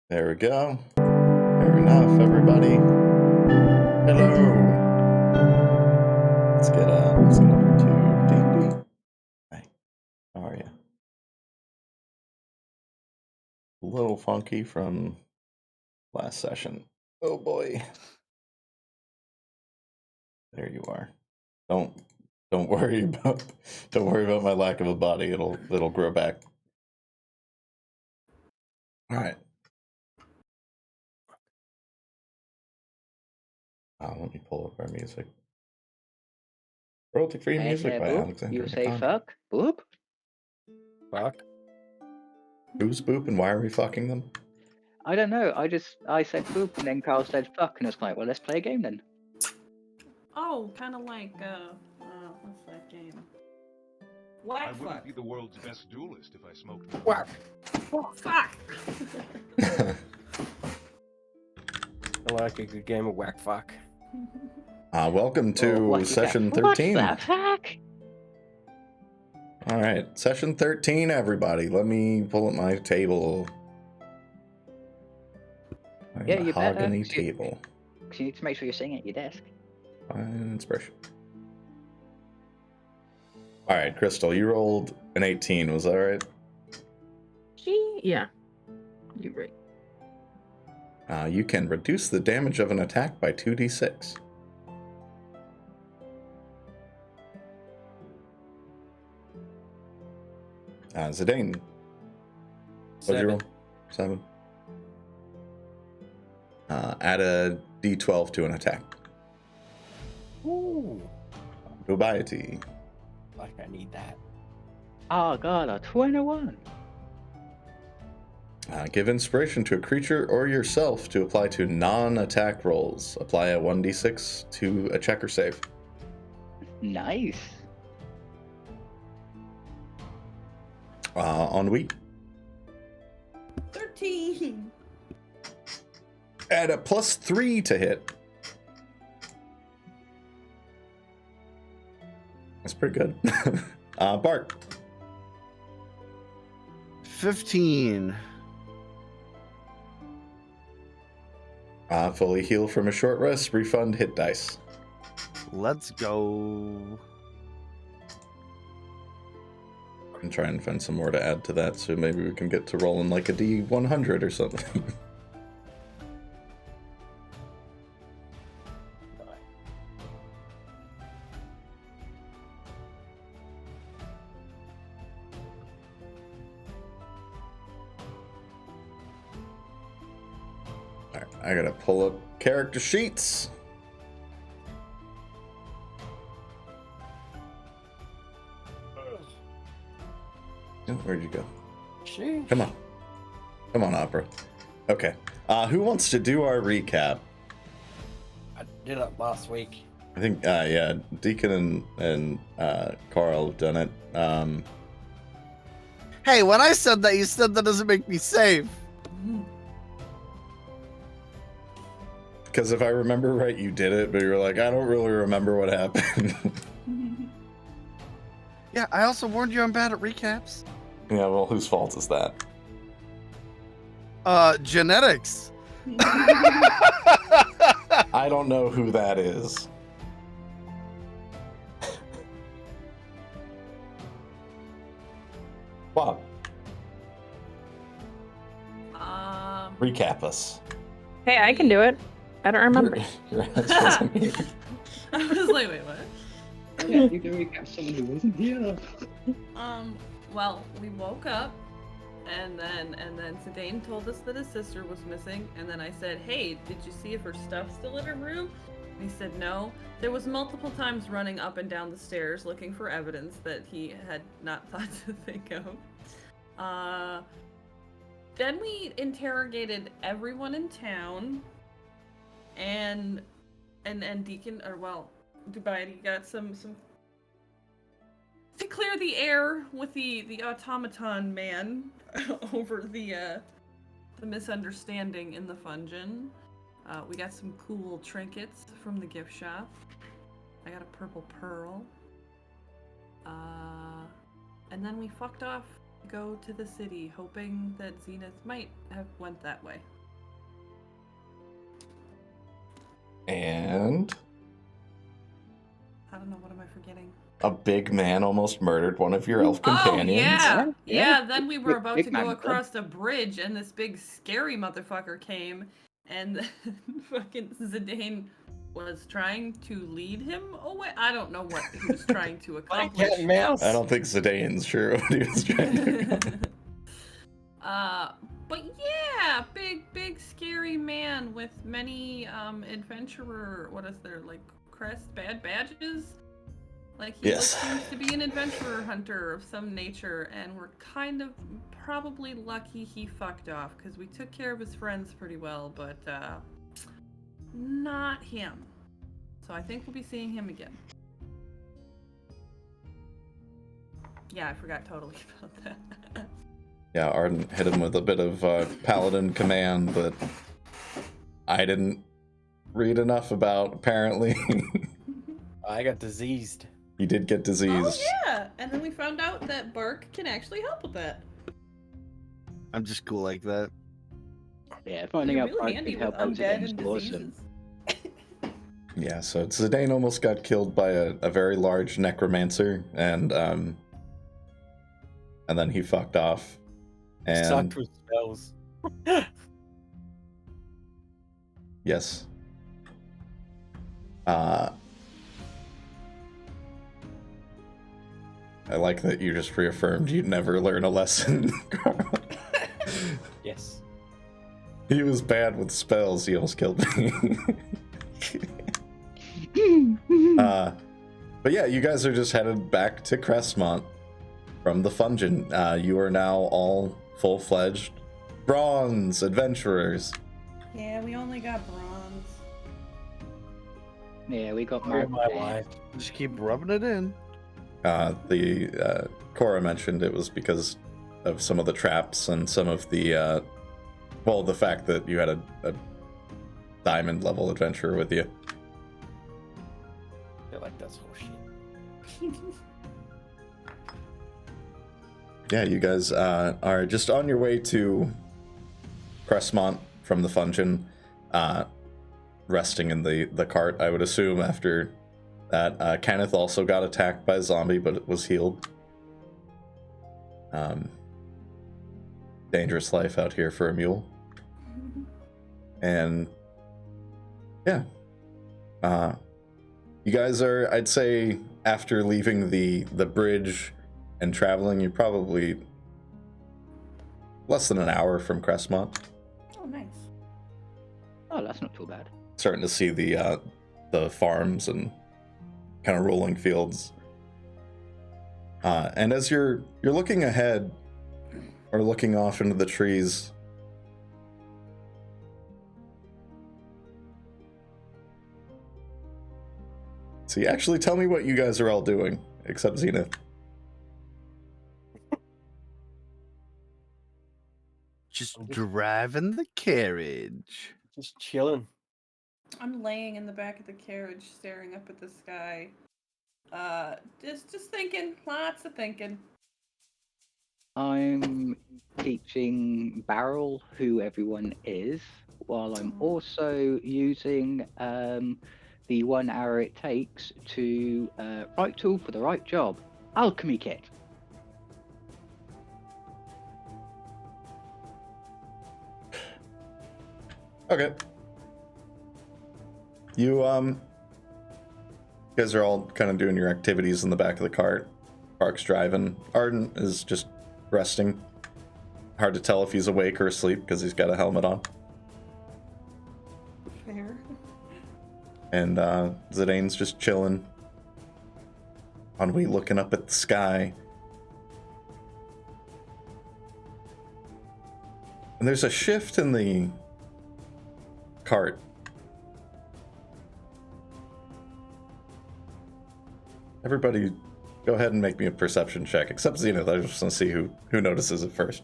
There we go. Fair enough, everybody. Hello. Let's get over to D&D. Hi. How are you? A little funky from last session. Oh boy. There you are. Don't worry about my lack of a body. It'll grow back. All right. Let me pull up our music. Royalty-free music by boop. Alexander. You say McConaughey. fuck? Boop? Fuck. Who's boop and why are we fucking them? I don't know. I said boop and then Carl said fuck and it's like, well, let's play a game then. Oh, kind of like, what's that game? Whack I wouldn't fuck. be the world's best duelist if I smoked. Whack. Fuck! I like a good game of whack fuck. Welcome to Wacky session fuck. 13. What's that fuck? All right, session 13, everybody. Let me pull up my table. My Yeah, you better. mahogany table. Because you need to make sure you're sitting at your desk. Find inspiration. All right, Crystal, you rolled an 18. Was that right? Yeah. You're right. You can reduce the damage of an attack by 2d6. Zidane. What'd you roll? 7. Add a d12 to an attack. Ooh. Dubiety. Like I need that. Oh god, a 21. Give inspiration to a creature or yourself to apply to non-attack rolls. Apply a 1d6 to a check or save. Nice. Ennui. 13! Add a +3 to hit. That's pretty good. Bart. 15. Fully heal from a short rest. Refund hit dice. Let's go. I'm trying to find some more to add to that, so maybe we can get to rolling like a D100 or something. Alright, I gotta pull up character sheets. Oh, where'd you go? Sheesh. Come on. Come on, Opera. Okay. Who wants to do our recap? I did it last week. I think, yeah, Deacon and Carl have done it. Hey, when I said that, you said that doesn't make me safe. Because if I remember right, you did it, but you were like, I don't really remember what happened. Yeah, I also warned you I'm bad at recaps. Yeah, well, whose fault is that? Genetics. I don't know who that is. Wow. Recap us. Hey, I can do it. I don't remember. Your ass wasn't here. I was like, wait, what? Yeah, you can recap someone who wasn't here. Well, we woke up, and then Zidane told us that his sister was missing, and then I said, hey, did you see if her stuff's still in her room? And he said no. There was multiple times running up and down the stairs looking for evidence that he had not thought to think of. Then we interrogated everyone in town, and Deacon, or well, Dubiety got some to clear the air with the automaton man over the misunderstanding in the Fungeon. We got some cool trinkets from the gift shop. I got a purple pearl. And then we fucked off to go to the city, hoping that Zenith might have went that way. And I don't know, what am I forgetting? a big man almost murdered one of your elf companions. Oh, yeah. Yeah. Then we were Big- about big to man, go bud. across the bridge, and this big scary motherfucker came, and fucking Zidane was trying to lead him away. I don't know what he was trying to Like accomplish. cat and mouse. I don't think Zidane's sure what he was trying to do. But yeah, big scary man with many adventurer, what is there, like badges? Like he Yes. seems to be an adventurer hunter of some nature, and we're kind of probably lucky he fucked off because we took care of his friends pretty well, but not him. So I think we'll be seeing him again. Yeah, I forgot totally about that. Yeah, Ardent hit him with a bit of paladin command that I didn't read enough about, apparently. I got diseased. You did get diseased. Oh yeah, and then we found out that Bark can actually help with that. I'm just cool like that. Yeah, finding You're out really Bark handy can with help out undead is and awesome. diseases. Yeah, so Zidane almost got killed by a very large necromancer, and then he fucked off. And Sucked with spells. yes. I like that you just reaffirmed you'd never learn a lesson. Yes. He was bad with spells, he almost killed me. But yeah, you guys are just headed back to Crestmont from the Fungin. You are now all full-fledged bronze adventurers. Yeah, we only got bronze. Yeah, we got Oh married. my life. Just keep rubbing it in. The Cora mentioned it was because of some of the traps and some of the the fact that you had a diamond level adventurer with you. I feel like that's horseshit. Yeah, you guys are just on your way to Crestmont from the Fungin, resting in the cart, I would assume, after that. Kenneth also got attacked by a zombie, but it was healed. Dangerous life out here for a mule. And yeah, you guys are, I'd say, after leaving the bridge and traveling, you're probably less than an hour from Crestmont. Oh, nice. Oh, that's not too bad. Starting to see the farms and kind of rolling fields. And as you're looking ahead or looking off into the trees, see, actually tell me what you guys are all doing, except Zenith. Just driving the carriage. Just chilling. I'm laying in the back of the carriage, staring up at the sky. Just thinking, lots of thinking. I'm teaching Baryl who everyone is, while I'm also using the 1 hour it takes to right tool for the right job. Alchemy kit. Okay. You guys are all kind of doing your activities in the back of the cart. Park's driving. Ardent is just resting. Hard to tell if he's awake or asleep because he's got a helmet on. Fair. And Zidane's just chilling. Ennui looking up at the sky. And there's a shift in the cart. Everybody, go ahead and make me a perception check, except Zenith. I just want to see who notices it first.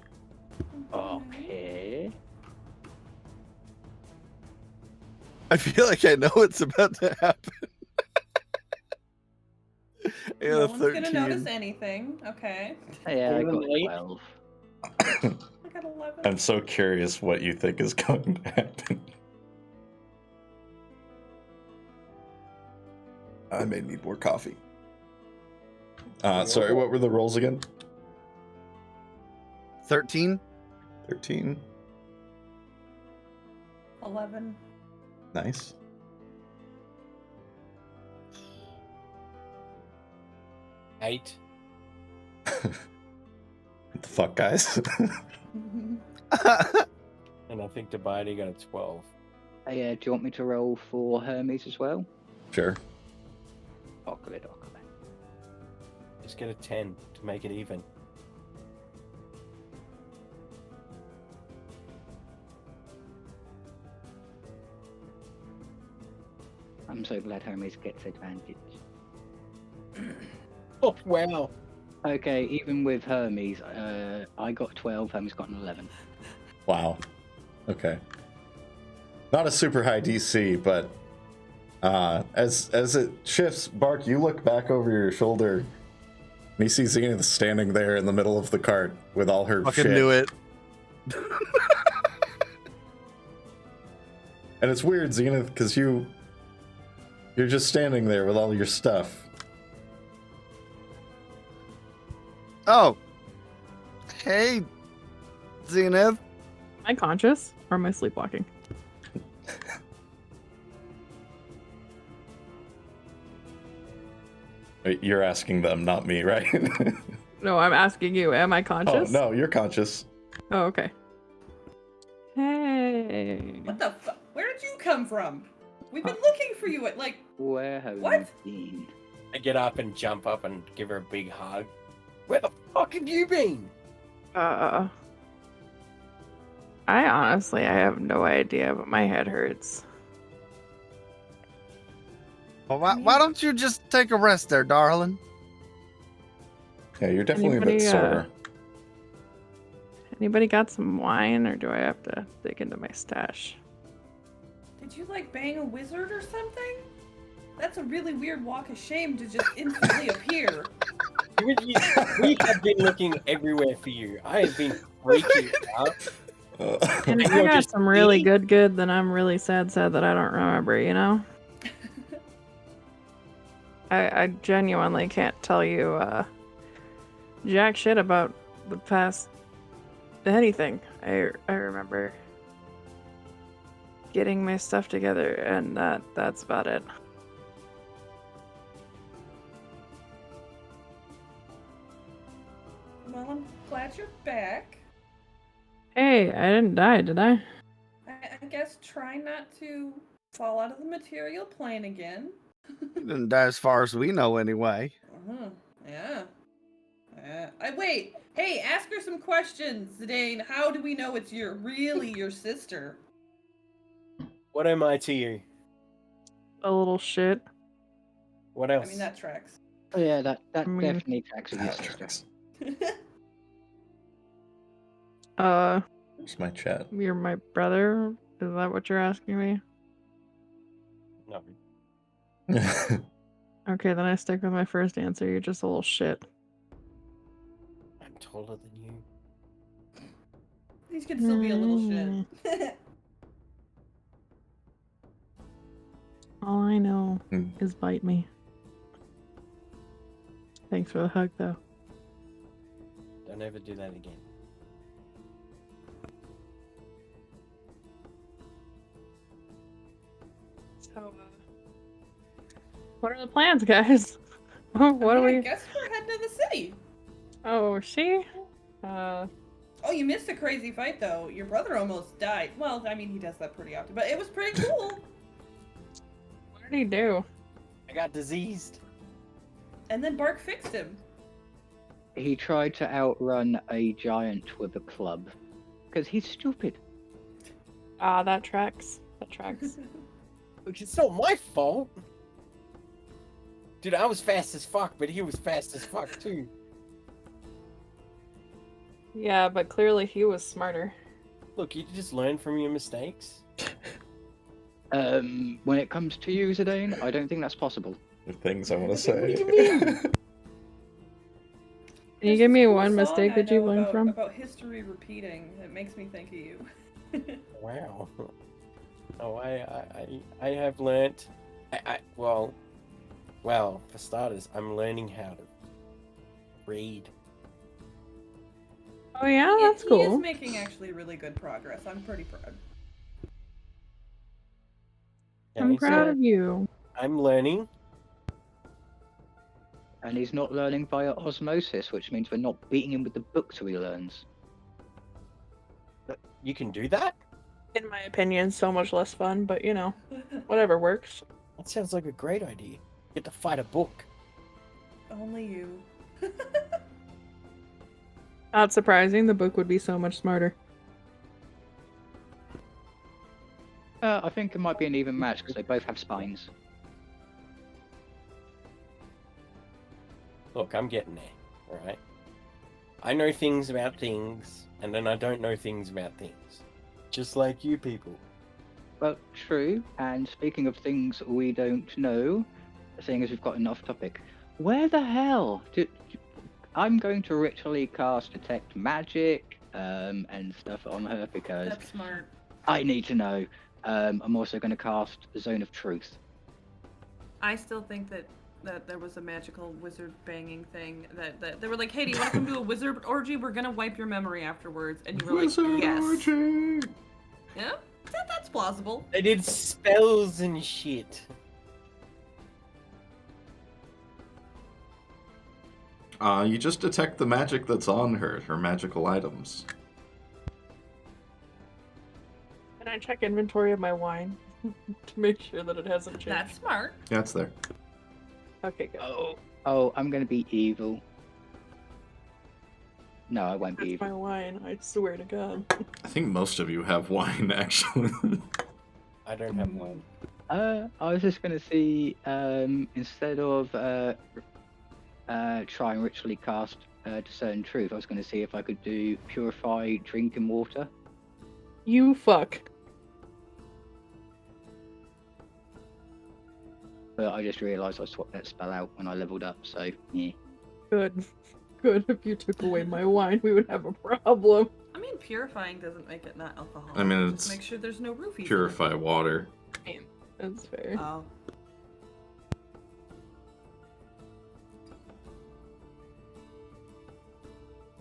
Okay. I feel like I know what's about to happen. I No got a one's gonna 13. notice anything. Okay. Yeah, I got Even late? 12. I got 11. I'm so curious what you think is going to happen. I may need more coffee. Sorry, what were the rolls again? 13. 13. 11. Nice. Eight. What the fuck, guys? And I think Dubiety got a 12. Do you want me to roll for Hermes as well? Sure. Okay. Just get a 10 to make it even. I'm so glad Hermes gets advantage. Oh, wow. Okay, even with Hermes, I got 12, Hermes got an 11. Wow. Okay. Not a super high DC, but as it shifts, Bark, you look back over your shoulder and you see Zenith standing there in the middle of the cart with all her Fucking shit. knew it. And it's weird, Zenith, because you're just standing there with all your stuff. Oh. Hey, Zenith. Am I conscious or am I sleepwalking? You're asking them, not me, right? No, I'm asking you. Am I conscious? Oh, no, you're conscious. Oh, okay. Hey. What the fuck? Where did you come from? We've been looking for you at like. Where have What? you been? I get up and jump up and give her a big hug. Where the fuck have you been? I honestly, I have no idea, but my head hurts. Well, why don't you just take a rest there, darling? Yeah, you're definitely a bit sore. Anybody got some wine, or do I have to dig into my stash? Did you like bang a wizard or something? That's a really weird walk of shame to just instantly appear. We have been looking everywhere for you. I have been freaking out. And if And I you're got just some really eating? good, then I'm really sad that I don't remember, you know? I genuinely can't tell you jack shit about the past anything. I remember getting my stuff together, and that's about it. Well, I'm glad you're back. Hey, I didn't die, did I? I guess try not to fall out of the material plane again. You didn't die as far as we know, anyway. Yeah. Wait. Hey, ask her some questions, Zidane. How do we know it's really your sister? What am I to you? A little shit. What else? I mean, that tracks. Oh yeah, that mean- definitely tracks with your That sister. tracks. Here's my chat. You're my brother? Is that what you're asking me? No. Okay, then I stick with my first answer. You're just a little shit. I'm taller than you. These can still be a little shit. All I know Hmm. is bite me. Thanks for the hug, though. Don't ever do that again. So, what are the plans, guys? What I are we? guess we're heading to the city. Oh, she? Oh, you missed a crazy fight, though. Your brother almost died. Well, I mean, he does that pretty often, but it was pretty cool. What did he do? I got diseased. And then Bark fixed him. He tried to outrun a giant with a club. Because he's stupid. Ah, that tracks. That tracks. Look, it's not my fault. Dude, I was fast as fuck, but he was fast as fuck too. Yeah, but clearly he was smarter. Look, you just learn from your mistakes. When it comes to you, Zidane, I don't think that's possible. The things I want to say. do you mean? Can you There's give this me cool one song mistake I that you know learned from? about history repeating. It makes me think of you. Wow. Oh, I have learnt. Well, Well, for starters, I'm learning how to read. Oh yeah, that's He is cool. making actually really good progress. I'm pretty proud. I'm Okay, proud so of you. I'm learning. And he's not learning via osmosis, which means we're not beating him with the book till he learns. You can do that? In my opinion, so much less fun, but you know, whatever works. That sounds like a great idea. Get to fight a book. Only you. Not surprising, the book would be so much smarter. I think it might be an even match because they both have spines. Look, I'm getting there, alright? I know things about things, and then I don't know things about things. Just like you people. Well, true. And speaking of things we don't know, seeing as we've got an off topic, where the hell did I'm going to ritually cast detect magic and stuff on her because That's smart. I need to know. I'm also going to cast Zone of Truth. I still think that there was a magical wizard banging thing that they were like, hey, do you want to come to a wizard orgy? We're gonna wipe your memory afterwards. And you were Wizard like, yes. orgy! Yeah, that's plausible. They did spells and shit. You just detect the magic that's on her magical items. Can I check inventory of my wine to make sure that it hasn't changed? That's smart. Yeah, it's there. Okay, good. Oh, I'm going to be evil. No, I won't be That's evil. my wine, I swear to God. I think most of you have wine, actually. I don't have one. I was just going to see, instead of try and ritually cast Discern Truth, I was going to see if I could do Purify Drinking Water. You fuck. But I just realised I swapped that spell out when I leveled up, so yeah. Good. Good. If you took away my wine, we would have a problem. I mean, purifying doesn't make it not alcoholic. I mean, Just it's make sure there's no roofies. Purify water. That's fair. Oh.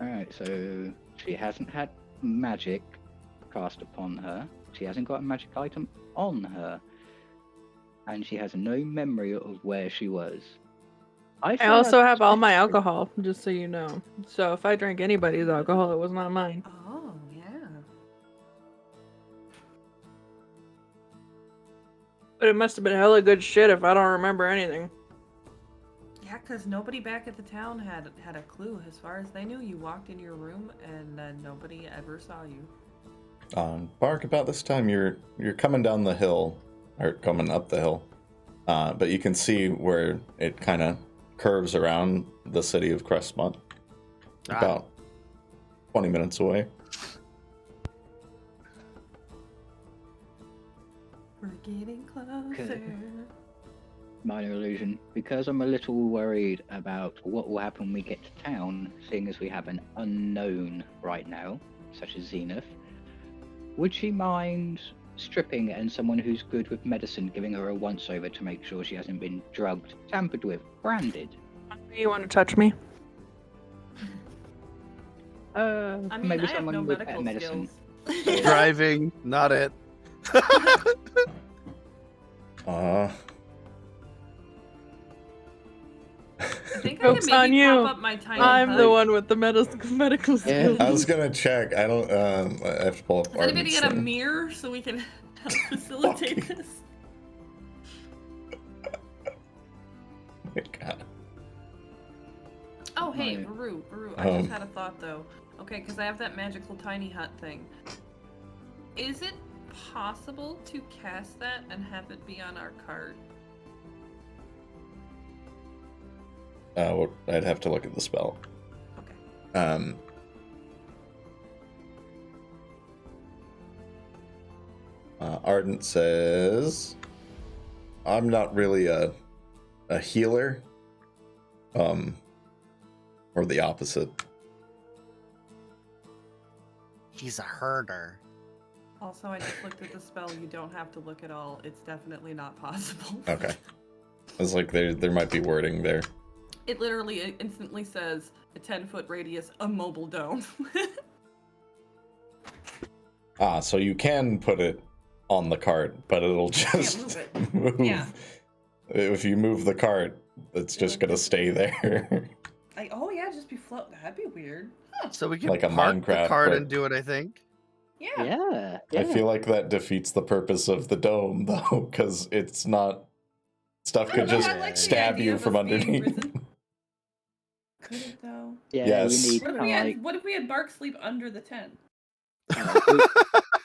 Alright, so she hasn't had magic cast upon her. She hasn't got a magic item on her. And she has no memory of where she was. I feel also like- have all my alcohol, just so you know. So if I drank anybody's alcohol, it was not mine. Oh, yeah. But it must have been hella good shit if I don't remember anything. Yeah, because nobody back at the town had a clue. As far as they knew, you walked in your room and nobody ever saw you. Bark, about this time you're coming down the hill, or coming up the hill, but you can see where it kind of curves around the city of Crestmont, about 20 minutes away. We're getting closer. Okay. Minor illusion. Because I'm a little worried about what will happen when we get to town, seeing as we have an unknown right now, such as Zenith. Would she mind stripping and someone who's good with medicine giving her a once-over to make sure she hasn't been drugged, tampered with, branded? You want to touch me? I mean, maybe I have someone no with medical medicine. skills. Driving, not it. I think I Joke's can on maybe you. pop up my tiny I'm hut. the one with the medical skills. I was gonna check. I don't. I have to pull up. Does anybody Ardent's get a thing. mirror so we can help facilitate Fuck. this? Oh my God. Oh, hey, Right. Varoux. I just had a thought, though. Okay, because I have that magical tiny hut thing. Is it possible to cast that and have it be on our card? Well, I'd have to look at the spell. Okay. Ardent says, "I'm not really a healer, or the opposite." He's a herder. Also, I just looked at the spell. You don't have to look at all. It's definitely not possible. Okay. It's like there might be wording there. It literally instantly says a 10-foot radius, a mobile dome. So you can put it on the cart, but it'll just move move. Yeah. If you move the cart, it's just gonna stay there. Oh yeah, just be float. That'd be weird. Huh. So we can Like a park the Minecraft, cart but- and do it, I think. Yeah. I feel like that defeats the purpose of the dome, though, because it's not. Stuff I could don't know, just I like the stab idea you of from us being underneath. risen. Could it though? Yeah, Yes. you need What if what if we had Bark sleep under the tent?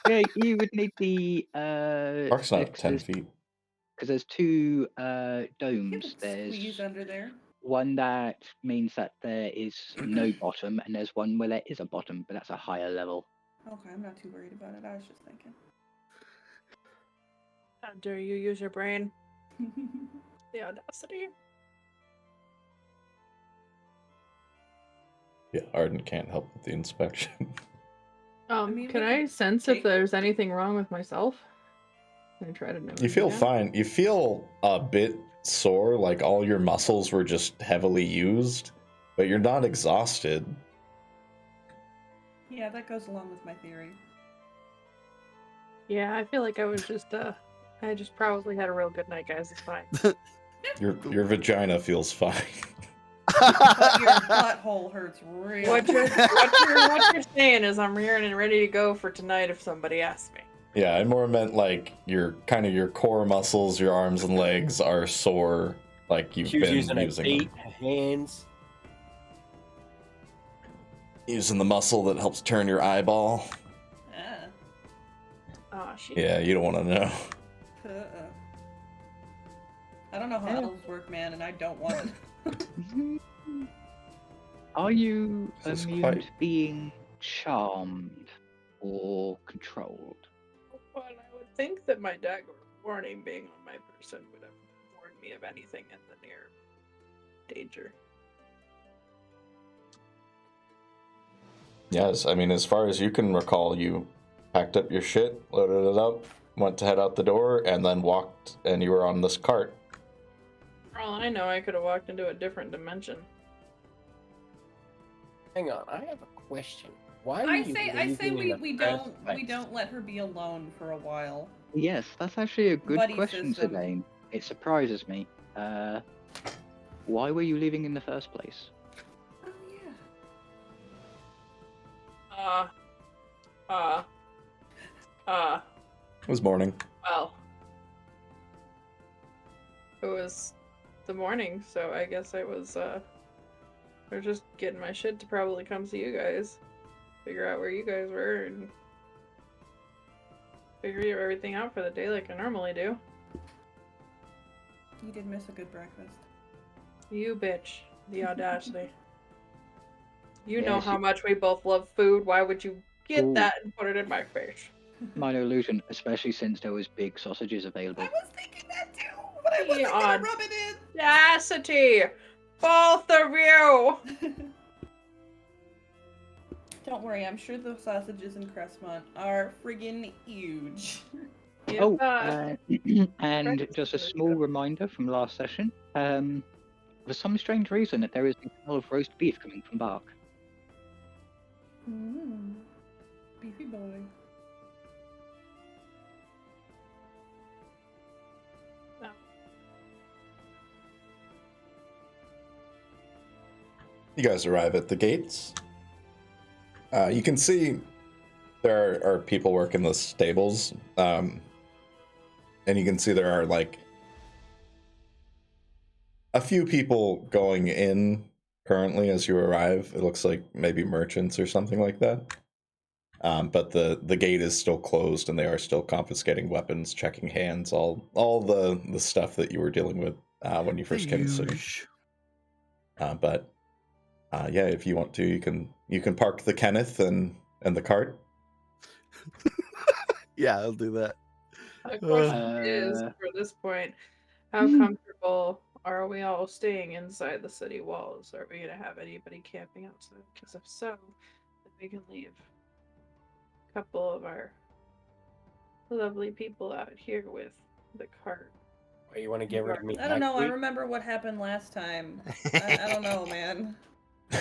yeah, you would need the Bark's not 10 feet. because there's two You domes. could There's squeeze under there. one that means that there is no bottom, and there's one where there is a bottom, but that's a higher level. Okay, I'm not too worried about it. I was just thinking. How dare you use your brain? The audacity. Yeah, Ardent can't help with the inspection. mean, Can we I could sense take- if there's anything wrong with myself? Can I try to know? You feel fine. You feel a bit sore, like all your muscles were just heavily used, but you're not exhausted. Yeah, that goes along with my theory. Yeah, I feel like I was just I just probably had a real good night, guys. It's fine. Your vagina feels fine. But your butthole hurts real. What you're saying is I'm rearing and ready to go for tonight if somebody asks me. Yeah, I more meant like your core muscles, your arms and legs are sore, like you've She was been using her using feet, them. her hands. Using the muscle that helps turn your eyeball. Ah. Oh, she. Yeah, you don't want to know. I don't know how elves work, man, and I don't want it. Are you This is immune quite- to being charmed or controlled? Well, I would think that my dagger warning being on my person would have warned me of anything in the near danger. Yes, I mean, as far as you can recall, you packed up your shit, loaded it up, went to head out the door, and then walked, and you were on this cart. For all I know, I could have walked into a different dimension. Hang on, I have a question. Why were I you say leaving in the we first don't place? let her be alone for a while. Yes, that's actually a good Buddy question, system. Zidane. It surprises me. Why were you leaving in the first place? Oh yeah. It was morning. Well, it was the morning, so I guess I was just getting my shit to probably come see you guys, figure out where you guys were, and figure everything out for the day like I normally do. You did miss a good breakfast. You bitch, the audacity. You know Yes, how much we both love food. Why would you get Ooh. that and put it in my face? Minor illusion, especially since there was big sausages available. I was thinking that too, but I The wasn't gonna rub it audacity! Both of you! in. Don't worry, I'm sure the sausages in Crestmont are friggin' huge. If, Oh, and breakfast just a is really small good. reminder from last session. For some strange reason, there is a smell of roast beef coming from Bark. Beefy boy. No. You guys arrive at the gates. You can see there are people working the stables, and you can see there are like a few people going in currently as you arrive. It looks like maybe merchants or something like that. But the gate is still closed, and they are still confiscating weapons, checking hands, all the stuff that you were dealing with when you first came to the city. But yeah, if you want to, you can park the Kenneth and the cart. Yeah, I'll do that. The question is, Uh, for this point, how comfortable are we all staying inside the city walls? Are we going to have anybody camping outside? Because if so, then we can leave a couple of our lovely people out here with the cart Or you want to get rid of me? I don't know. I lightly? remember what happened last time. I don't know, man. I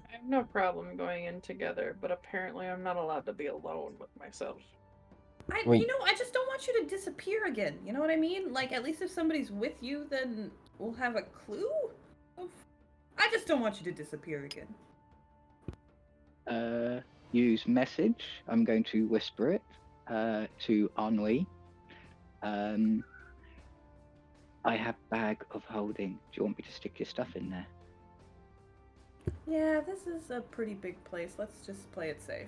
have no problem going in together, but apparently I'm not allowed to be alone with myself. Wait. I just don't want you to disappear again. You know what I mean? Like, at least if somebody's with you, then we'll have a clue. I just don't want you to disappear again. Use message. I'm going to whisper it to Ennui. I have bag of holding. Do you want me to stick your stuff in there? Yeah, this is a pretty big place. Let's just play it safe.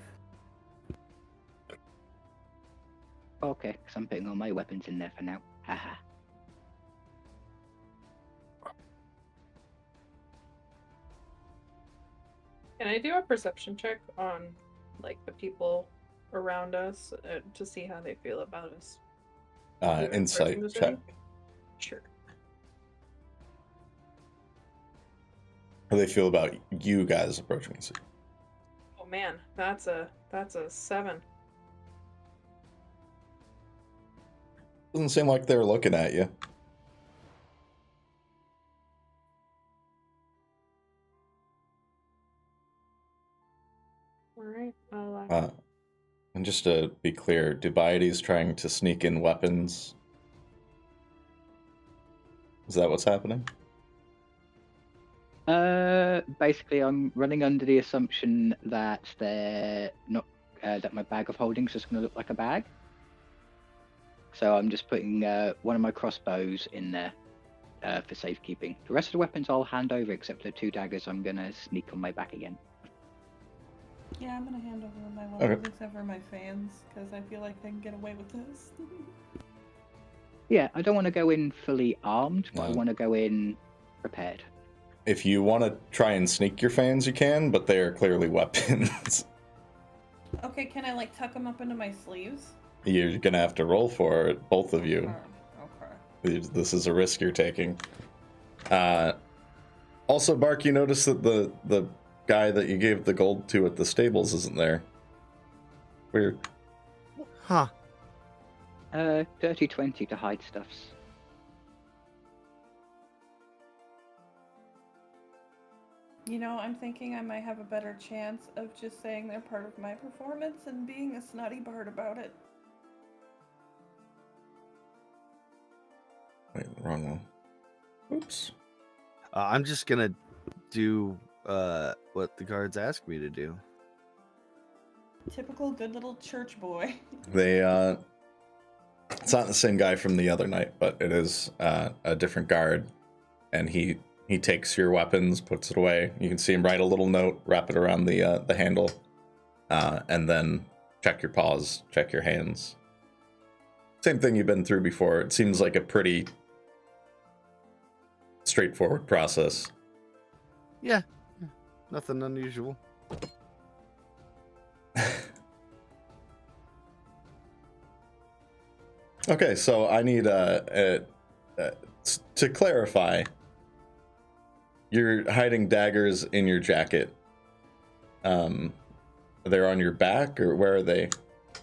Okay, because I'm putting all my weapons in there for now. Haha. Can I do a perception check on, like, the people around us to see how they feel about us? Insight check. Sure. How do they feel about you guys approaching us? Oh man, that's a 7. Doesn't seem like they're looking at you. All right. And just to be clear, Dubiety's trying to sneak in weapons. Is that what's happening? Basically, I'm running under the assumption that they're not that my bag of holding is just going to look like a bag. So I'm just putting one of my crossbows in there for safekeeping. The rest of the weapons I'll hand over, except for the 2 daggers I'm going to sneak on my back again. Yeah, I'm gonna hand over my weapons except for my fans, because I feel like I can get away with this. Yeah, I don't want to go in fully armed, but I No. want to go in prepared. If you want to try and sneak your fans, you can, but they are clearly weapons. Okay, can I like tuck them up into my sleeves? You're gonna have to roll for it, both of you. Okay. This is a risk you're taking. Also, Bark, you notice that the guy that you gave the gold to at the stables isn't there. Weird. Huh. Dirty 20 to hide stuffs. You know, I'm thinking I might have a better chance of just saying they're part of my performance and being a snotty bard about it. Wait, wrong one. Oops. I'm just gonna do what the guards ask me to do. Typical good little church boy. They, it's not the same guy from the other night, but it is a different guard. And he takes your weapons, puts it away. You can see him write a little note, wrap it around the handle, and then check your paws, check your hands. Same thing you've been through before. It seems like a pretty straightforward process. Yeah, nothing unusual. Okay, so I need to clarify. You're hiding daggers in your jacket. They're on your back, or where are they?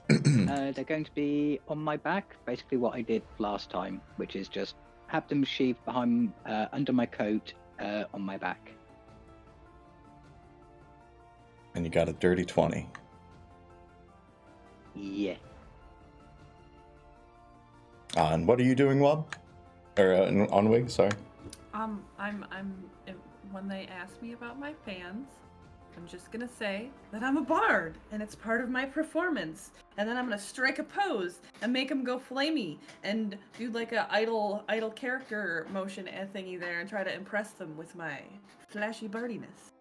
They're going to be on my back, basically what I did last time, which is just have them sheathed behind under my coat on my back. And you got a dirty 20. Yeah. And what are you doing, Wob? Or on Wig, sorry. I'm when they ask me about my fans, I'm just gonna say that I'm a bard and it's part of my performance, and then I'm gonna strike a pose and make them go flamey and do like a idle character motion thingy there and try to impress them with my flashy bardiness.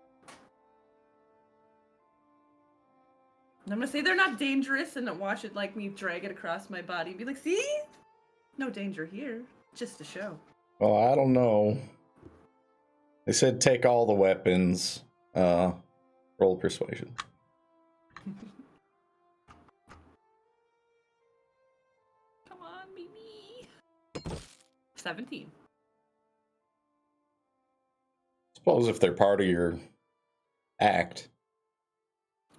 And I'm gonna say they're not dangerous and watch it like me drag it across my body and be like, see? No danger here, just a show. Well, I don't know. They said take all the weapons. Roll persuasion. Come on, Mimi. 17. Suppose if they're part of your act.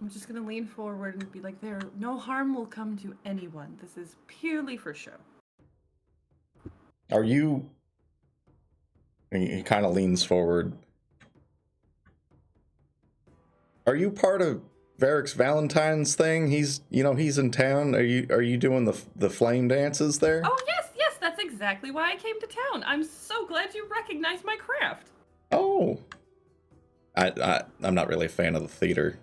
I'm just gonna lean forward and be like, no harm will come to anyone. This is purely for show. Are you... He kind of leans forward. Are you part of Varrick's Valentine's thing? He's in town. Are you doing the flame dances there? Oh, yes, that's exactly why I came to town. I'm so glad you recognize my craft. Oh. I'm not really a fan of the theater.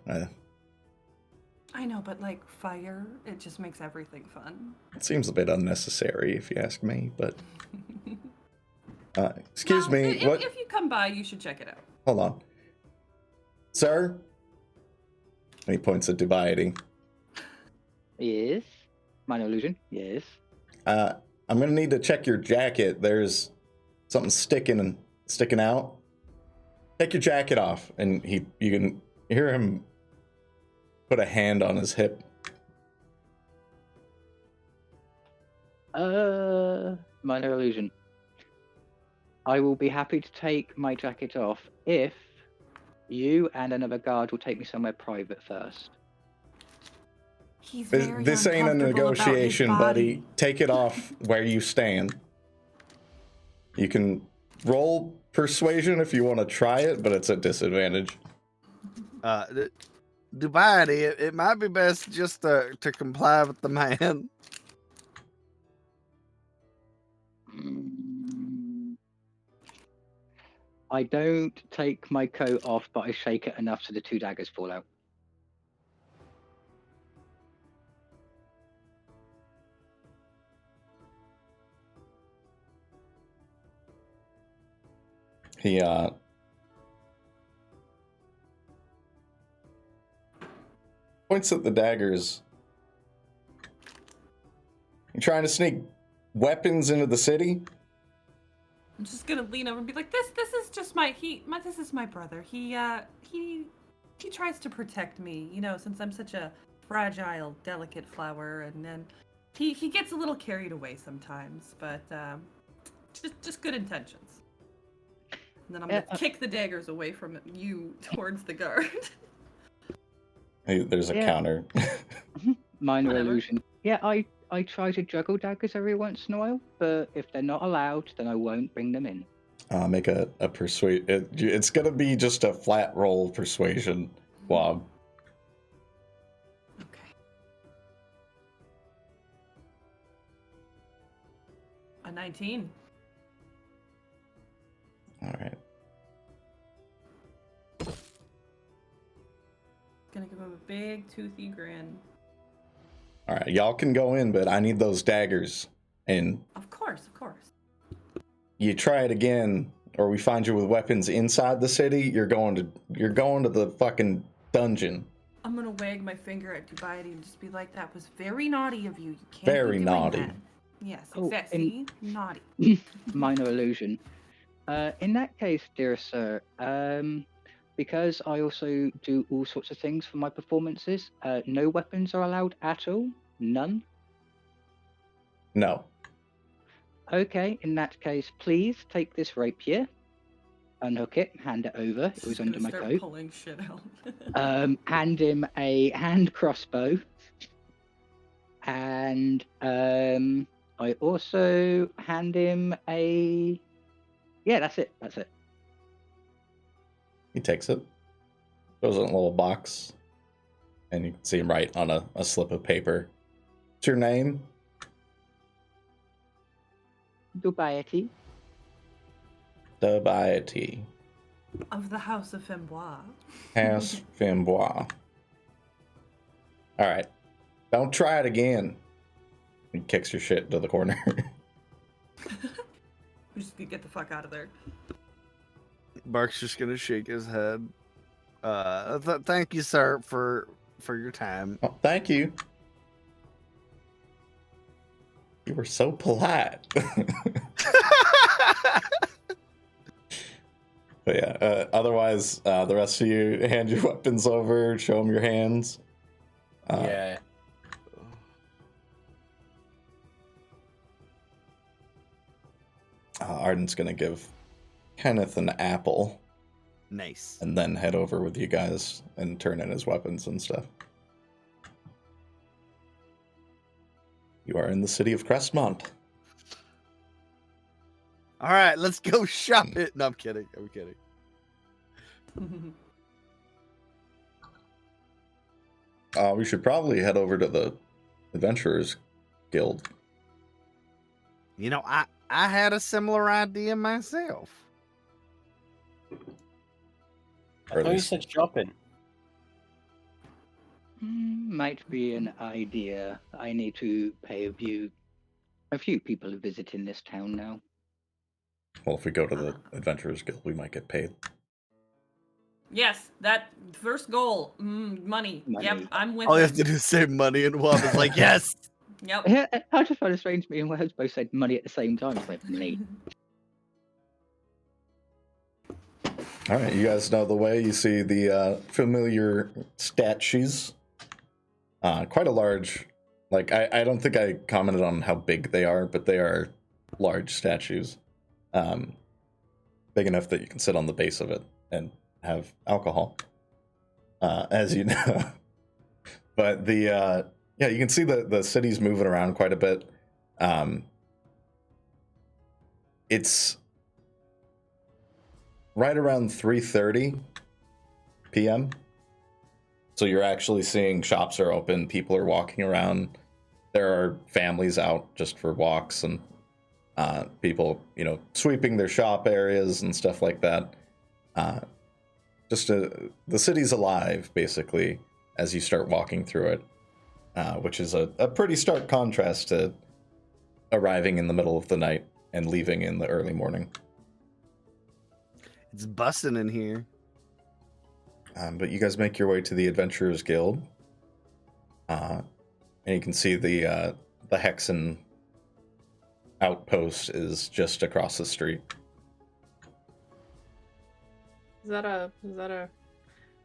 I know, but like fire, it just makes everything fun. It seems a bit unnecessary, if you ask me, but... excuse Well, me, what... If you come by, you should check it out. Hold on. Sir? And he points at Dubiety. Yes. Minor illusion. Yes. I'm gonna need to check your jacket. There's something sticking out. Take your jacket off. And you can hear him put a hand on his hip. Minor illusion. I will be happy to take my jacket off if you and another guard will take me somewhere private first. He's very This ain't a uncomfortable about his negotiation, body. buddy. Take it off where you stand. You can roll persuasion if you want to try it, but it's a disadvantage. Dubiety, it might be best just to comply with the man. I don't take my coat off, but I shake it enough so the 2 daggers fall out. He points at the daggers. You trying to sneak weapons into the city? I'm just gonna lean over and be like, this is just this is my brother. He tries to protect me, since I'm such a fragile, delicate flower, and then he gets a little carried away sometimes, but just good intentions. And then I'm gonna kick the daggers away from you towards the guard. Hey, there's a counter. Minor Whatever. illusion. Yeah, I try to juggle daggers every once in a while, but if they're not allowed, then I won't bring them in. Make a persuade. It's gonna be just a flat roll persuasion, Wob. Okay. A 19. All right. Gonna give him a big toothy grin. All right, y'all can go in, but I need those daggers. And Of course. you try it again, or we find you with weapons inside the city. You're going to the fucking dungeon. I'm gonna wag my finger at Dubiety and just be like, that was very naughty of you. You can't Very be doing naughty. that. Yes, Oh, exactly. Naughty. Minor illusion. In that case, dear sir, because I also do all sorts of things for my performances, no weapons are allowed at all? None? No. Okay, in that case, please take this rapier, unhook it, hand it over. It was Just under gonna my start coat. pulling shit out. Hand him a hand crossbow. And I also hand him a... Yeah, that's it. He takes it, throws it in a little box, and you can see him write on a slip of paper. What's your name? Dubiety. Dubiety. Of the House of Fembois. House Fembois. All right. Don't try it again. He kicks your shit to the corner. We just need to get the fuck out of there. Bark's just gonna shake his head. Thank you, sir, for your time. Oh, thank you. You were so polite. But yeah, otherwise, the rest of you hand your weapons over, show them your hands. Yeah. Ardent's gonna give Kenneth an apple Nice. and then head over with you guys and turn in his weapons and stuff. You are in the city of Crestmont. All right, let's go shopping. No, I'm kidding. I'm kidding. We should probably head over to the Adventurers Guild. You know, I had a similar idea myself. I thought you said shopping. Might be an idea. I need to pay a few people visiting this town now. Well, if we go to the Adventurers Guild, we might get paid. Yes, that first goal. Money. Money. Yep, I'm with All you it. have to do is say money, and Wub is like, yes. Yep. Yeah, I just found it strange. Me and Wes both said money at the same time. It's like money. All right, you guys know the way. You see the familiar statues. Quite a large. Like I don't think I commented on how big they are, but they are large statues. Big enough that you can sit on the base of it and have alcohol, as you know. But the yeah, you can see the city's moving around quite a bit. It's right around 3:30 p.m. So you're actually seeing shops are open, people are walking around. There are families out just for walks and people, sweeping their shop areas and stuff like that. The city's alive, basically, as you start walking through it, which is a pretty stark contrast to arriving in the middle of the night and leaving in the early morning. It's busting in here. But you guys make your way to the Adventurers Guild, and you can see the Hexen outpost is just across the street. Is that a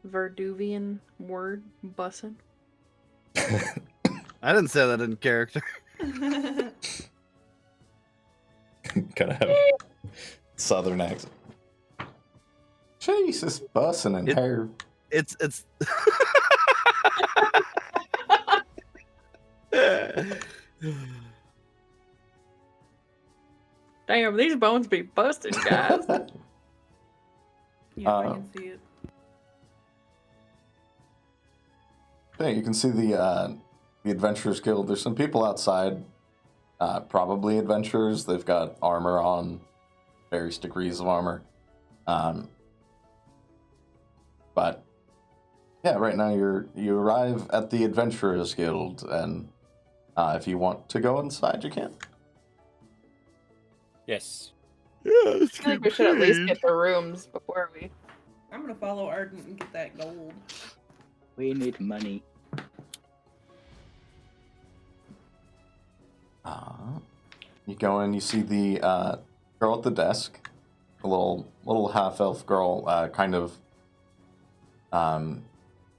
Varouxvian word? Bussin'? I didn't say that in character. Kind of have a southern accent. Jesus, bussin' in her. It's Damn, these bones be busted, guys. Yeah, I can see it. Yeah, you can see the Adventurers Guild. There's some people outside, probably adventurers. They've got armor on, various degrees of armor. But yeah, right now you arrive at the Adventurers Guild, and if you want to go inside, you can. Yes. yeah, I think we should at least get the rooms before we. I'm gonna follow Ardent and get that gold. We need money. You go in, you see the girl at the desk, a little half-elf girl, kind of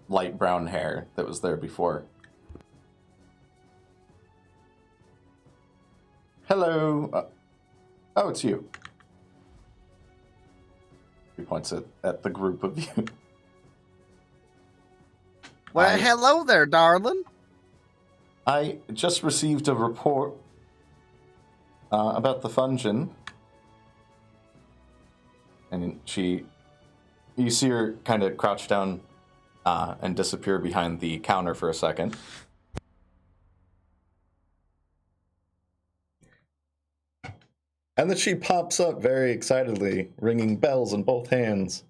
light brown hair that was there before. Hello. Oh, it's you. He points at the group of you. well, hello there, darling. I just received a report about the Fungin. And you see her kind of crouch down and disappear behind the counter for a second. And then she pops up very excitedly, ringing bells in both hands.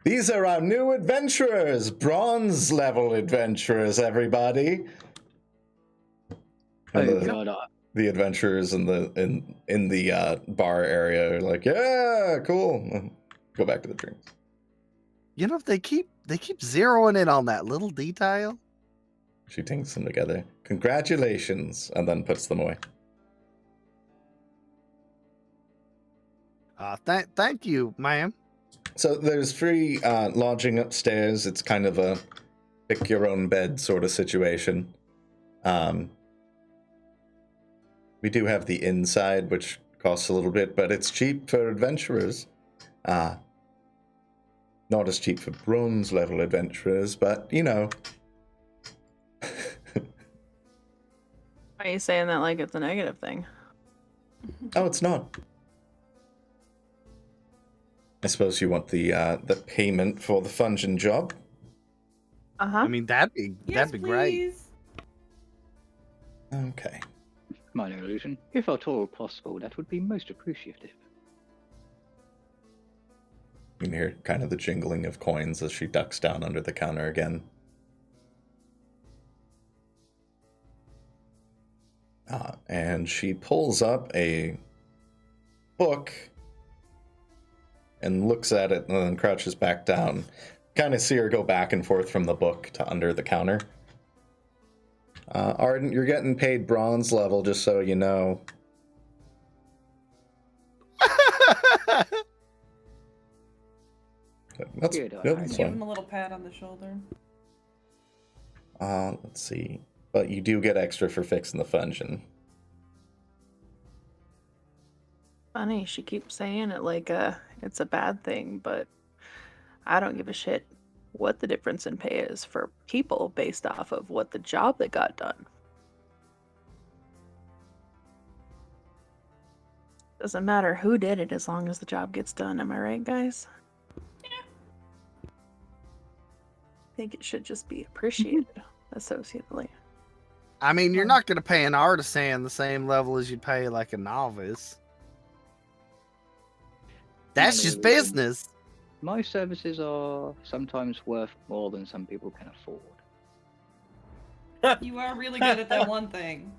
These are our new adventurers, bronze level adventurers, everybody. And the adventurers in the bar area are like, yeah, cool. Go back to the drinks. You know, they keep zeroing in on that little detail. She tinks them together. Congratulations, and then puts them away. Thank you, ma'am. So there's free lodging upstairs. It's kind of a pick your own bed sort of situation. We do have the inside, which costs a little bit, but it's cheap for adventurers. Not as cheap for bronze level adventurers, but you know. Why are you saying that like it's a negative thing? Oh, it's not. I suppose you want the payment for the Fungin job. I mean, that'd be great. Please. Okay. Minor illusion. If at all possible, that would be most appreciative. You can hear kind of the jingling of coins as she ducks down under the counter again. And she pulls up a book and looks at it and then crouches back down. Kind of see her go back and forth from the book to under the counter. Ardent, you're getting paid bronze level, just so you know. That's Good, good. Ardent. Give him a little pat on the shoulder. Let's see. But you do get extra for fixing the Fungin. Funny, she keeps saying it like it's a bad thing, but I don't give a shit what the difference in pay is for people based off of what the job that got done. Doesn't matter who did it as long as the job gets done, am I right, guys? Yeah. I think it should just be appreciated associately. I mean, you're not going to pay an artisan the same level as you'd pay like a novice. That's Minor just illusion. business. My services are sometimes worth more than some people can afford. You are really good at that one thing.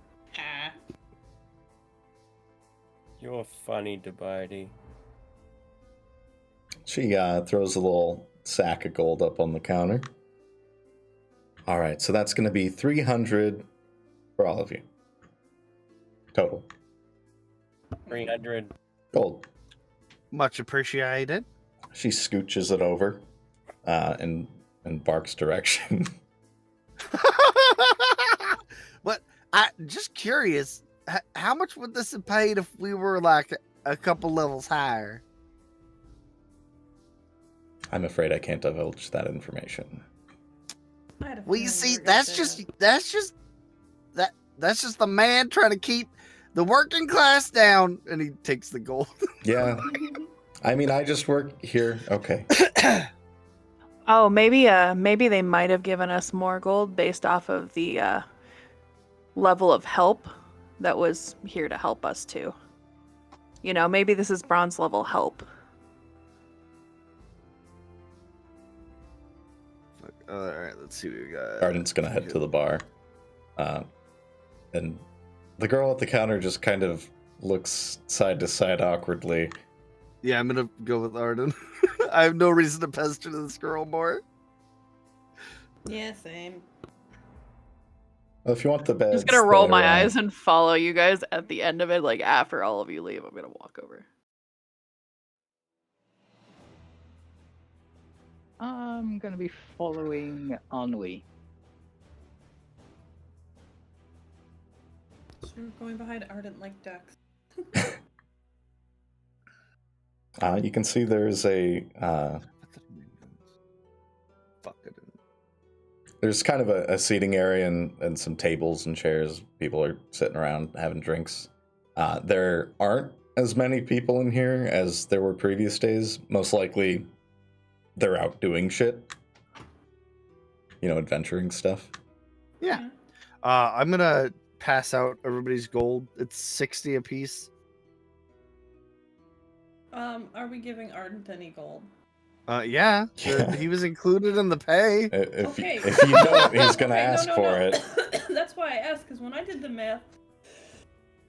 You're funny, Dubiety. She throws a little sack of gold up on the counter. All right, so that's going to be 300 for all of you. Total. 300. Gold. Much appreciated. She scooches it over in Bark's direction. What? I just curious. How much would this have paid if we were like a couple levels higher? I'm afraid I can't divulge that information. Well, you see, that's just the man trying to keep the working class down, and he takes the gold. Yeah. I mean, I just work here. Okay. Oh, maybe they might have given us more gold based off of the level of help that was here to help us too. You know, maybe this is bronze level help. All right, let's see what we got. Ardent's gonna head to the bar, and the girl at the counter just kind of looks side to side awkwardly. Yeah, I'm gonna go with Ardent. I have no reason to pester this girl more. Yeah, same. Well, if you want the bed, I'm just gonna roll my eyes and follow you guys at the end of it. Like after all of you leave, I'm gonna walk over. I'm going to be following Ennui. We're going behind Ardent like ducks. You can see there's a there's kind of a seating area and some tables and chairs. People are sitting around having drinks. There aren't as many people in here as there were previous days. Most likely they're out doing shit. You know, adventuring stuff. Yeah. I'm gonna pass out everybody's gold. It's 60 apiece. Are we giving Ardent any gold? Yeah. He was included in the pay. If Okay. if you don't, he's gonna Okay, ask for it. That's why I asked, because when I did the math,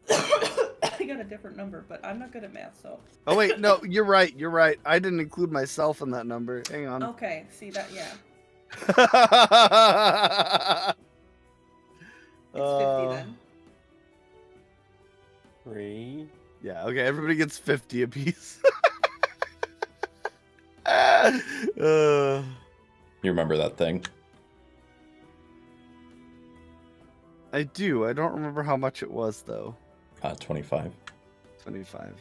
I got a different number, but I'm not good at math, so. Oh wait, no, you're right. You're right. I didn't include myself in that number. Hang on. Okay, see that, yeah. It's 50 then. 3. Yeah. Okay. Everybody gets 50 apiece. You remember that thing? I do. I don't remember how much it was though. 25. 25.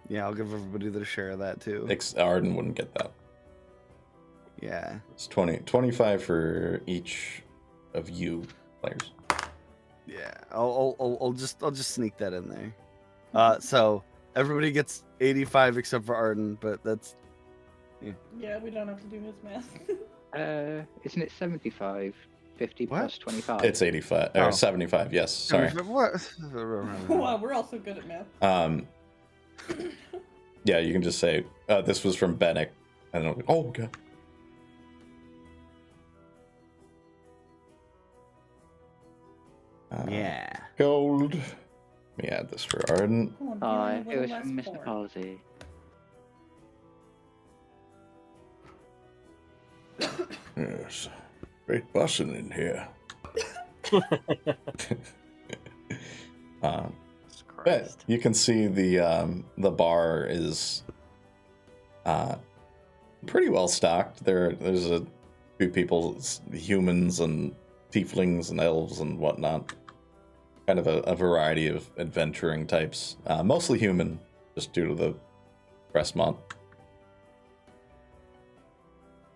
Yeah, I'll give everybody their share of that too. Arden wouldn't get that. Yeah. It's 25 for each of you players. Yeah. I'll just sneak that in there. So everybody gets 85 except for Ardent, but that's Yeah, we don't have to do his math. Isn't it 75? 50 What? plus 25. It's 85 or Oh. 75. Yes, sorry. What? Wow, we're also good at math. Yeah, you can just say this was from Bennick, and it'll be, oh god. Yeah. Gold. Let me add this for Ardent. Oh, I'm feeling a It was little from less Mr. poor. Palsy. Yes. Great bussin' in here. Jesus But Christ. you can see the bar is pretty well stocked. There's a few people, humans and tieflings and elves and whatnot. Kind of a variety of adventuring types. Mostly human, just due to the Crestmont.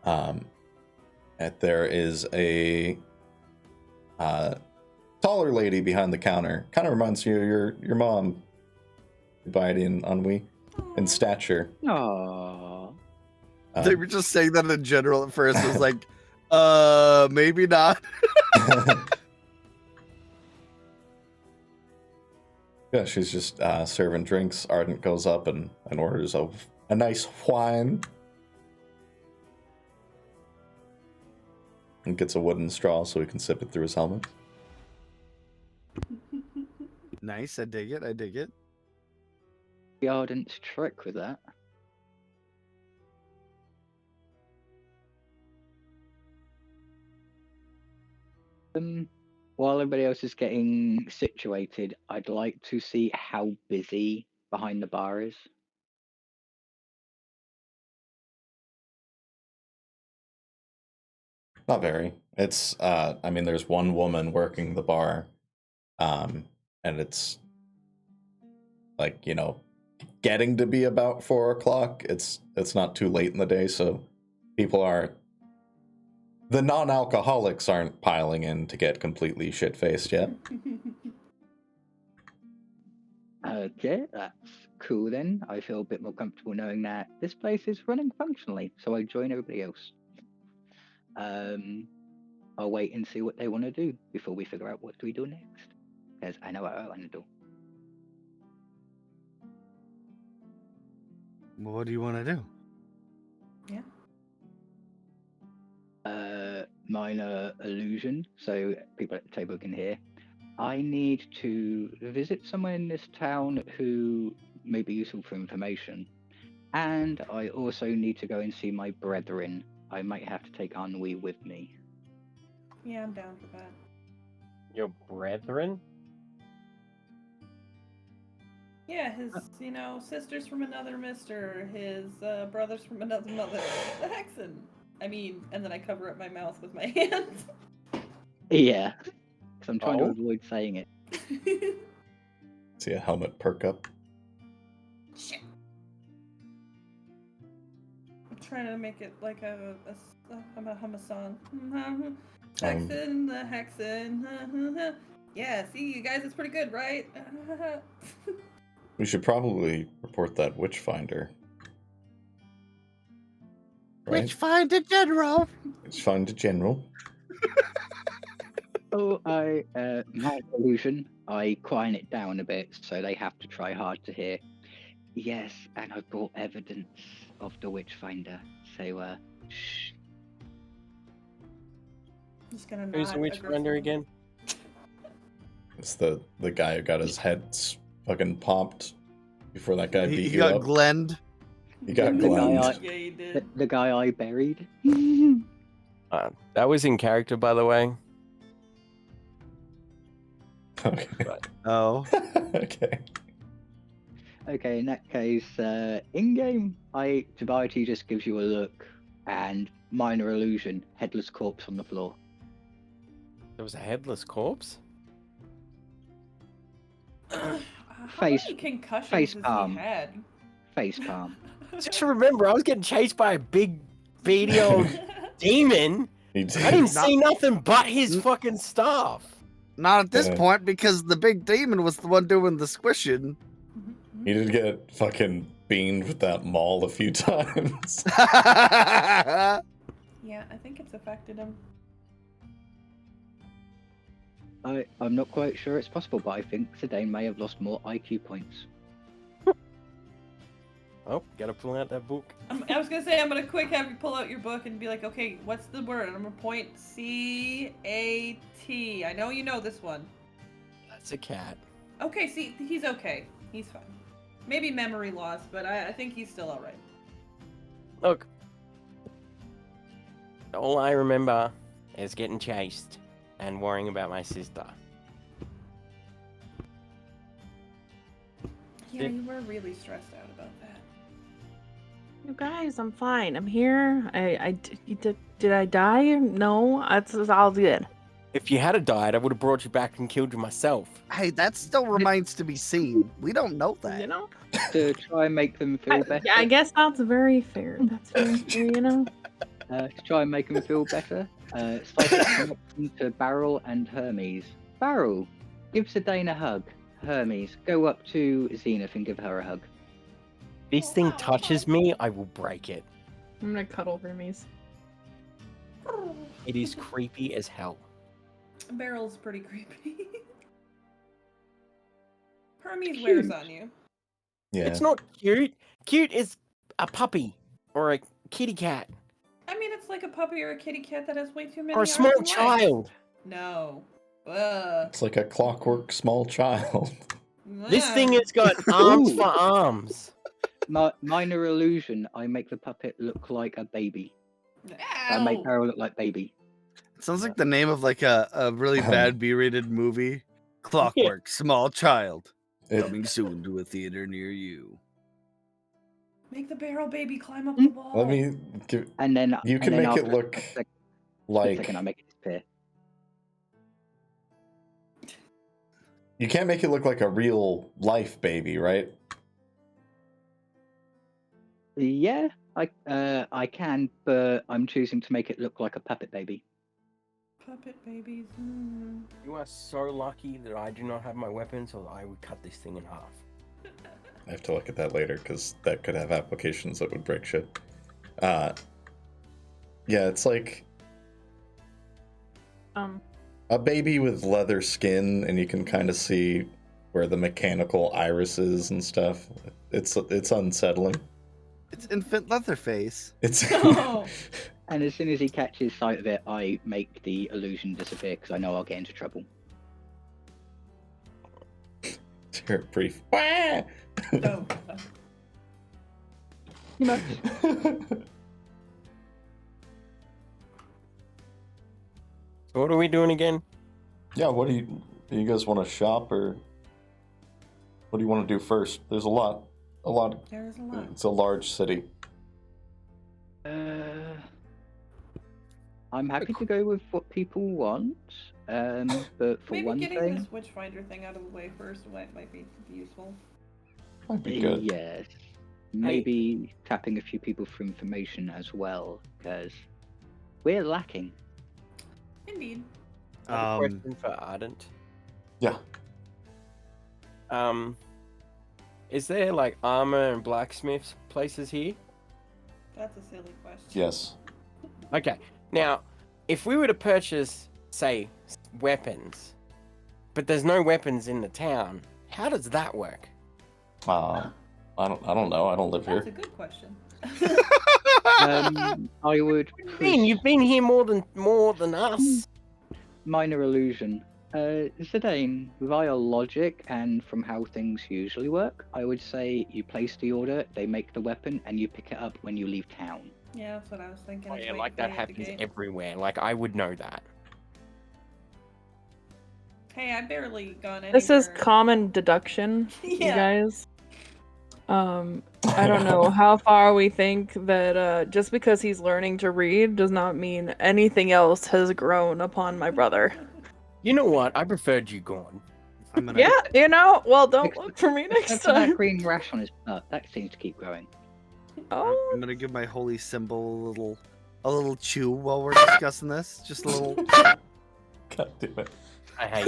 And there is a taller lady behind the counter. Kind of reminds you of your mom, Dubiety and Ennui, in stature. Aww. They were just saying that in general at first. It was like, maybe not. Yeah, she's just serving drinks. Ardent goes up and orders of a nice wine. And gets a wooden straw so he can sip it through his helmet. Nice, I dig it. I dig it. The Ardent's trick with that. While everybody else is getting situated, I'd like to see how busy behind the bar is. Not very. It's I mean, there's one woman working the bar, and it's like, you know, getting to be about 4 o'clock. It's not too late in the day, so people aren't. The non-alcoholics aren't piling in to get completely shit-faced yet. Okay, that's cool then. I feel a bit more comfortable knowing that this place is running functionally, so I join everybody else. I'll wait and see what they want to do before we figure out what do we do next, because I know what I want to do. Well, what do you want to do? Minor illusion, so people at the table can hear. I need to visit someone in this town who may be useful for information, and I also need to go and see my brethren. I might have to take Ennui with me. Yeah, I'm down for that. Your brethren? Yeah, his, sisters from another mister, his brothers from another mother, the Hexen. I mean, and then I cover up my mouth with my hands. Yeah, because I'm trying to Oh. avoid saying it. See a helmet perk up. Shit. I'm trying to make it like a song. Hexen, the Hexen. Yeah, see, you guys, it's pretty good, right? We should probably report that Witchfinder. Right? Witchfinder General. Witchfinder General. Oh, my illusion, I quiet it down a bit so they have to try hard to hear. Yes, and I've brought evidence of the Witchfinder. So, shh. Just gonna Who's the nod Witchfinder aggressively. again? It's the guy who got his head fucking popped before that guy beat He you got up. glenned. He got The guy glenned. Yeah, you did. The guy I buried. That was in character, by the way. Okay. Oh. Okay. Okay, in that case, in-game, Dubiety just gives you a look, and minor illusion, headless corpse on the floor. There was a headless corpse? How Face- many concussions face has palm. he had? Facepalm. Just remember, I was getting chased by a big, beady old demon. He I did. didn't see nothing but his fucking staff. Not at this Yeah. point, because the big demon was the one doing the squishing. He did get fucking beamed with that maul a few times. Yeah, I think it's affected him. I'm not quite sure it's possible, but I think Zidane may have lost more IQ points. Oh, gotta pull out that book. I was gonna say, I'm gonna quick have you pull out your book and be like, okay, what's the word? I'm gonna point C-A-T. I know you know this one. That's a cat. Okay, see, he's okay. He's fine. Maybe memory loss, but I think he's still alright. Look. All I remember is getting chased and worrying about my sister. Yeah, you were really stressed out about that. You guys, I'm fine. I'm here. Did I die? No, it's all good. If you had died, I would have brought you back and killed you myself. Hey, that still remains to be seen. We don't know that. You know? To try and make them feel better. I guess that's very fair. That's very fair, you know? To try and make them feel better, cycle to Varoux and Hermes. Varoux, give Zidane a hug. Hermes, go up to Zenith and give her a hug. This thing touches me, I will break it. I'm gonna cuddle Hermes. It is creepy as hell. Barrel's pretty creepy. Hermes wears on you. Yeah. It's not cute. Cute is a puppy or a kitty cat I mean, it's like a puppy or a kitty cat that has way too many or a arms small and legs. child. No. It's like a clockwork small child. This thing has got arms for arms. Minor illusion, I make the puppet look like a baby. I make Ow! Varoux look like baby. It sounds like the name of like a really bad B-rated movie. Clockwork, small child. Coming soon to a theater near you. Make the barrel baby climb up the wall. Let me give. And then You can and then make it after look a second, like. I make it disappear. You can't make it look like a real life baby, right? Yeah, I can, but I'm choosing to make it look like a puppet baby. Puppet babies. You are so lucky that I do not have my weapons, or I would cut this thing in half. I have to look at that later because that could have applications that would break shit. Yeah, it's like a baby with leather skin, and you can kind of see where the mechanical iris is and stuff. It's unsettling. It's infant Leatherface. It's Oh. And as soon as he catches sight of it, I make the illusion disappear because I know I'll get into trouble. Hear a brief. Wah! No. You know, So what are we doing again? Yeah, do you guys want to shop, or what do you want to do first? There's a lot. There's a lot. It's a large city. I'm happy to go with what people want, but for Maybe one getting thing, this witchfinder thing out of the way first might be useful. Might be good. yes, maybe tapping a few people for information as well, because we're lacking. Indeed. I have a question for Ardent. Yeah. Is there like armor and blacksmiths places here? That's a silly question. Yes. Okay. Now, if we were to purchase, say, weapons, but there's no weapons in the town, how does that work? I don't know. I don't live That's here. a good question. I would. What do you mean? You've been here more than us. Minor illusion. Zidane, via logic and from how things usually work, I would say you place the order, they make the weapon, and you pick it up when you leave town. Yeah, that's what I was thinking. Oh, It's yeah, waiting like for that you at the happens gate. everywhere. Like I would know that. Hey, I barely gone anywhere. This is common deduction, you Yeah. guys. I don't know how far we think that just because he's learning to read does not mean anything else has grown upon my brother. You know what? I preferred you gone. I'm gonna, Yeah, you know, well, don't look for me next Except for that time. green rash on his butt, that seems to keep growing. Oh, I'm gonna give my holy symbol a little chew while we're discussing this. Just a little. God damn it. I hate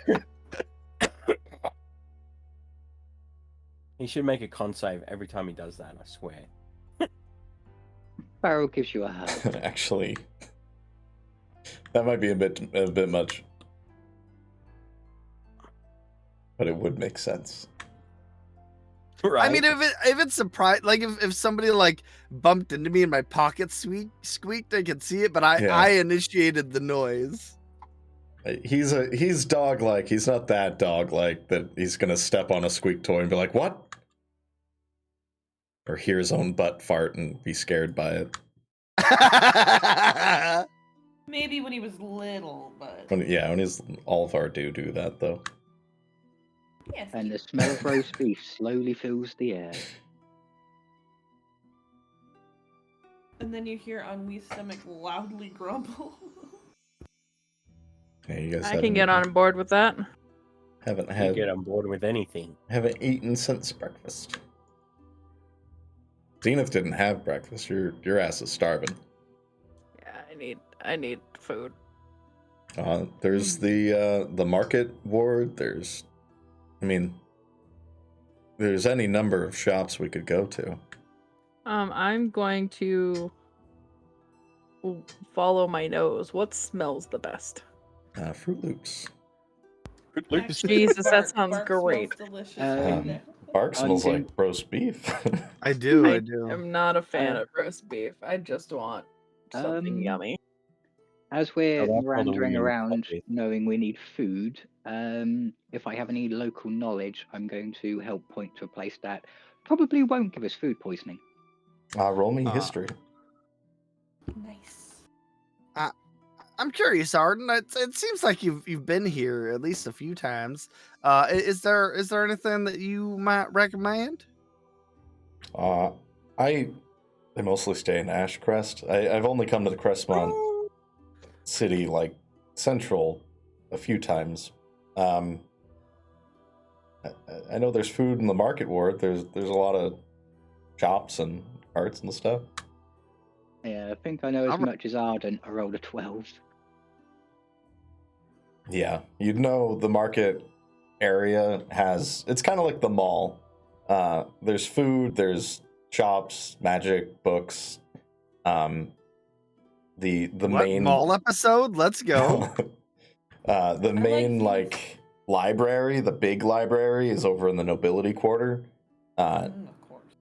you. He should make a con save every time he does that, I swear. Varoux gives you a hug. Actually, that might be a bit much. But it would make sense. Right? I mean, if it's surprised, like if somebody like bumped into me and my pocket squeaked, I could see it, but I initiated the noise. He's dog-like. He's not that dog-like that he's gonna step on a squeak toy and be like, "What?" Or hear his own butt fart and be scared by it. Maybe when he was little, but When he's all of our do that though. yes. And the smell of roast beef slowly fills the air. And then you hear Ennui's stomach loudly grumble. Yeah, you guys I can get on board with that. Haven't You had get on board with anything. haven't eaten since breakfast. Zenith didn't have breakfast. Your ass is starving. Yeah, I need food. There's the market ward. There's any number of shops we could go to. I'm going to follow my nose. What smells the best? Fruit Loops. Jesus, that sounds Bark great. smells delicious right now. Bark smells Undo- like roast beef. I do. I'm not a fan of roast beef. I just want something yummy. As we're Oh, that's probably meandering really around, healthy. knowing we need food, if I have any local knowledge, I'm going to help point to a place that probably won't give us food poisoning. Roll me history. Nice. I'm curious, Ardent. It seems like you've been here at least a few times. Is there anything that you might recommend? I mostly stay in Ashcrest. I've only come to the Crestmont city, like central, a few times. I know there's food in the market ward. There's a lot of shops and carts and stuff. Yeah, I think I know as much as Ardent. I rolled a 12. Yeah, you'd know the market area it's kind of like the mall. There's food, there's shops, magic, books. The main mall episode? Let's go. The main like library, the big library, is over in the nobility quarter. Of course.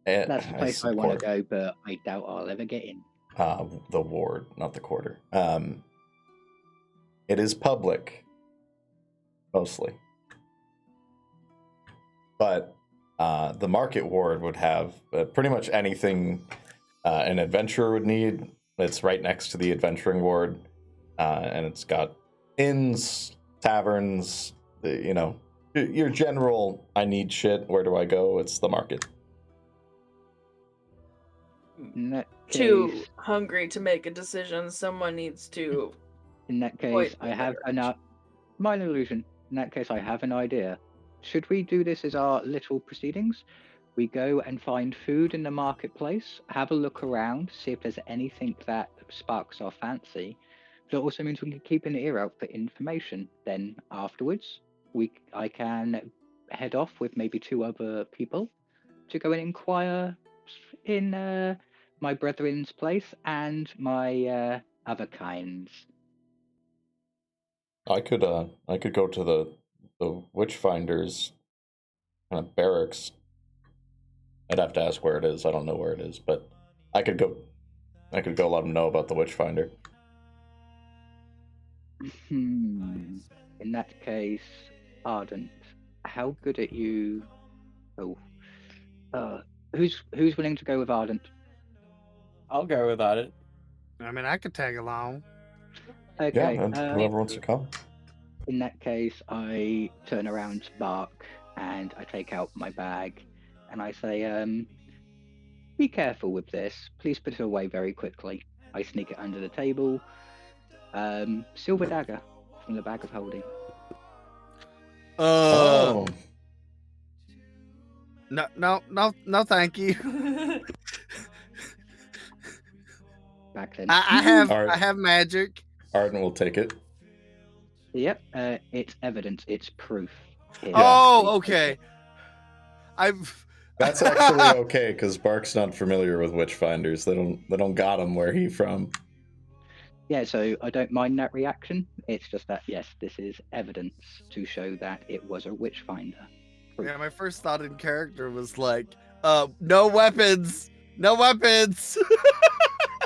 That's the place I want to go, but I doubt I'll ever get in. The ward, not the quarter. It is public, mostly. But the market ward would have pretty much anything an adventurer would need. It's right next to the adventuring ward, and it's got inns, taverns, your general, I need shit, where do I go? It's the market. In that Too case, hungry to make a decision. Someone needs to. in that case, Point I me in have that minor illusion. In that case, I have an idea. Should we do this as our little proceedings? We go and find food in the marketplace, have a look around, see if there's anything that sparks our fancy. But it also means we can keep an ear out for information. Then afterwards, I can head off with maybe 2 other people to go and inquire in my brethren's place and my other kinds. I could go to the Witchfinder's kind of barracks. I'd have to ask where it is. I don't know where it is, but I could go let them know about the Witchfinder. In that case, Ardent, how good at you? Who's willing to go with Ardent? I'll go without it. I mean, I could tag along. Okay. Yeah, and whoever wants to come. In that case, I turn around to Bark and I take out my bag and I say, be careful with this. Please put it away very quickly. I sneak it under the table. Silver dagger from the bag of holding. Oh. No, thank you. Back then. I have magic. Ardent will take it. Yep, it's evidence. It's proof. Oh, okay. That's actually okay because Bark's not familiar with witchfinders. They don't got him where he from. Yeah, so I don't mind that reaction. It's just that, yes, this is evidence to show that it was a witchfinder. Yeah, my first thought in character was like, no weapons! No weapons!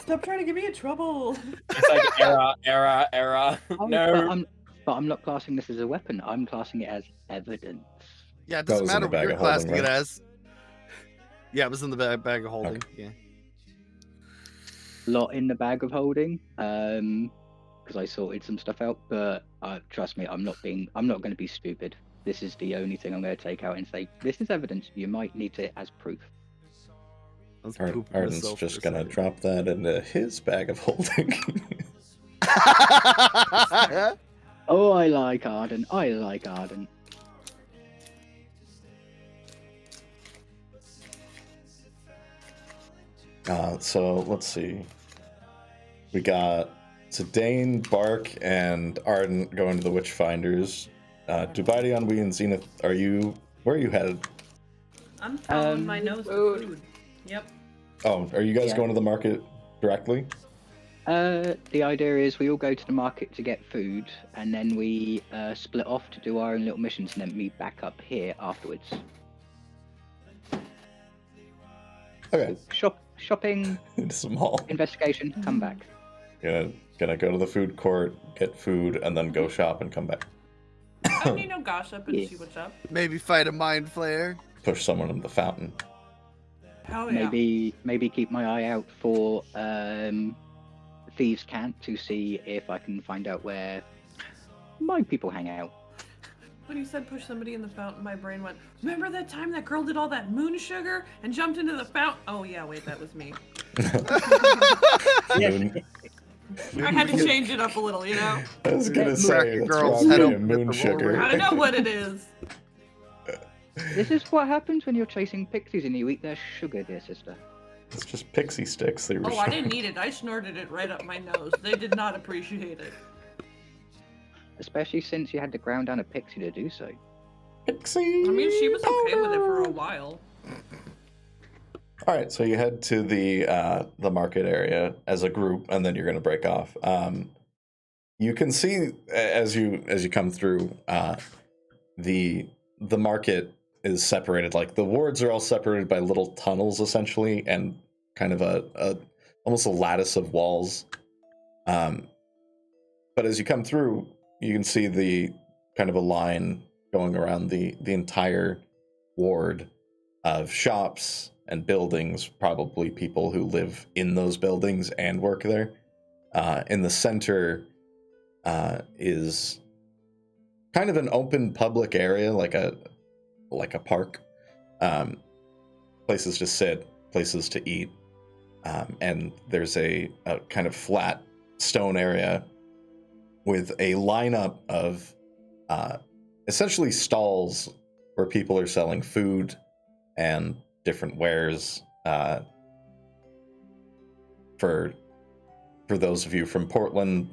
Stop trying to get me in trouble. It's like error. Oh, No. but I'm not classing this as a weapon. I'm classing it as evidence. Yeah, it That doesn't was in matter the what bag you're of holding, classing it right? as. Yeah, it was in the bag of holding. Okay. Yeah. Lot in the bag of holding, because I sorted some stuff out. But trust me, I'm not going to be stupid. This is the only thing I'm going to take out and say this is evidence. You might need it as proof. I was pooping Arden's myself just for a gonna second. drop that into his bag of holding. Oh, I like Ardent. I like Ardent. So let's see. We got Dane, Bark, and Ardent going to the Witchfinders. Dubiety, Ennui, and Zenith, where are you headed? I'm following my nose for food. Yep. Oh, are you guys Yeah. going to the market directly? The idea is we all go to the market to get food, and then we split off to do our own little missions, and then meet back up here afterwards. Okay. Shopping, Into some mall. investigation, come back. Gonna go to the food court, get food, and then go shop and come back. I need no gossip and Yeah. see what's up. Maybe fight a mind flayer. Push someone in the fountain. Hell yeah. Maybe keep my eye out for thieves' camp to see if I can find out where my people hang out. When you said push somebody in the fountain, my brain went, remember that time that girl did all that moon sugar and jumped into the fountain? Oh yeah, wait, that was me. Moon. I had to change it up a little, you know? I was gonna Crack say, your it's girl's probably head a open with moon the sugar. roller. I know what it is. This is what happens when you're chasing pixies and you eat their sugar, dear sister. It's just pixie sticks. They were Oh, I didn't eat it. I snorted it right up my nose. They did not appreciate it. Especially since you had to ground down a pixie to do so. Pixie. I mean, she was okay with it for a while. All right, so you head to the market area as a group, and then you're gonna break off. You can see as you come through, the market is separated. Like the wards are all separated by little tunnels, essentially, and kind of a almost a lattice of walls. But as you come through, you can see the kind of a line going around the entire ward of shops and buildings, probably people who live in those buildings and work there. In the center is kind of an open public area, like a park. Places to sit, places to eat, and there's a kind of flat stone area with a lineup of essentially stalls where people are selling food and different wares for those of you from Portland.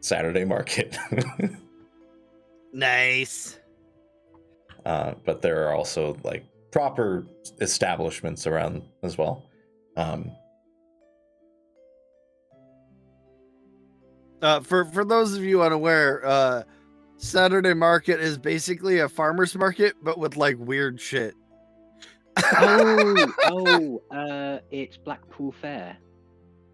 Saturday market. Nice. But there are also like proper establishments around as well. For those of you unaware, Saturday market is basically a farmer's market, but with like weird shit. It's Blackpool Fair.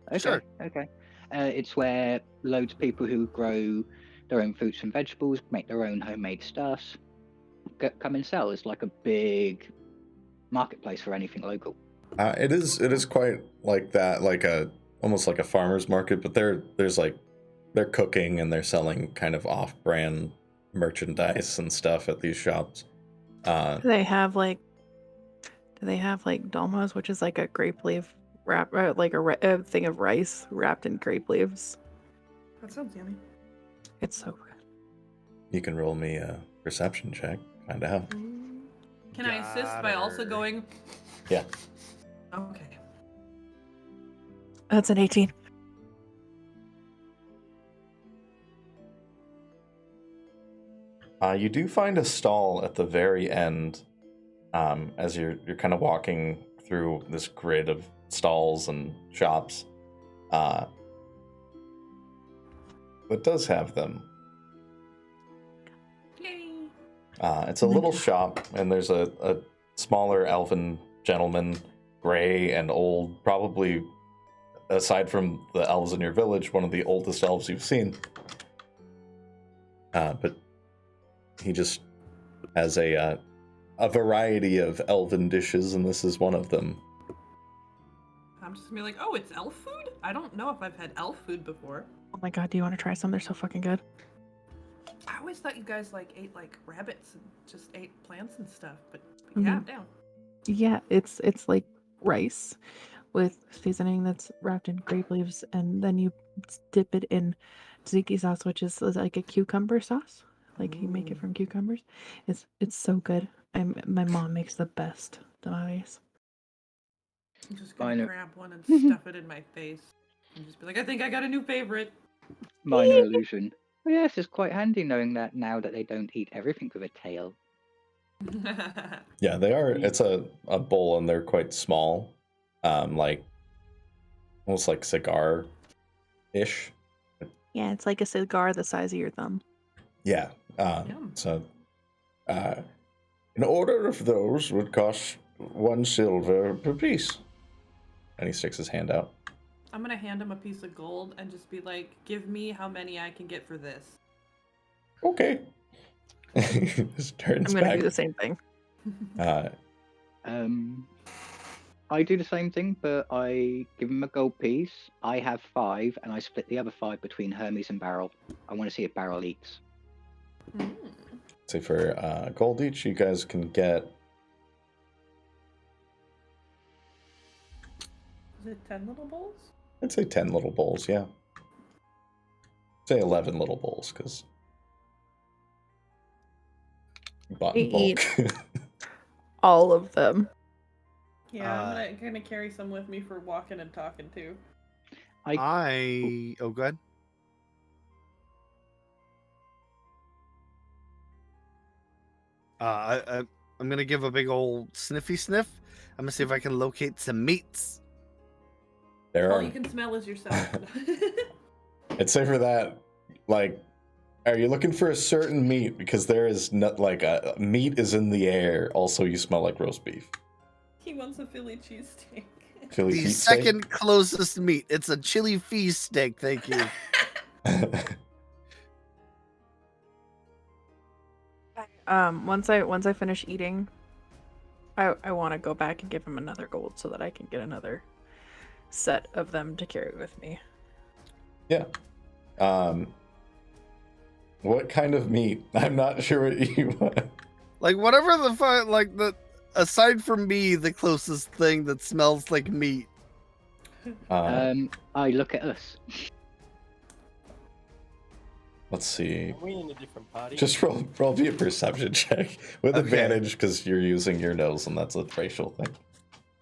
Okay, Sure. okay. It's where loads of people who grow their own fruits and vegetables, make their own homemade stuffs, come and sell. It's like a big marketplace for anything local. It is quite like that, like almost like a farmer's market, but they're cooking and they're selling kind of off-brand merchandise and stuff at these shops. Do they have like dolmas, which is like a grape leaf wrap, like a thing of rice wrapped in grape leaves? That sounds yummy. It's so good. You can roll me a perception check, find out. Can I assist by also Got her. going? Yeah. Okay. That's an 18. You do find a stall at the very end as you're kind of walking through this grid of stalls and shops. That does have them. Yay. It's a little shop, and there's a smaller elven gentleman, gray and old, probably, aside from the elves in your village, one of the oldest elves you've seen. But he just has a variety of elven dishes, and this is one of them. I'm just gonna be like, oh, it's elf food? I don't know if I've had elf food before. Oh my god, do you want to try some? They're so fucking good. I always thought you guys like ate like rabbits and just ate plants and stuff, but yeah, I'm down. Yeah, it's like rice with seasoning that's wrapped in grape leaves, and then you dip it in tzatziki sauce, which is like a cucumber sauce. Like you make it from cucumbers. It's so good. My mom makes the best tamales. I'm just gonna grab one and stuff it in my face and just be like, I think I got a new favorite. Minor illusion. Well, yes, it's quite handy knowing that now that they don't eat everything with a tail. Yeah, they are. It's a bowl, and they're quite small, like almost like cigar-ish. Yeah, it's like a cigar the size of your thumb. Yeah. So, an order of those would cost 1 silver per piece. And he sticks his hand out. I'm gonna hand him a piece of gold and just be like, give me how many I can get for this. Okay. Just turns I'm gonna back. do the same thing. I do the same thing, but I give him a gold piece. I have 5, and I split the other 5 between Hermes and Barrel. I want to see if Barrel eats. Say for gold each, you guys can get. Is it 10 little bowls? I'd say 10 little bowls, yeah. Say 11 little bowls, because you bought in bulk. All of them. Yeah, I'm gonna carry some with me for walking and talking too. Oh, good. I'm gonna give a big old sniffy sniff. I'm gonna see if I can locate some meats. All you can smell is yourself. I'd say for that, like, are you looking for a certain meat? Because there is not like meat is in the air. Also, you smell like roast beef. He wants a Philly cheesesteak. The second closest meat. It's a chili feast steak. Thank you. Once I finish eating, I want to go back and give him another gold so that I can get another set of them to carry with me. Yeah. What kind of meat? I'm not sure what you want. Like whatever the aside from me, the closest thing that smells like meat. I look at us. Let's see. Are we in a different party? Just roll me a perception check with advantage because you're using your nose and that's a racial thing.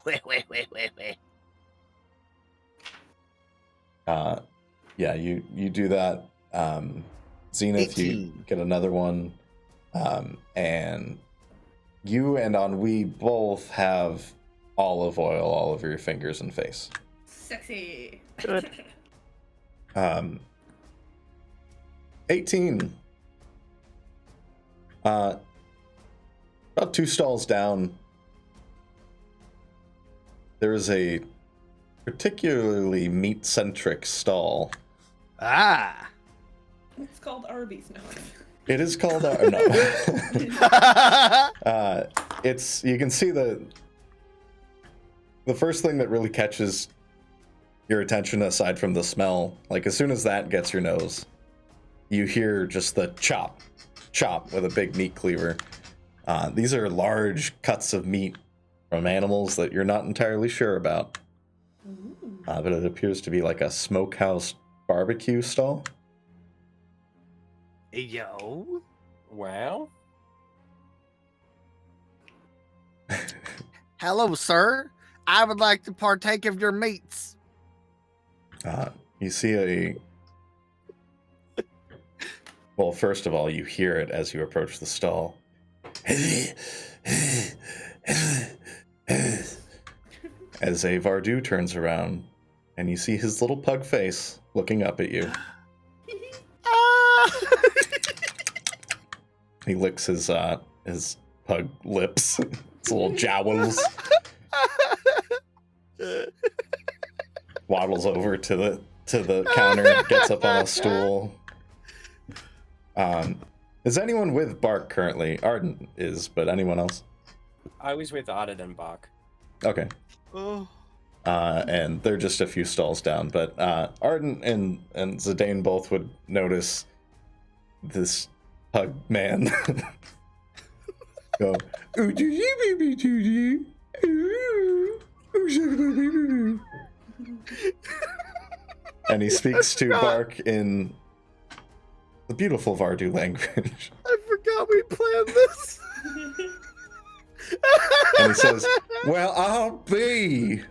Wait. Yeah, you do that. Zenith, 18. you get another one. And you and Ennui both have olive oil all over your fingers and face. Sexy. Good. 18. About 2 stalls down, there is a particularly meat-centric stall. Ah. It's called Arby's now. It is called no. It's you can see the first thing that really catches your attention aside from the smell. Like as soon as that gets your nose, you hear just the chop with a big meat cleaver. These are large cuts of meat from animals that you're not entirely sure about. But it appears to be like a smokehouse barbecue stall. Yo. Wow. Hello, sir. I would like to partake of your meats. You see Well, first of all, you hear it as you approach the stall. As a Varoux turns around, and you see his little pug face looking up at you. He licks his pug lips, his little jowls. Waddles over to the counter, gets up on a stool. Is anyone with Bark currently? Ardent is, but anyone else? I was with Ardent and Bark. Okay. Oh. And they're just a few stalls down, but Ardent and Zidane both would notice this pug man go, and he speaks to Bark in the beautiful Varoux language. I forgot we planned this. And he says, well, I'll be.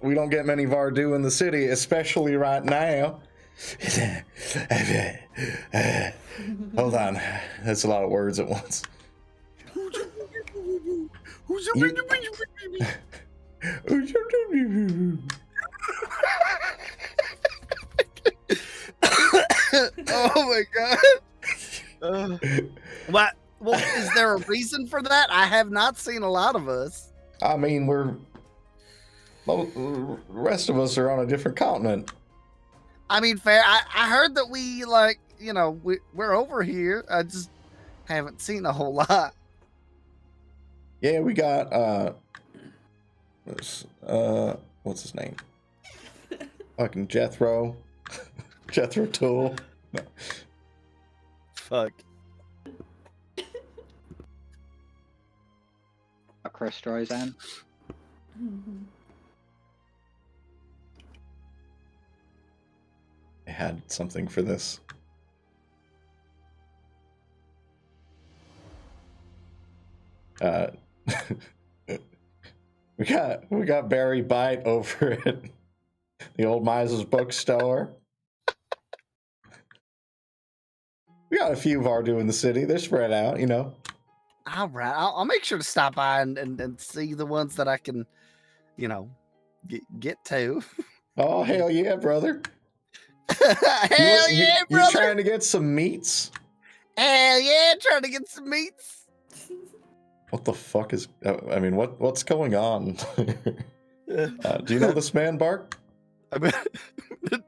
We don't get many Varoux in the city, especially right now. Hold on. That's a lot of words at once. Oh my god. What? Well, is there a reason for that? I have not seen a lot of us. I mean, the rest of us are on a different continent. I mean, fair. I heard that we're over here. I just haven't seen a whole lot. Yeah, we got what's his name? Fucking Jethro. Jethro Tull. No. Fuck. Chris Roseanne. I had something for this. We got Barry Bite over at the old Mises bookstore. We got a few Varoux in the city. They're spread out, you know. All right, I'll make sure to stop by and see the ones that I can, get to. Oh, hell yeah, brother. Hell yeah, brother. You trying to get some meats? Hell yeah, trying to get some meats. What the fuck is... I mean, what's going on? Do you know this man, Bark? I'm gonna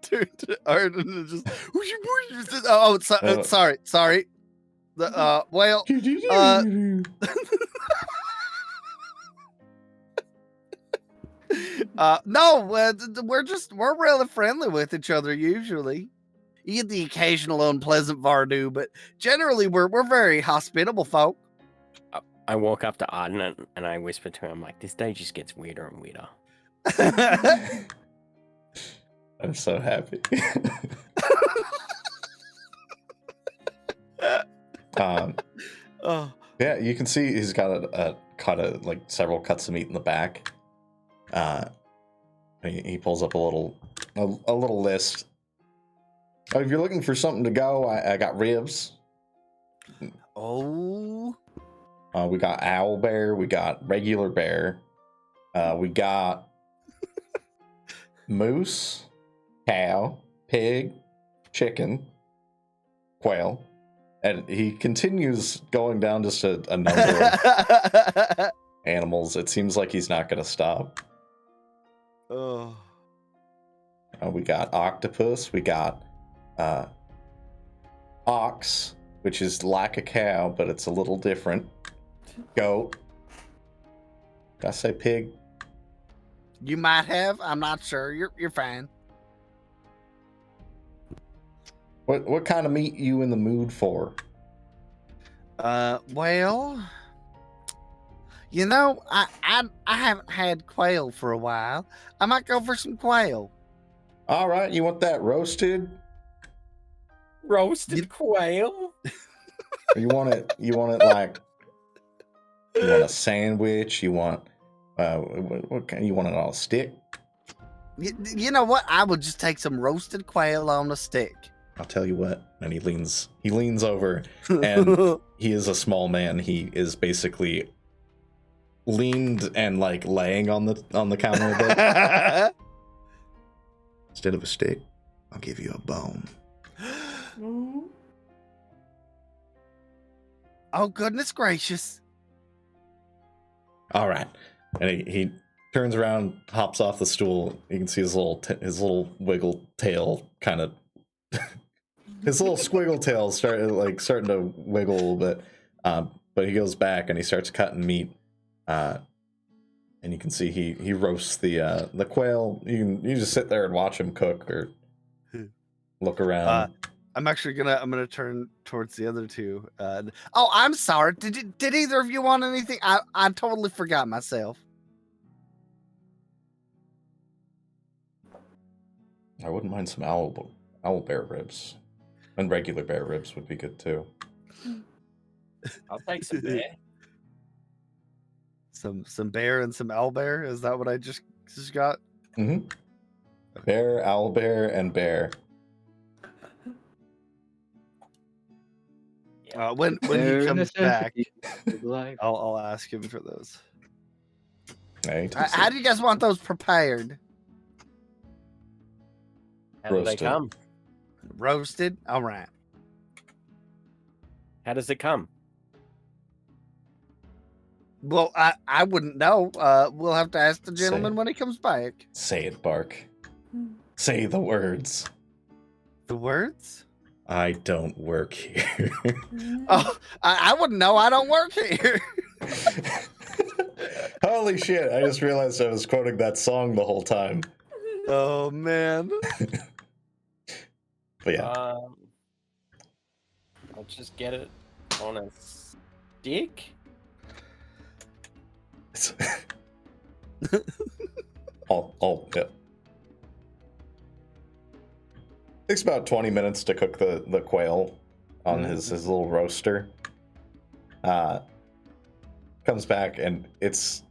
turn to Ardent and just... sorry. No, we're really friendly with each other usually. You get the occasional unpleasant Varoux, but generally we're very hospitable folk. I walk up to Ardent and I whisper to him, like, this day just gets weirder and weirder. I'm so happy. Yeah, you can see he's got several cuts of meat in the back. He pulls up a little list. Oh, if you're looking for something to go, I got ribs. Oh. We got owl bear. We got regular bear. We got moose, cow, pig, chicken, quail. And he continues going down just a number of animals. It seems like he's not going to stop. Oh. We got octopus. We got ox, which is like a cow, but it's a little different. Goat. Did I say pig? You might have. I'm not sure. You're fine. What kind of meat you in the mood for? Well, I haven't had quail for a while. I might go for some quail. All right, you want that roasted? Roasted quail? Or you want it like you want a sandwich? You want what kind? You want it on a stick? You know what? I would just take some roasted quail on a stick. I'll tell you what. And he leans over, and he is a small man. He is basically leaned and like laying on the counter a bit. Instead of a stick, I'll give you a bone. Oh, goodness gracious. All right. And he turns around, hops off the stool. You can see his little wiggle tail kind of his little squiggle tail starting to wiggle a little bit. But he goes back and he starts cutting meat. And you can see he roasts the quail. You just sit there and watch him cook or look around. I'm actually gonna turn towards the other two. Oh, I'm sorry. Did either of you want anything? I totally forgot myself. I wouldn't mind some owl bear ribs, and regular bear ribs would be good too. I'll take some bear. Some bear and some owlbear. Is that what I just got? Mm-hmm. Bear, owlbear, and bear. When he comes back, Life. I'll ask him for those. Hey, How do you guys want those prepared? How do they Roasted. come? Roasted? All right. How does it come? Well, I wouldn't know. We'll have to ask the gentleman when he comes back. Say it, Bark. Say the words. The words? I don't work here. Oh, I wouldn't know. I don't work here. Holy shit, I just realized I was quoting that song the whole time. Oh, man. But yeah. I'll just get it on a stick. Yeah. Takes about 20 minutes to cook the quail on his little roaster. Comes back and it's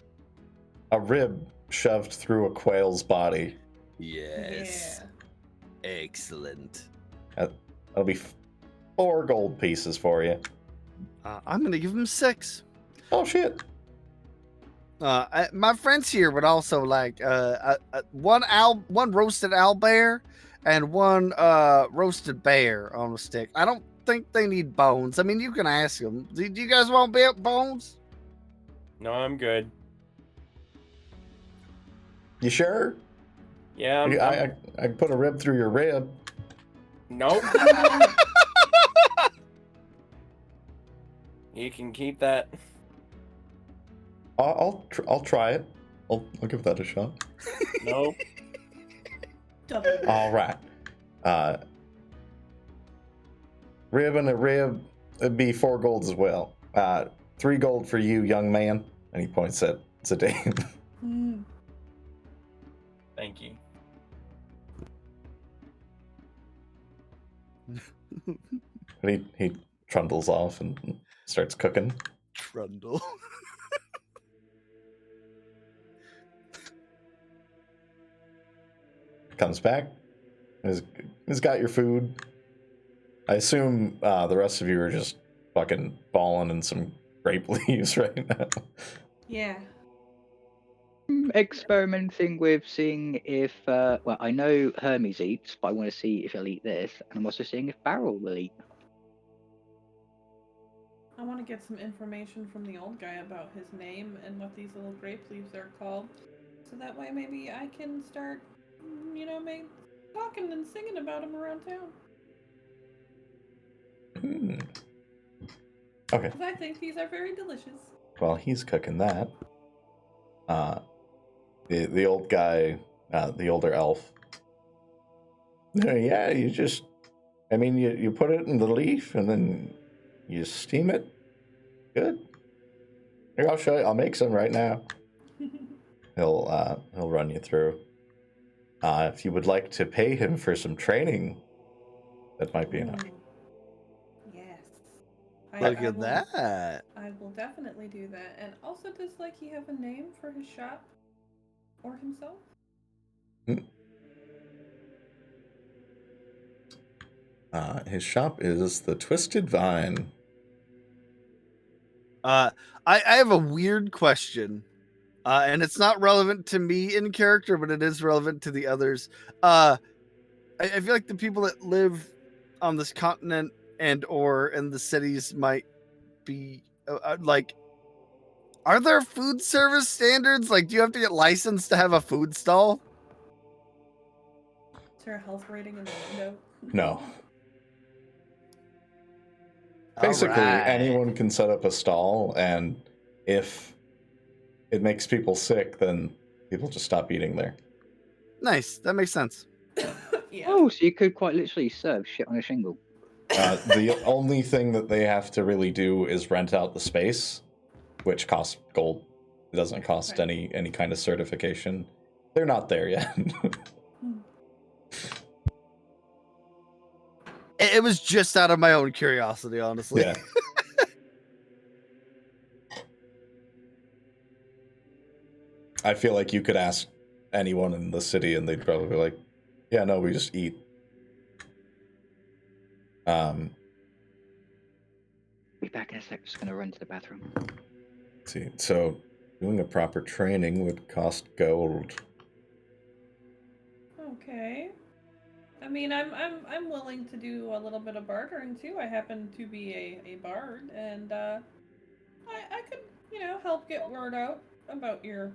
a rib shoved through a quail's body. Yes. Excellent. That'll be 4 gold pieces for you. I'm going to give him 6. Oh, shit. My friends here would also like one roasted owlbear and one roasted bear on a stick. I don't think they need bones. I mean, you can ask them. Do you guys want bones? No, I'm good. You sure? Yeah, I can put a rib through your rib. Nope. You can keep that. I'll try it. I'll give that a shot. Nope. All right. Rib and a rib, it'd be 4 gold as well. 3 gold for you, young man. And he points at Zidane. Thank you. And he trundles off and starts cooking. Trundle. Comes back. He's got your food. I assume the rest of you are just fucking balling in some grape leaves right now. Yeah. Experimenting with seeing if, well, I know Hermes eats, but I want to see if he'll eat this, and I'm also seeing if Barrel will eat. I want to get some information from the old guy about his name and what these little grape leaves are called, so that way maybe I can start, talking and singing about him around town. Okay. Because I think these are very delicious. While he's cooking that, the old guy, the older elf. Yeah, you put it in the leaf and then you steam it. Good. Here, I'll show you. I'll make some right now. He'll run you through. If you would like to pay him for some training, that might be enough. Yes. Look at that. I will definitely do that. And also, does he have a name for his shop or himself? His shop is the Twisted Vine. I have a weird question, and it's not relevant to me in character, but it is relevant to the others. I feel like the people that live on this continent and or in the cities might be like, are there food service standards? Like, do you have to get licensed to have a food stall? Is there a health rating in the window? No. All Basically, right. anyone can set up a stall, and if it makes people sick, then people just stop eating there. Nice. That makes sense. Yeah. Oh, so you could quite literally serve shit on a shingle. The only thing that they have to really do is rent out the space, which costs gold. It doesn't cost Right. any kind of certification. They're not there yet. It was just out of my own curiosity, honestly. Yeah. I feel like you could ask anyone in the city and they'd probably be like, yeah, no, we just eat. Be back in a sec. Just gonna run to the bathroom. Let's see. So doing a proper training would cost gold. Okay. I mean, I'm willing to do a little bit of bartering too. I happen to be a bard, and I could, help get word out about your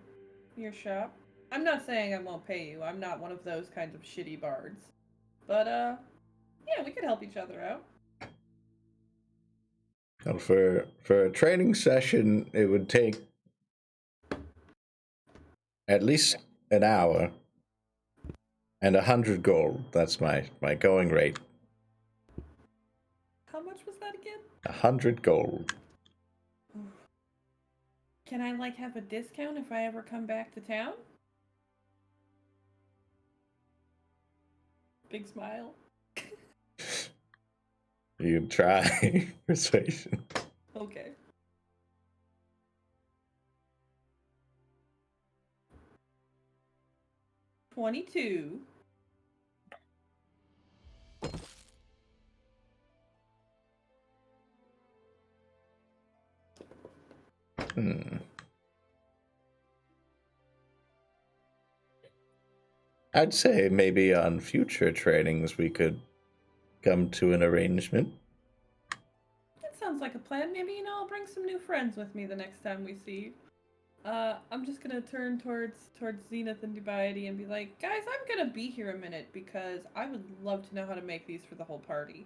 shop. I'm not saying I won't pay you. I'm not one of those kinds of shitty bards. But yeah, we could help each other out. Well, for a training session, it would take at least an hour and 100 gold. That's my going rate. How much was that again? 100 gold. Can I have a discount if I ever come back to town? Big smile. You can try persuasion. Okay. $22. I'd say maybe on future trainings we could come to an arrangement. That sounds like a plan. Maybe, I'll bring some new friends with me the next time we see. I'm just gonna turn towards Zenith and Dubiety and be like, guys, I'm gonna be here a minute because I would love to know how to make these for the whole party.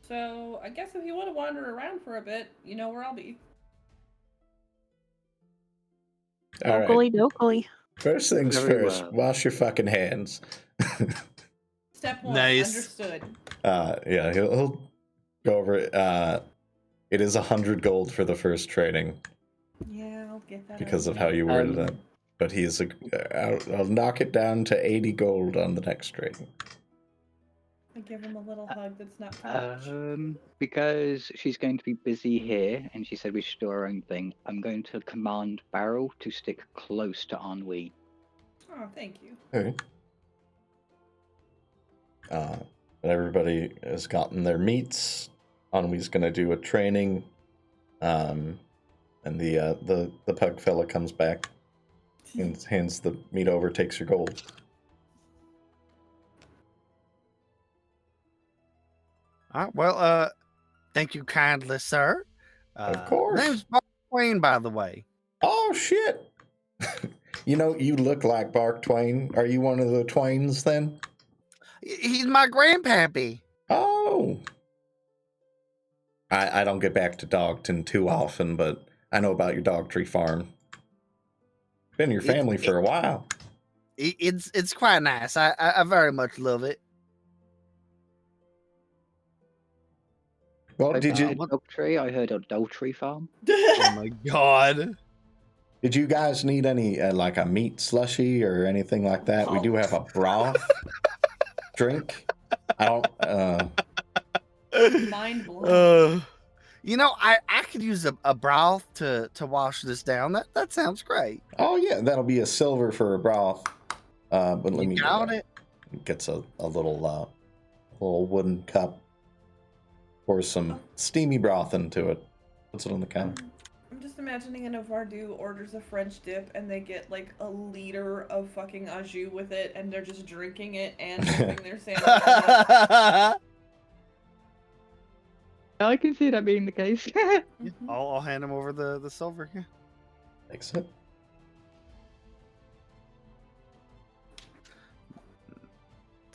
So I guess if you want to wander around for a bit, you know where I'll be. All right. Dokily dokily. First things Very first, well. wash your fucking hands. Step 1, Nice. understood. Yeah, he'll go over it. It is 100 gold for the first training Yeah, I'll get that. because of out. how you worded it. But he's I'll knock it down to 80 gold on the next training. I give him a little hug that's not much. Because she's going to be busy here, and she said we should do our own thing. I'm going to command Varoux to stick close to Ennui. Oh, thank you. Okay. But everybody has gotten their meats. Ennui's gonna do a training. And the pug fella comes back and hands the meat over, takes your gold. Well, thank you kindly, sir. Of course. Name's Mark Twain, by the way. Oh shit! You look like Bark Twain. Are you one of the Twains then? He's my grandpappy. Oh. I don't get back to Dogton too often, but I know about your dog tree farm. Been your family for a while. It's quite nice. I very much love it. Well, did you Dog tree? I heard adultery farm. Oh my god. did you guys need any like a meat slushy or anything like that? We do have a broth drink. I don't. Mind blown. I could use a broth to wash this down. That sounds great. Oh yeah, that'll be a silver for a broth. But let You me got it. Gets a little wooden cup. Pours some steamy broth into it. Puts it on the counter. I'm just imagining an Varoux orders a French dip and they get like a liter of fucking au jus with it and they're just drinking it and dipping their sandwich in it. I can see that being the case. I'll hand him over the silver. Yeah. Makes it.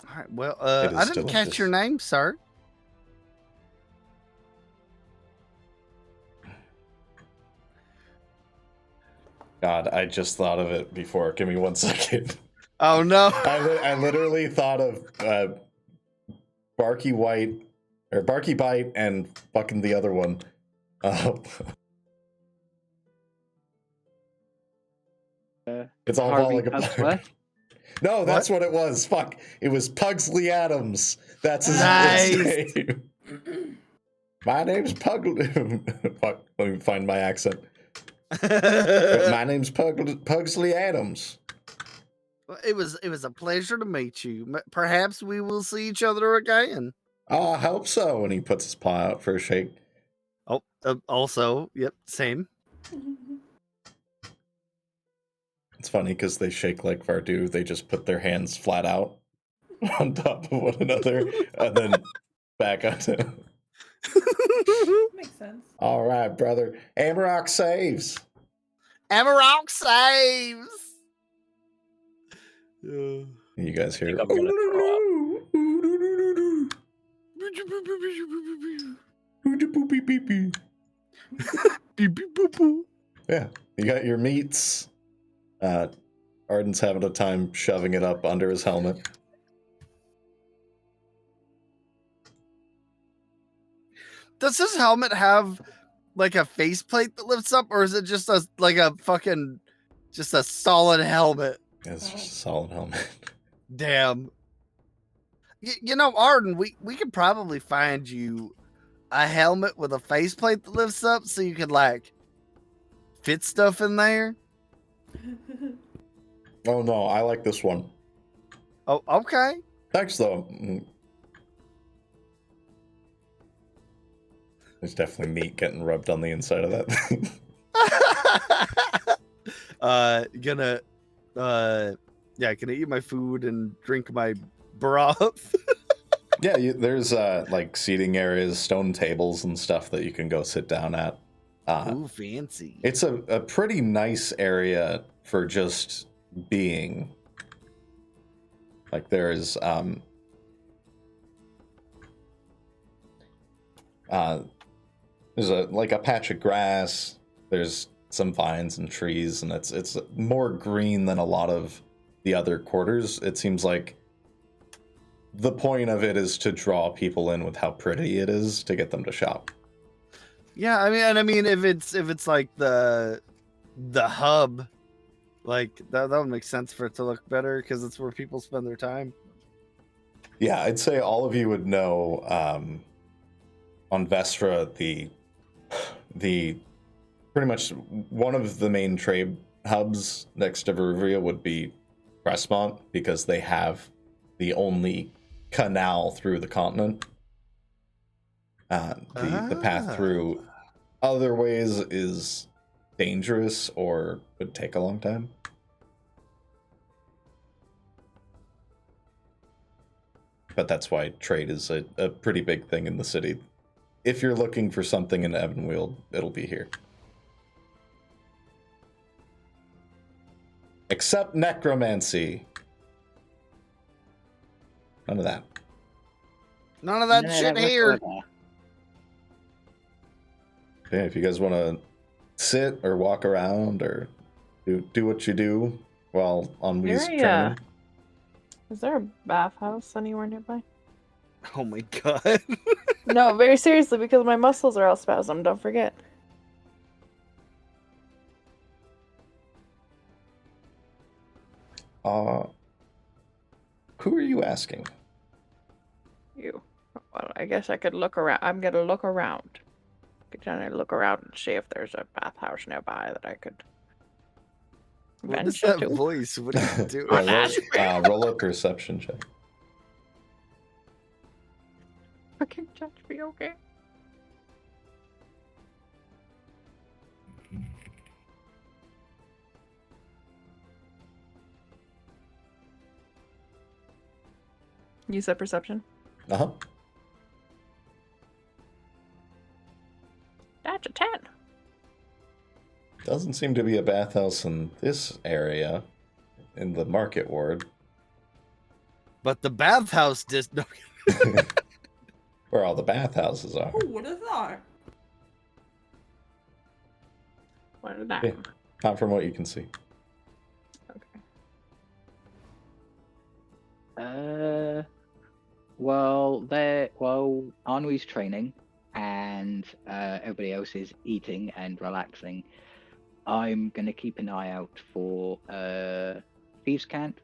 All right. Well, It is I didn't catch your delicious. name, sir. God, I just thought of it before. Give me 1 second. Oh no. I literally thought of Barky White or Barky Bite and fucking the other one. It's all Harvey falling apart. Pugsworth. No, that's what it was. Fuck. It was Pugsley Adams. That's his Nice. name. My name's Fuck, let me find my accent. My name's Pugsley Adams. It was a pleasure to meet you. Perhaps we will see each other again. Oh, I hope so. And he puts his paw out for a shake. Oh, also, yep, same. It's funny because they shake like Varoux. They just put their hands flat out on top of one another and then back onto. Makes sense. All right, brother. Amarok saves. Amarok saves. Yeah. You guys hear? think I'm gonna Yeah, you got your meats. Ardent's having a time shoving it up under his helmet. Does his helmet have like a faceplate that lifts up, or is it just a solid helmet? It's just a solid helmet. Damn. You know, Arden, we could probably find you a helmet with a faceplate that lifts up so you could like fit stuff in there. Oh no, I like this one. Oh, okay. Thanks though. There's definitely meat getting rubbed on the inside of that thing. Gonna eat my food and drink my broth. Yeah, there's like seating areas, stone tables and stuff that you can go sit down at. Ooh, fancy. It's a pretty nice area for just being. Like there's a patch of grass. There's some vines and trees, and it's more green than a lot of the other quarters. It seems like the point of it is to draw people in with how pretty it is to get them to shop. Yeah, I mean, if it's like the hub, like that would make sense for it to look better because it's where people spend their time. Yeah, I'd say all of you would know on Vestra the pretty much one of the main trade hubs next to Varouxvia would be Crestmont because they have the only canal through the continent. The path through other ways is dangerous or would take a long time. But that's why trade is a pretty big thing in the city. If you're looking for something in Evanweald, it'll be here. Except necromancy. None of that. None of that No, shit that here. whatsoever. Yeah, if you guys want to sit or walk around or do what you do while on Wii's training. Is there a bathhouse anywhere nearby? Oh my god. No, very seriously, because my muscles are all spasmed. Don't forget. Who are you asking? You. Well, I guess I could look around. I'm gonna look around. Gonna look around and see if there's a bathhouse nearby that I could What is venture that to. voice? What are you doing? Roll a perception check. Fucking touch me, okay? You said perception. Uh-huh. That's a 10. Doesn't seem to be a bathhouse in this area, in the market ward. But the bathhouse just no. Where all the bathhouses are. Who would have thought? What is that? Yeah. Not from what you can see. Okay. Well, Anui's training, and everybody else is eating and relaxing. I'm gonna keep an eye out for thieves' camp.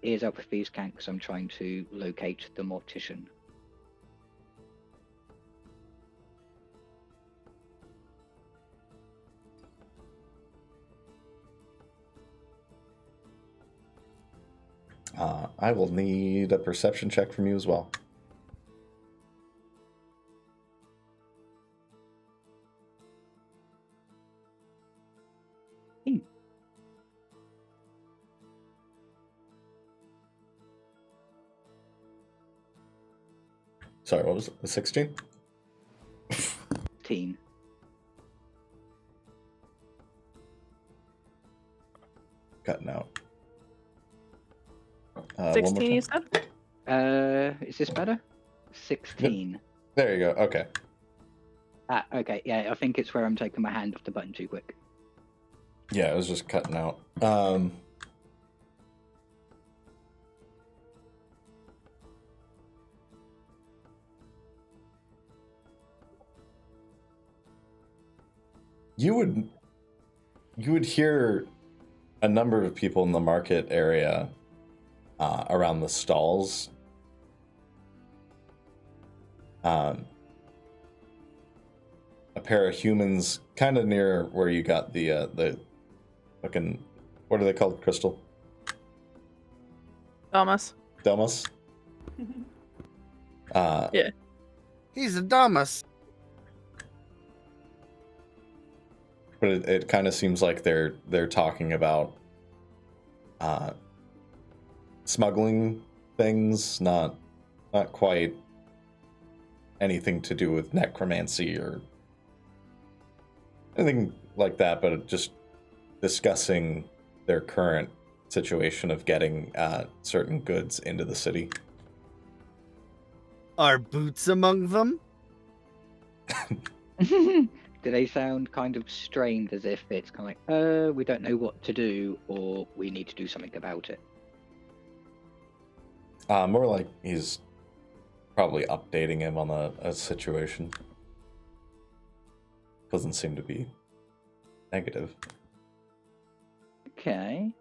Ears out for thieves' camp because I'm trying to locate the Mortician. I will need a perception check from you as well. Sorry, what was it? 16? Teen. Cutting out. 16, you said? Is this better? 16. There you go. Okay. Ah, okay. Yeah, I think it's where I'm taking my hand off the button too quick. Yeah, it was just cutting out. You would hear a number of people in the market area around the stalls. A pair of humans kind of near where you got the fucking, what are they called, Crystal? Thomas. Delmas? Yeah. He's a Damas. But it kind of seems like they're talking about smuggling things, not quite anything to do with necromancy or anything like that, but just discussing their current situation of getting certain goods into the city. Are boots among them? Do they sound kind of strained, as if it's kind of like, we don't know what to do, or we need to do something about it? More like he's probably updating him on a situation. Doesn't seem to be negative. Okay.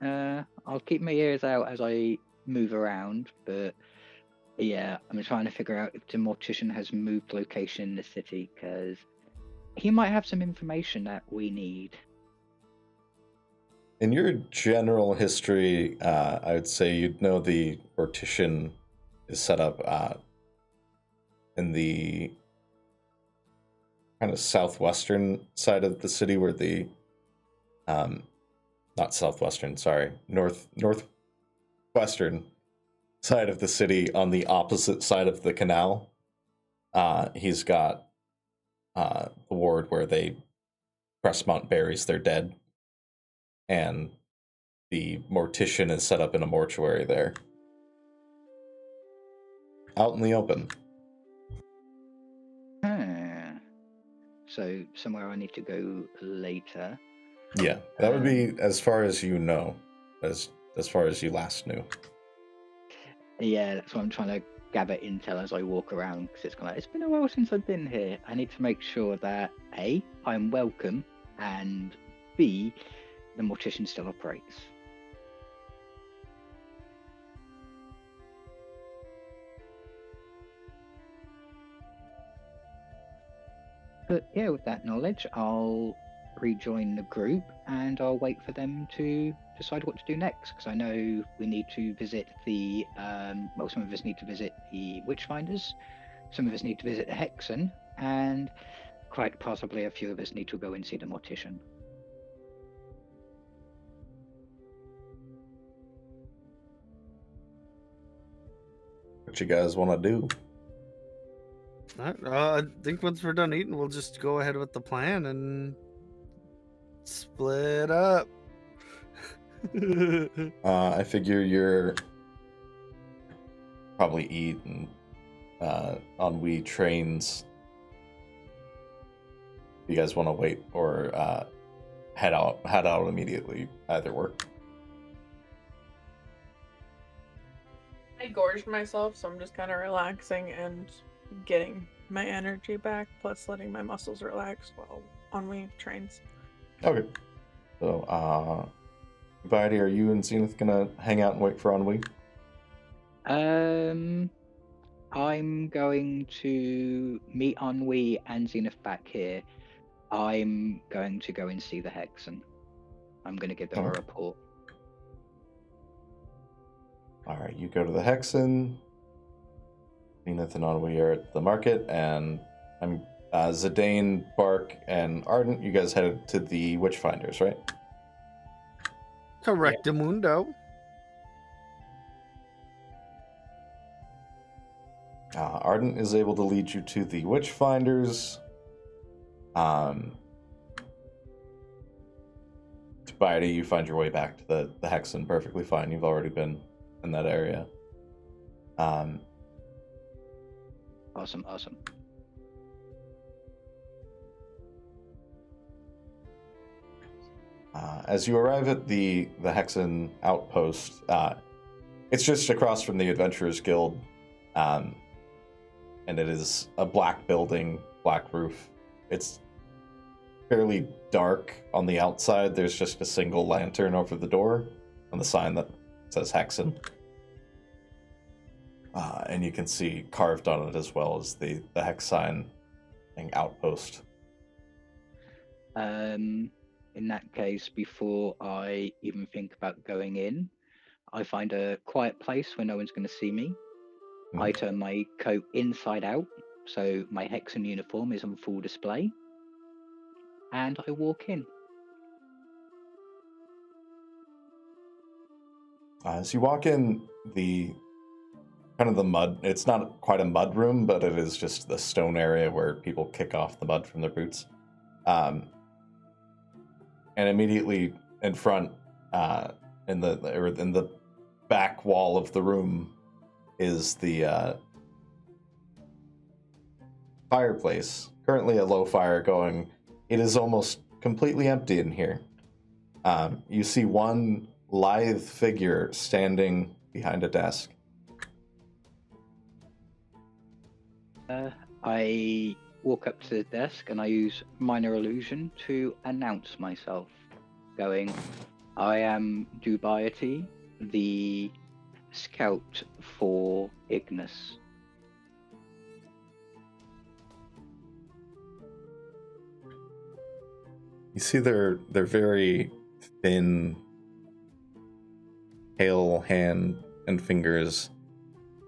I'll keep my ears out as I move around, but yeah, I'm trying to figure out if the Mortician has moved location in the city, because he might have some information that we need. In your general history, I would say you'd know the Mortician is set up in the kind of southwestern side of the city, where the not southwestern, sorry, northwestern side of the city, on the opposite side of the canal. He's got the ward where they Crestmont buries their dead, and the Mortician is set up in a mortuary there, out in the open. So somewhere I need to go later. Yeah, that would be as far as you know, as far as you last knew. Yeah, that's why I'm trying to gather intel as I walk around, because it's kind of like, it's been a while since I've been here. I need to make sure that A, I'm welcome, and B, the Mortician still operates. But yeah, with that knowledge, I'll rejoin the group and I'll wait for them to decide what to do next, because I know we need to visit the some of us need to visit the Witchfinders, some of us need to visit the Hexen, and quite possibly a few of us need to go and see the Mortician. What you guys want to do? I think once we're done eating, we'll just go ahead with the plan and split up. I figure you're probably eat and ennui trains. You guys want to wait or head out immediately? Either work. I gorged myself, so I'm just kind of relaxing and getting my energy back, plus letting my muscles relax while Ennui trains. Okay. So, Dubiety, are you and Zenith gonna hang out and wait for Ennui? I'm going to meet Ennui and Zenith back here. I'm going to go and see the Hexen. I'm going to give them a report. Alright, you go to the Hexen. Zenith and Ennui are at the market, and Zidane, Bark, and Ardent, you guys headed to the Witchfinders, right? Correctamundo. Ardent is able to lead you to the Witchfinders. Dubiety, you find your way back to the Hexen perfectly fine. You've already been in that area. Awesome. As you arrive at the Hexen outpost, it's just across from the Adventurers Guild, and it is a black building, black roof. It's fairly dark on the outside. There's just a single lantern over the door on the sign that says Hexen. And you can see carved on it as well as the hex sign and outpost. In that case, before I even think about going in, I find a quiet place where no one's going to see me. I turn my coat inside out, so my Hexen uniform is on full display, and I walk in. As you walk in, the mud, it's not quite a mud room, but it is just the stone area where people kick off the mud from their boots. And immediately in front, in the back wall of the room, is the fireplace. Currently a low fire going. It is almost completely empty in here. You see one lithe figure standing behind a desk. I walk up to the desk and I use minor illusion to announce myself, going, I am Dubiety, the scout for Ignis. You see they're very thin, pale hand and fingers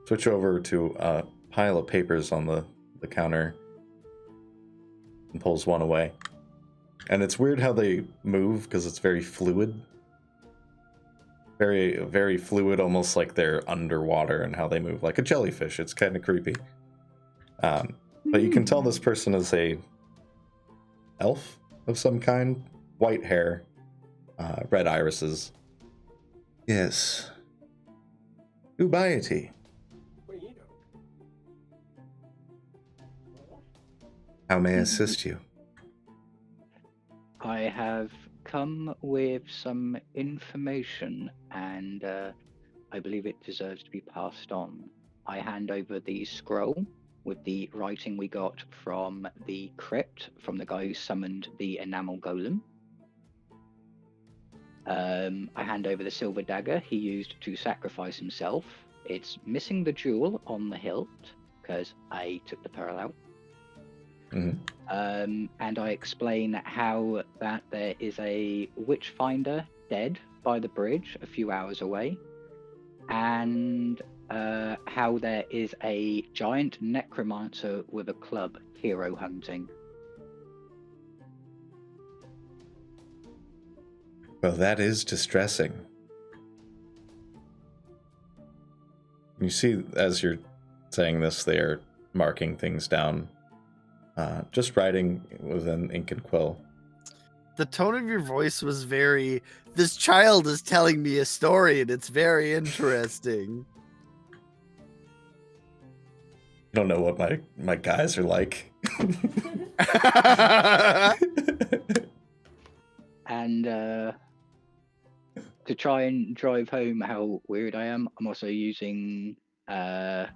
switch over to a pile of papers on the counter and pulls one away. And it's weird how they move because it's very fluid. Very, very fluid, almost like they're underwater, and how they move like a jellyfish. It's kind of creepy. But you can tell this person is a elf of some kind. White hair, red irises. Yes. Dubiety. What are you doing? How may I assist you? I have come with some information, and I believe it deserves to be passed on. I hand over the scroll with the writing we got from the crypt, from the guy who summoned the enamel golem. I hand over the silver dagger he used to sacrifice himself. It's missing the jewel on the hilt, because I took the pearl out. And I explain how that there is a witchfinder dead by the bridge a few hours away, and how there is a giant necromancer with a club hero hunting. Well, that is distressing. You see, as you're saying this, they are marking things down. Just writing with an ink and quill. The tone of your voice was very, this child is telling me a story and it's very interesting. I don't know what my guys are like. And to try and drive home how weird I am, I'm also using a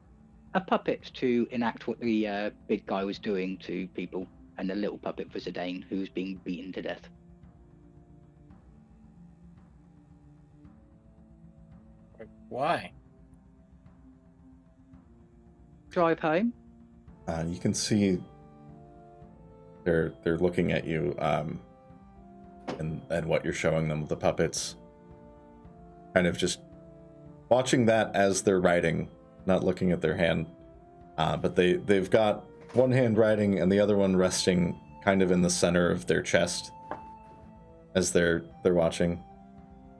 puppet to enact what the big guy was doing to people, and a little puppet for Zidane, who was being beaten to death. Why? Drive home. You can see they're looking at you, and what you're showing them with the puppets. Kind of just watching that as they're writing, not looking at their hand. But they've got one hand writing and the other one resting kind of in the center of their chest as they're watching.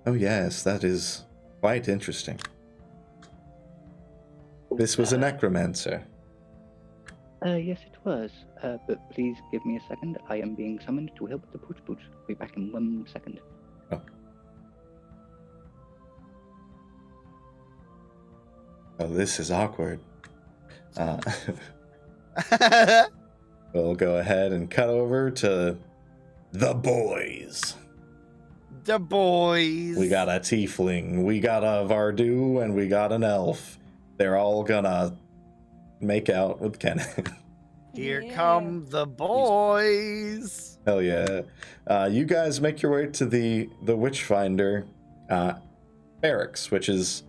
Oh yes, that is quite interesting. This was a necromancer. Yes, it was. But please give me a second. I am being summoned to help the pooch pooch. Be back in 1 second. Oh, this is awkward. We'll go ahead and cut over to the boys. The boys. We got a tiefling, we got a Varoux, and we got an elf. They're all gonna make out with Kenneth. Here Yeah. come the boys. Hell yeah. You guys make your way to the Witchfinder barracks, which is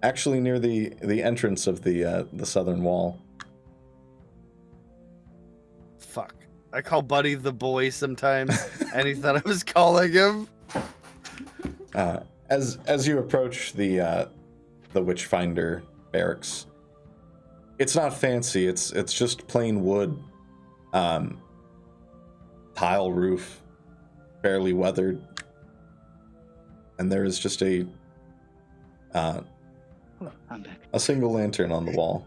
actually near the entrance of the southern wall. Fuck. I call Buddy the boy sometimes, and he thought I was calling him. As you approach the Witchfinder barracks, it's not fancy. It's just plain wood, tile roof, barely weathered, and there is just a I'm back. single lantern on the wall.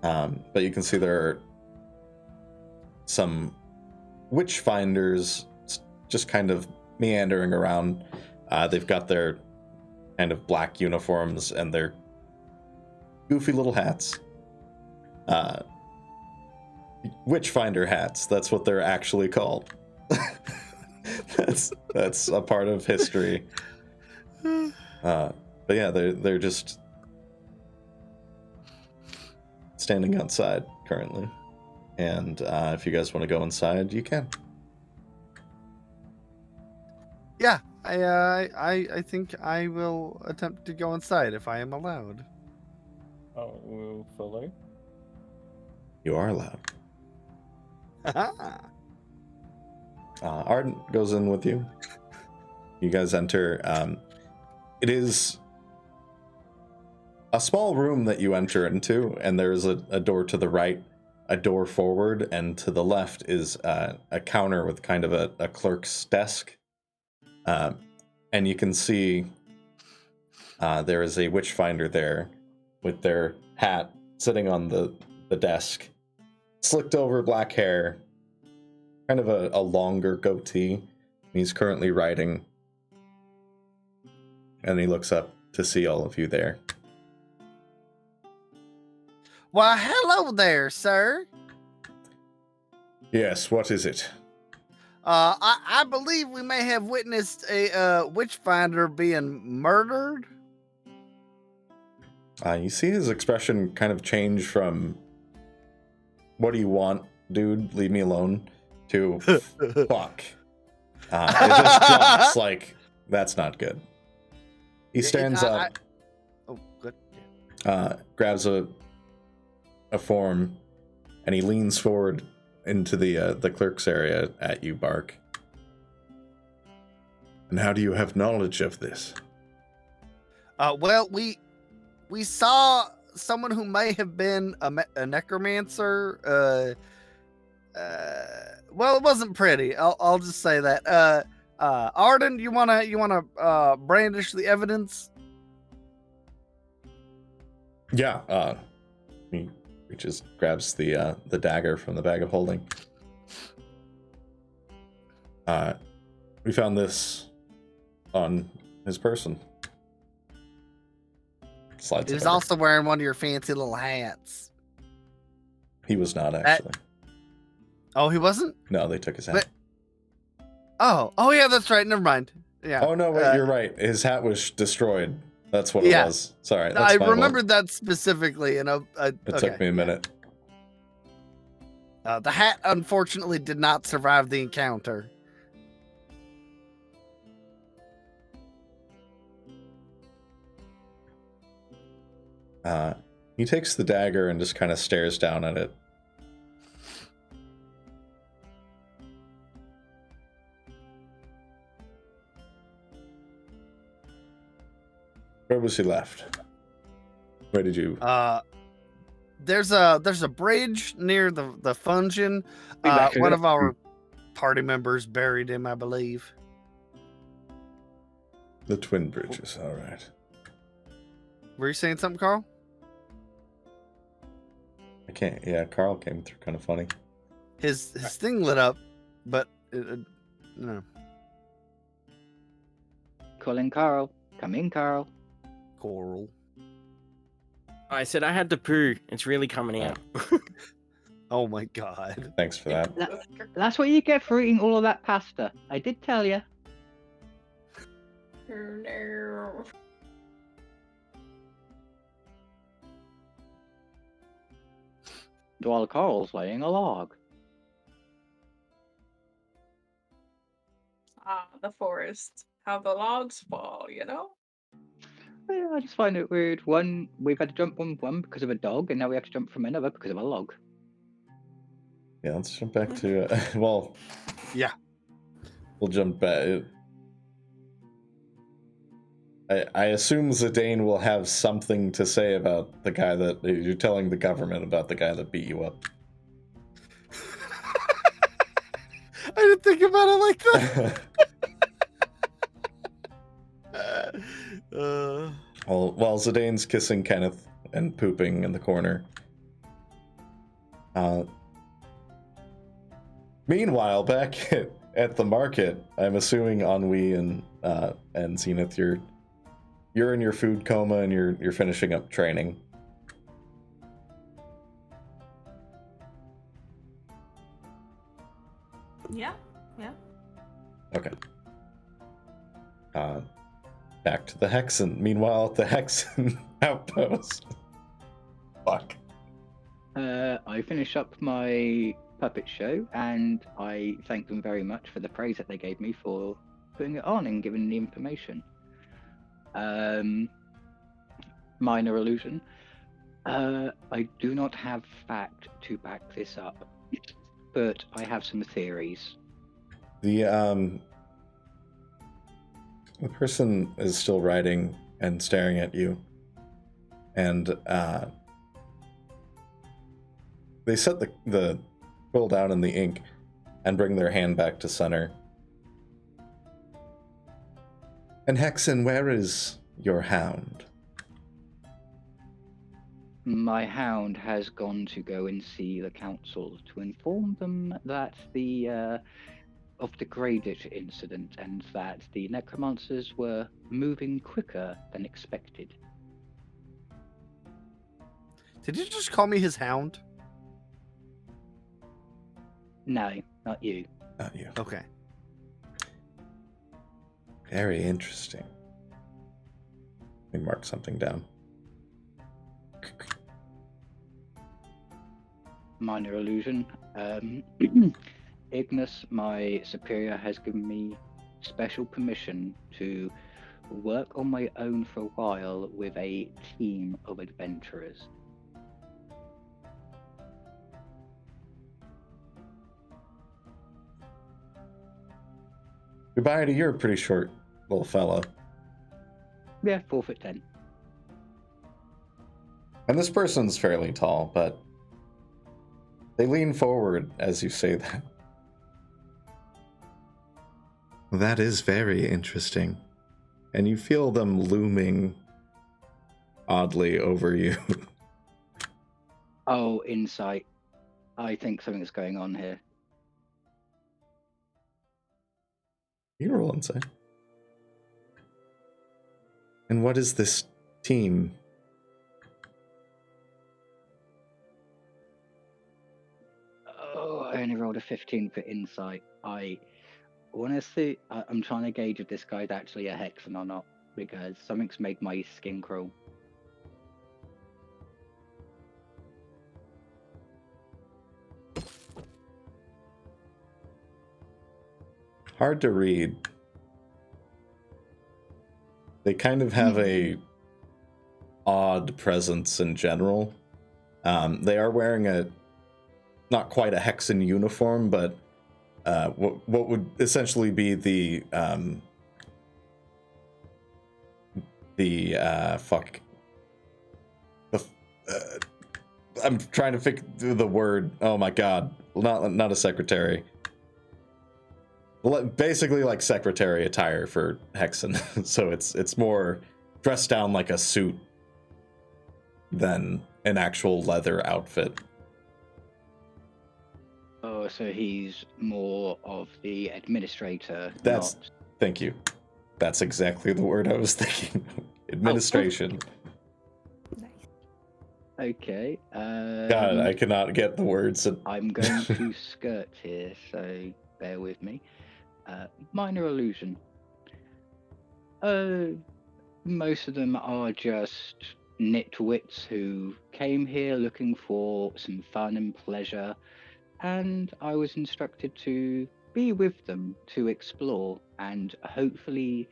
But you can see there are some Witchfinders just kind of meandering around. They've got their kind of black uniforms and their goofy little hats. Witchfinder hats, that's what they're actually called. That's a part of history. But yeah, they're just standing outside currently. And if you guys want to go inside, you can. Yeah, I think I will attempt to go inside if I am allowed. Oh, we'll follow. You are allowed. Ardent goes in with you. You guys enter. It is a small room that you enter into, and there's a door to the right, a door forward, and to the left is a counter with kind of a clerk's desk. And you can see there is a Witchfinder there with their hat sitting on the desk, slicked over black hair, kind of a longer goatee. He's currently writing, and he looks up to see all of you there. Why, hello there, sir. Yes, what is it? I believe we may have witnessed a Witchfinder being murdered. You see his expression kind of change from, what do you want, dude? Leave me alone, to fuck. It just drops like, that's not good. He stands up, Oh, good. grabs a form, and he leans forward into the clerk's area at you, Bark. And how do you have knowledge of this? Well, we saw someone who may have been a necromancer. Well, it wasn't pretty. I'll just say that. Ardent, you wanna brandish the evidence? Yeah, He grabs the dagger from the bag of holding. We found this on his person. Slides He was it over. also wearing one of your fancy little hats. He was not actually. Oh, he wasn't? No, they took his hat. Oh yeah, that's right. Never mind. Yeah. Oh no, wait, you're right. His hat was destroyed. That's what it was. Sorry, that's I my fault. remembered that specifically, and It took me a minute. The hat unfortunately did not survive the encounter. He takes the dagger and just kind of stares down at it. Where was he left? Where did you? There's a bridge near the Fungin. One of our party members buried him, I believe. The Twin Bridges. All right. Were you saying something, Carl? I can't. Yeah, Carl came through kind of funny. His thing lit up, but no. Calling Carl. Come in, Carl. Coral. I said I had to poo. It's really coming out. Oh my god. Thanks for that. That's what you get for eating all of that pasta. I did tell you. No. While Carl's laying a log. The forest. How the logs fall, you know? Well, I just find it weird. One, we've had to jump from one because of a dog, and now we have to jump from another because of a log. Yeah, let's jump back to. Well. Yeah. We'll jump back. I assume Zidane will have something to say about the guy that you're telling the government about the guy that beat you up. I didn't think about it like that. While Zidane's kissing Kenneth and pooping in the corner. Meanwhile, back at the market, I'm assuming Ennui and Zenith, you're in your food coma and you're finishing up training. Yeah. Okay. Back to the Hexen. Meanwhile, at the Hexen outpost. Fuck. I finish up my puppet show, and I thank them very much for the praise that they gave me for putting it on and giving the information. Minor illusion. I do not have fact to back this up, but I have some theories. The person is still writing and staring at you, and they set the quill down in the ink and bring their hand back to center. And Hexen, where is your hound? My hound has gone to go and see the council to inform them that of the Greyditch incident, and that the necromancers were moving quicker than expected. Did you just call me his hound? No, not you. Not you. Okay. Very interesting. Let me mark something down. Minor illusion. Ignis, my superior, has given me special permission to work on my own for a while with a team of adventurers. Dubiety, you're a pretty short little fellow. Yeah, 4'10". And this person's fairly tall, but they lean forward as you say that. That is very interesting. And you feel them looming oddly over you. Oh, insight. I think something's going on here. You can roll insight. And what is this team? Oh, I only rolled a 15 for insight. I honestly, I'm trying to gauge if this guy's actually a Hexen or not, because something's made my skin crawl. Hard to read. They kind of have a odd presence in general. They are wearing not quite a Hexen uniform, but what would essentially be the I'm trying to figure the word. Oh my god, not a secretary. Basically like secretary attire for Hexen. So it's more dressed down like a suit than an actual leather outfit. Oh, so he's more of the administrator. Thank you. That's exactly the word I was thinking. Administration. Okay. God, I cannot get the words. I'm going to skirt here, so bear with me. Minor illusion. Most of them are just nitwits who came here looking for some fun and pleasure, and I was instructed to be with them to explore and hopefully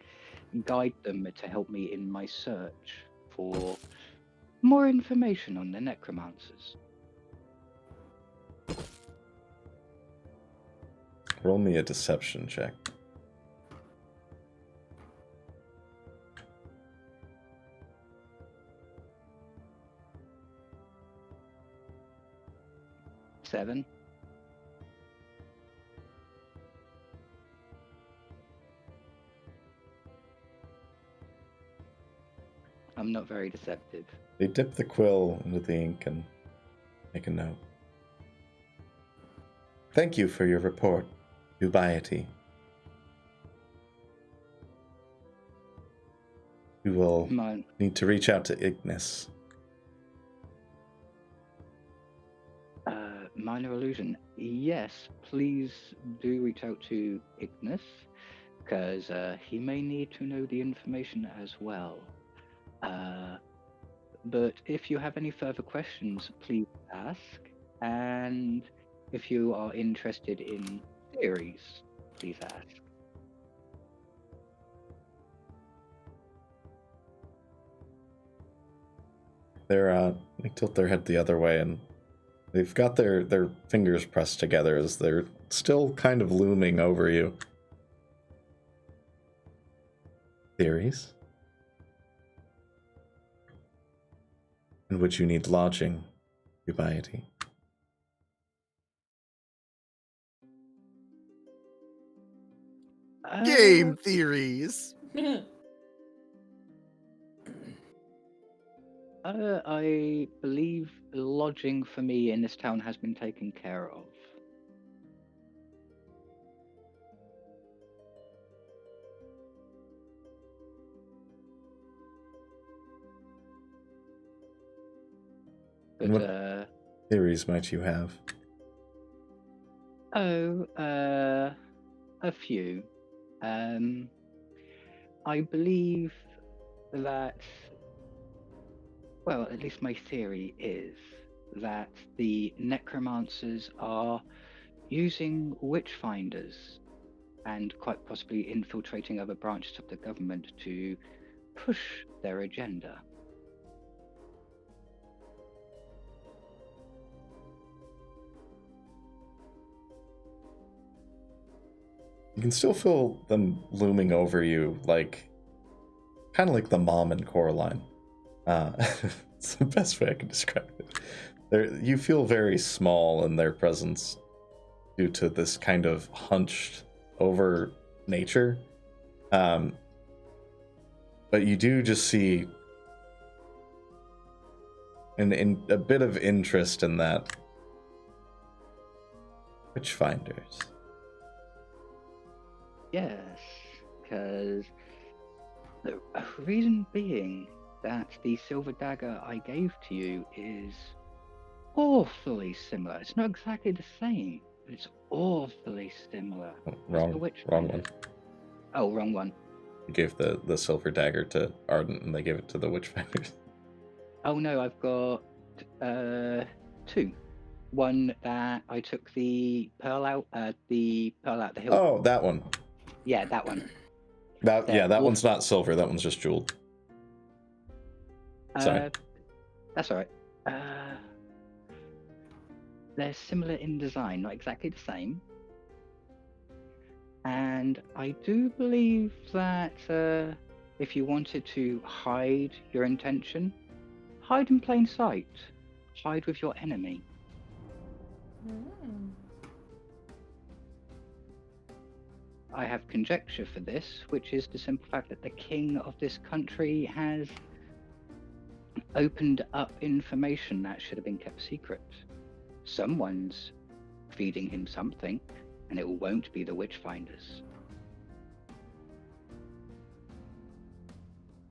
guide them to help me in my search for more information on the necromancers. Roll me a deception check. Seven. I'm not very deceptive. They dip the quill into the ink and make a note. Thank you for your report, Dubiety. We will need to reach out to Ignis. Minor illusion. Yes, please do reach out to Ignis, because he may need to know the information as well. But if you have any further questions, please ask. And if you are interested in theories, please ask. They tilt their head the other way, and they've got their fingers pressed together as they're still kind of looming over you. Theories? And would you need lodging, Dubiety? Game theories. I believe lodging for me in this town has been taken care of. And what theories might you have? A few. I believe that, well, at least my theory is that the necromancers are using witch finders and quite possibly infiltrating other branches of the government to push their agenda. You can still feel them looming over you, like kind of like the mom and Coraline. It's the best way I can describe it. You feel very small in their presence due to this kind of hunched over nature. But you do just see in a bit of interest in that. Witchfinders. Yes, because the reason being that the silver dagger I gave to you is awfully similar. It's not exactly the same, but it's awfully similar. Wrong one. Oh, wrong one. You gave the silver dagger to Ardent, and they gave it to the Witchfinders. Oh no, I've got two. One that I took the pearl out the hill. Oh, that one. Yeah, that one. That one's not silver. That one's just jeweled. Sorry. That's all right. They're similar in design, not exactly the same. And I do believe that if you wanted to hide your intention, hide in plain sight. Hide with your enemy. I have conjecture for this, which is the simple fact that the king of this country has opened up information that should have been kept secret. Someone's feeding him something, and it won't be the Witchfinders.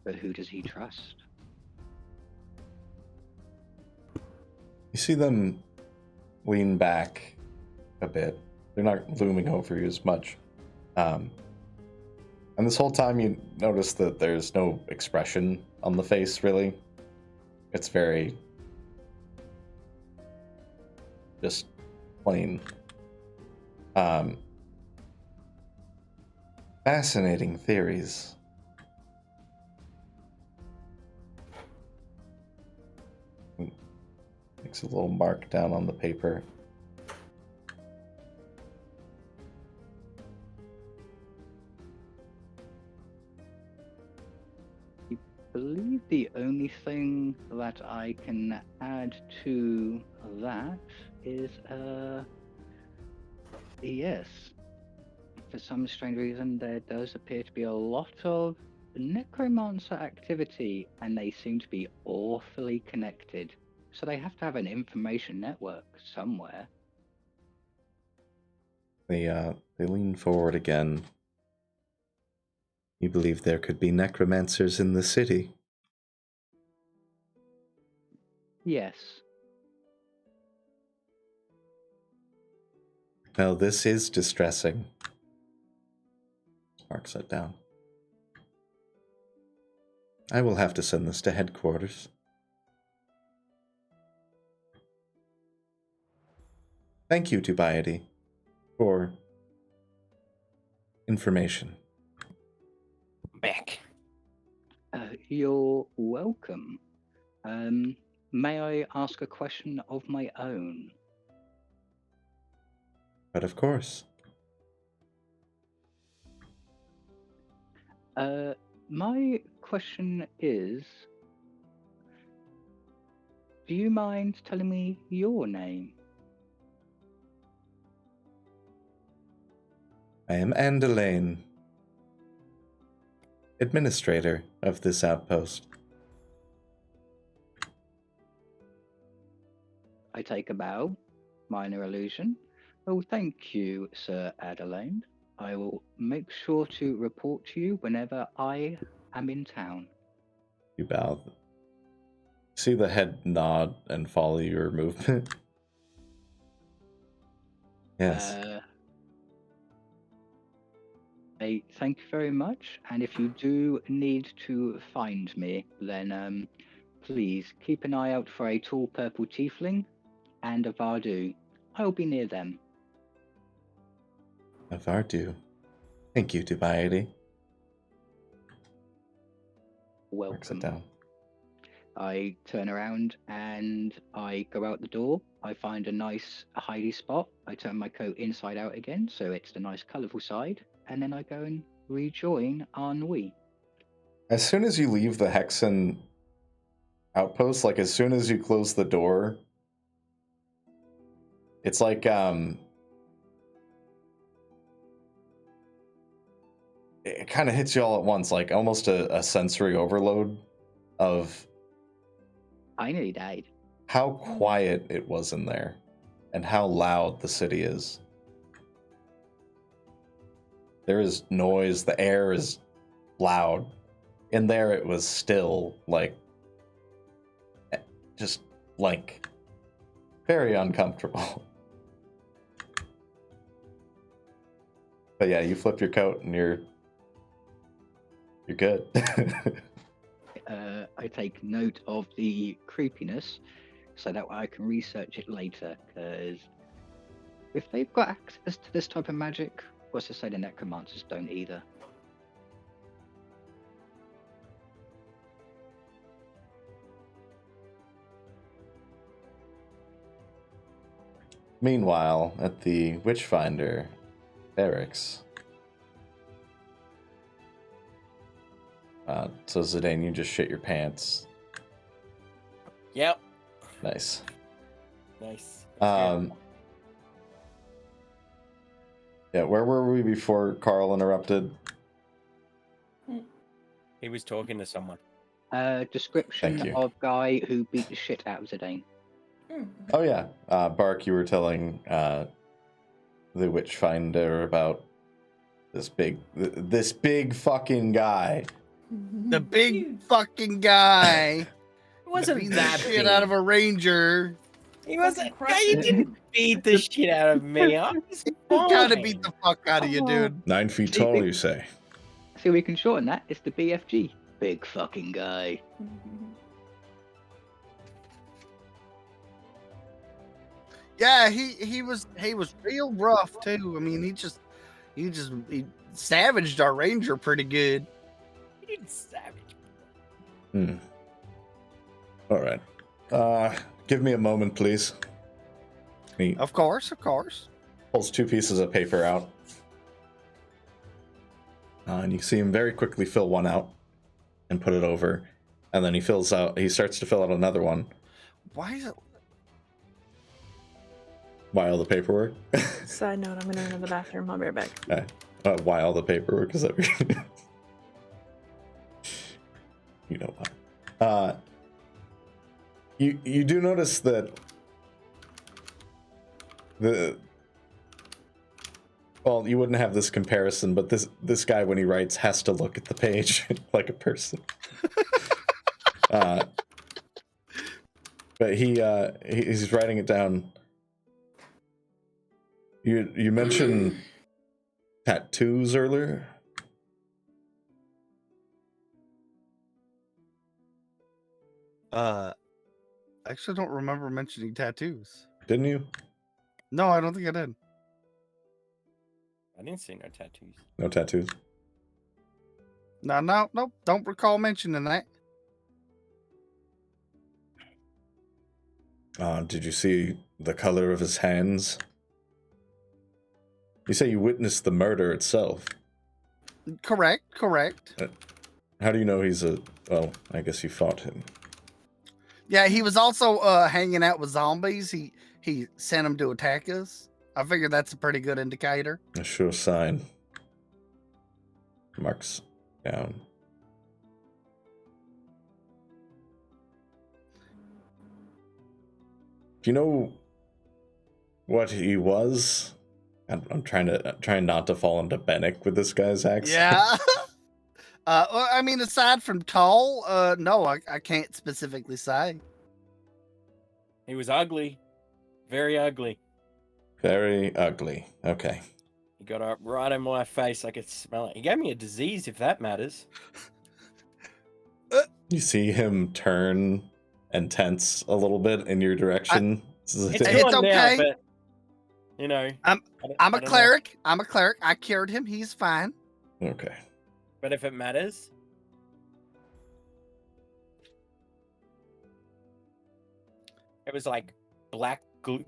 But who does he trust? You see them lean back a bit. They're not looming over you as much. And this whole time you notice that there's no expression on the face, really. It's very just plain. Fascinating theories. Makes a little mark down on the paper. I believe the only thing that I can add to that is yes, for some strange reason there does appear to be a lot of necromancer activity, and they seem to be awfully connected. So they have to have an information network somewhere. They lean forward again. You believe there could be necromancers in the city? Yes. Well, this is distressing. Mark sat down. I will have to send this to headquarters. Thank you, Dubiety, for information. Back. You're welcome. May I ask a question of my own? But of course. My question is, do you mind telling me your name? I am Andelaine, administrator of this outpost. I take a bow. Minor illusion. Oh, thank you, Sir Adelaide. I will make sure to report to you whenever I am in town. You bow. See the head nod and follow your movement? Yes. I thank you very much, and if you do need to find me, then please keep an eye out for a tall purple tiefling and a Varoux. I'll be near them. A Varoux. Thank you, Dubiety. Marks it Welcome. down. I turn around and I go out the door. I find a nice hidey spot. I turn my coat inside out again, so it's the nice colourful side, and then I go and rejoin Ennui. As soon as you leave the Hexen outpost, like as soon as you close the door, it's like it kind of hits you all at once, like almost a sensory overload of I nearly died. how quiet it was in there and how loud the city is. There is noise, the air is loud. In there it was still, like, just, like, very uncomfortable. But yeah, you flip your coat and you're good. I take note of the creepiness so that way I can research it later, because if they've got access to this type of magic, what's to say the necromancers don't either? Meanwhile, at the Witchfinder barracks. So Zidane, you just shit your pants. Yep. Nice. Nice. Yeah, where were we before Carl interrupted? He was talking to someone. Description Thank you. of guy who beat the shit out of Zidane. Oh yeah, Bark, you were telling the Witchfinder about this big fucking guy. The big fucking guy. It wasn't beat that the shit big. out of a ranger. He wasn't. He didn't beat the shit out of me. I was He kind of fine. beat the fuck out of you, dude. 9 feet tall, you say? See, we can shorten that. It's the BFG. Big fucking guy. Yeah, he was real rough too. I mean, he savaged our ranger pretty good. He didn't savage. All right. Give me a moment, please. He Of course. pulls 2 pieces of paper out. And you see him very quickly fill one out and put it over. And then he starts to fill out another one. Why is it? Why all the paperwork? Side note, I'm gonna run to the bathroom. I'll be right back. Why all the paperwork? Is that you know why. You do notice that well, you wouldn't have this comparison, but this guy, when he writes, has to look at the page like a person. But he's writing it down. You mentioned tattoos earlier. I actually don't remember mentioning tattoos. Didn't you? No, I don't think I did. I didn't see no tattoos. No tattoos. No, don't recall mentioning that. Did you see the color of his hands? You say you witnessed the murder itself. Correct. How do you know he's a... Well, I guess you fought him. Yeah, he was also hanging out with zombies. He sent them to attack us. I figured that's a pretty good indicator. A sure sign. Marks down. Do you know what he was? I'm trying not to fall into Bennick with this guy's accent. Yeah. Well, I mean, aside from tall, no, I can't specifically say. He was ugly. Very ugly. Very ugly. Okay. He got up right in my face. I could smell it. He gave me a disease, if that matters. You see him turn and tense a little bit in your direction. It's It's gone now, okay. but, you know. I'm I a don't know. cleric. I'm a cleric. I cured him. He's fine. Okay. But if it matters, it was like black goo.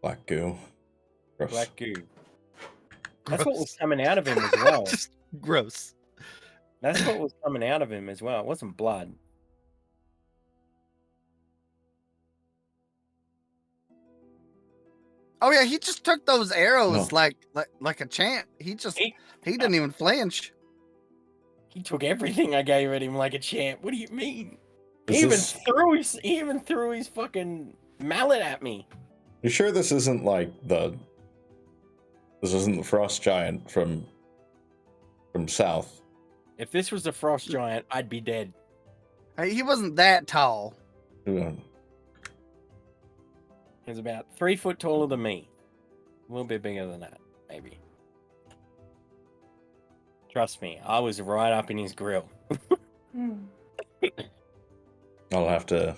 Black goo. Gross. Black goo. That's what was coming out of him as well. Just gross. That's what was coming out of him as well. It wasn't blood. Oh yeah, he just took those arrows No. like a champ. He didn't even flinch. He took everything I gave at him like a champ. What do you mean? Is He this- even threw his fucking mallet at me. You sure this isn't like this isn't the frost giant from south? If this was a frost giant, I'd be dead. Hey, he wasn't that tall. Yeah. He's about 3 foot taller than me. A little bit bigger than that, maybe. Trust me, I was right up in his grill. I'll have to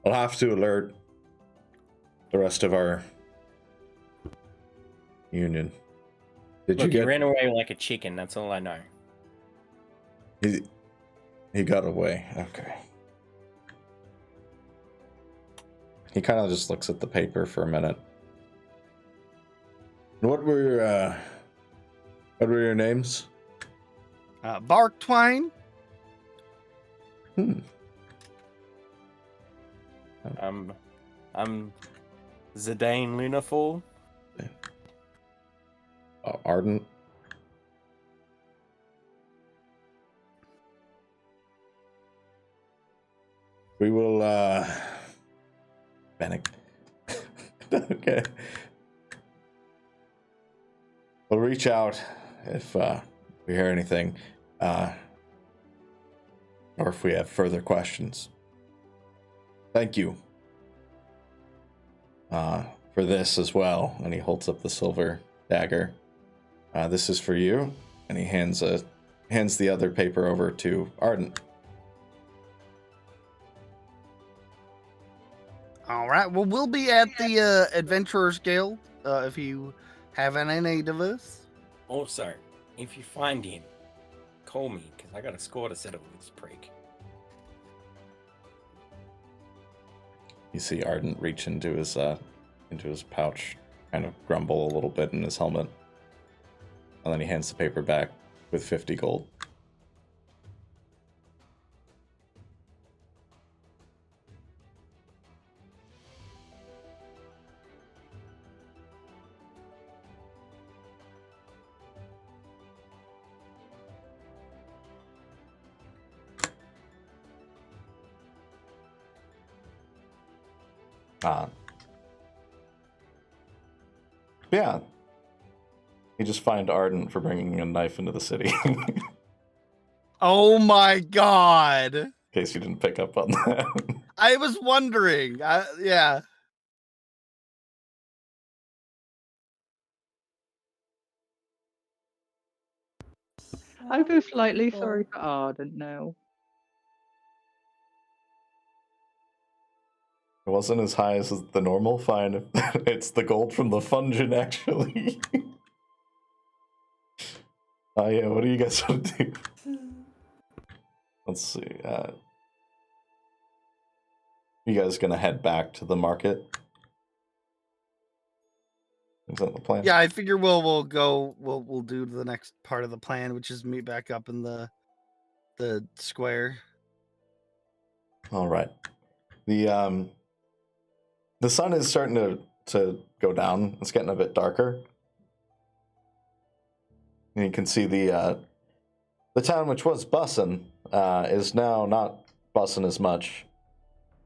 alert the rest of our union. Did Look, you get? he ran away like a chicken. That's all I know. He got away. Okay. He kind of just looks at the paper for a minute. What were your names? Bark Twain. I'm Zidane Lunafall. Ardent. We will panic. Okay. We'll reach out if we hear anything, or if we have further questions. Thank you for this as well. And he holds up the silver dagger. This is for you, and he hands the other paper over to Ardent. All right. Well, we'll be at the Adventurers Guild if you have any need of us. Also, if you find him, call me, because I got a score to settle with this prick. You see Ardent reach into his pouch, kind of grumble a little bit in his helmet, and then he hands the paper back with 50 gold. Yeah. You just find Ardent for bringing a knife into the city. In Oh my god. case you didn't pick up on that. I was wondering. Yeah. I feel slightly sorry for Ardent now. It wasn't as high as the normal fine. It's the gold from the Fungin, actually. Oh yeah, what do you guys want to do? Let's see. You guys gonna head back to the market? Is that the plan? Yeah, I figure we'll do the next part of the plan, which is meet back up in the square. All right. The sun is starting to go down. It's getting a bit darker. And you can see the town, which was bussin', is now not bussin' as much.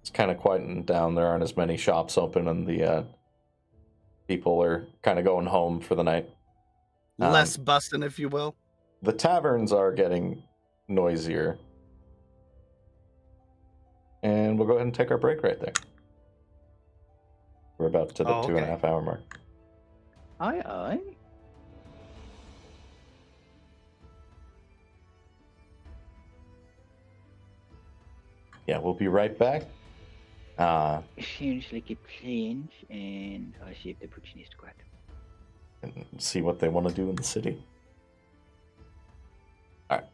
It's kind of quieting down. There aren't as many shops open, and the people are kind of going home for the night. Less bustin', if you will. The taverns are getting noisier. And we'll go ahead and take our break right there. We're about to the 2.5 hour mark. Aye, aye. Yeah, we'll be right back. Sounds like a plan, and I'll see if the production is correct. And see what they want to do in the city. All right.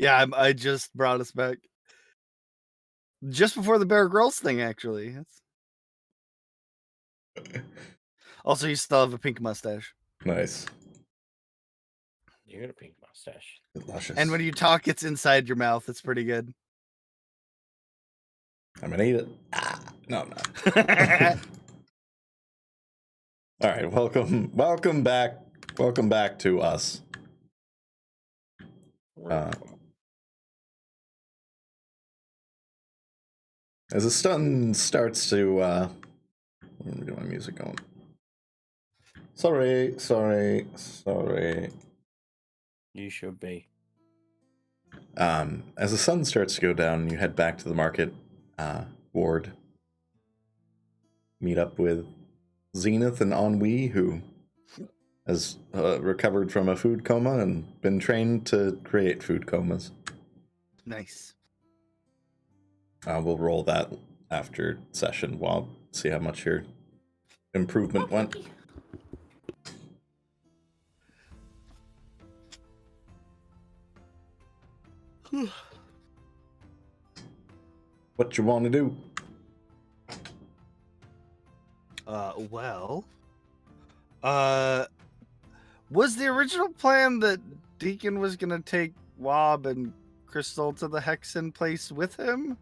Yeah, I just brought us back. Just before the Bear Grylls thing, actually. Also, you still have a pink mustache. Nice. You got a pink mustache. Luscious. And when you talk, it's inside your mouth. It's pretty good. I'm gonna eat it. No, I'm not. All right, welcome back to us. As the sun starts to, let me get my music going. Sorry. You should be. As the sun starts to go down, you head back to the market ward. Meet up with Zenith and Ennui, who has recovered from a food coma and been trained to create food comas. Nice. We'll roll that after session. We'll see how much your improvement went. What you want to do? Was the original plan that Deacon was gonna take Wob and Crystal to the Hexen place with him,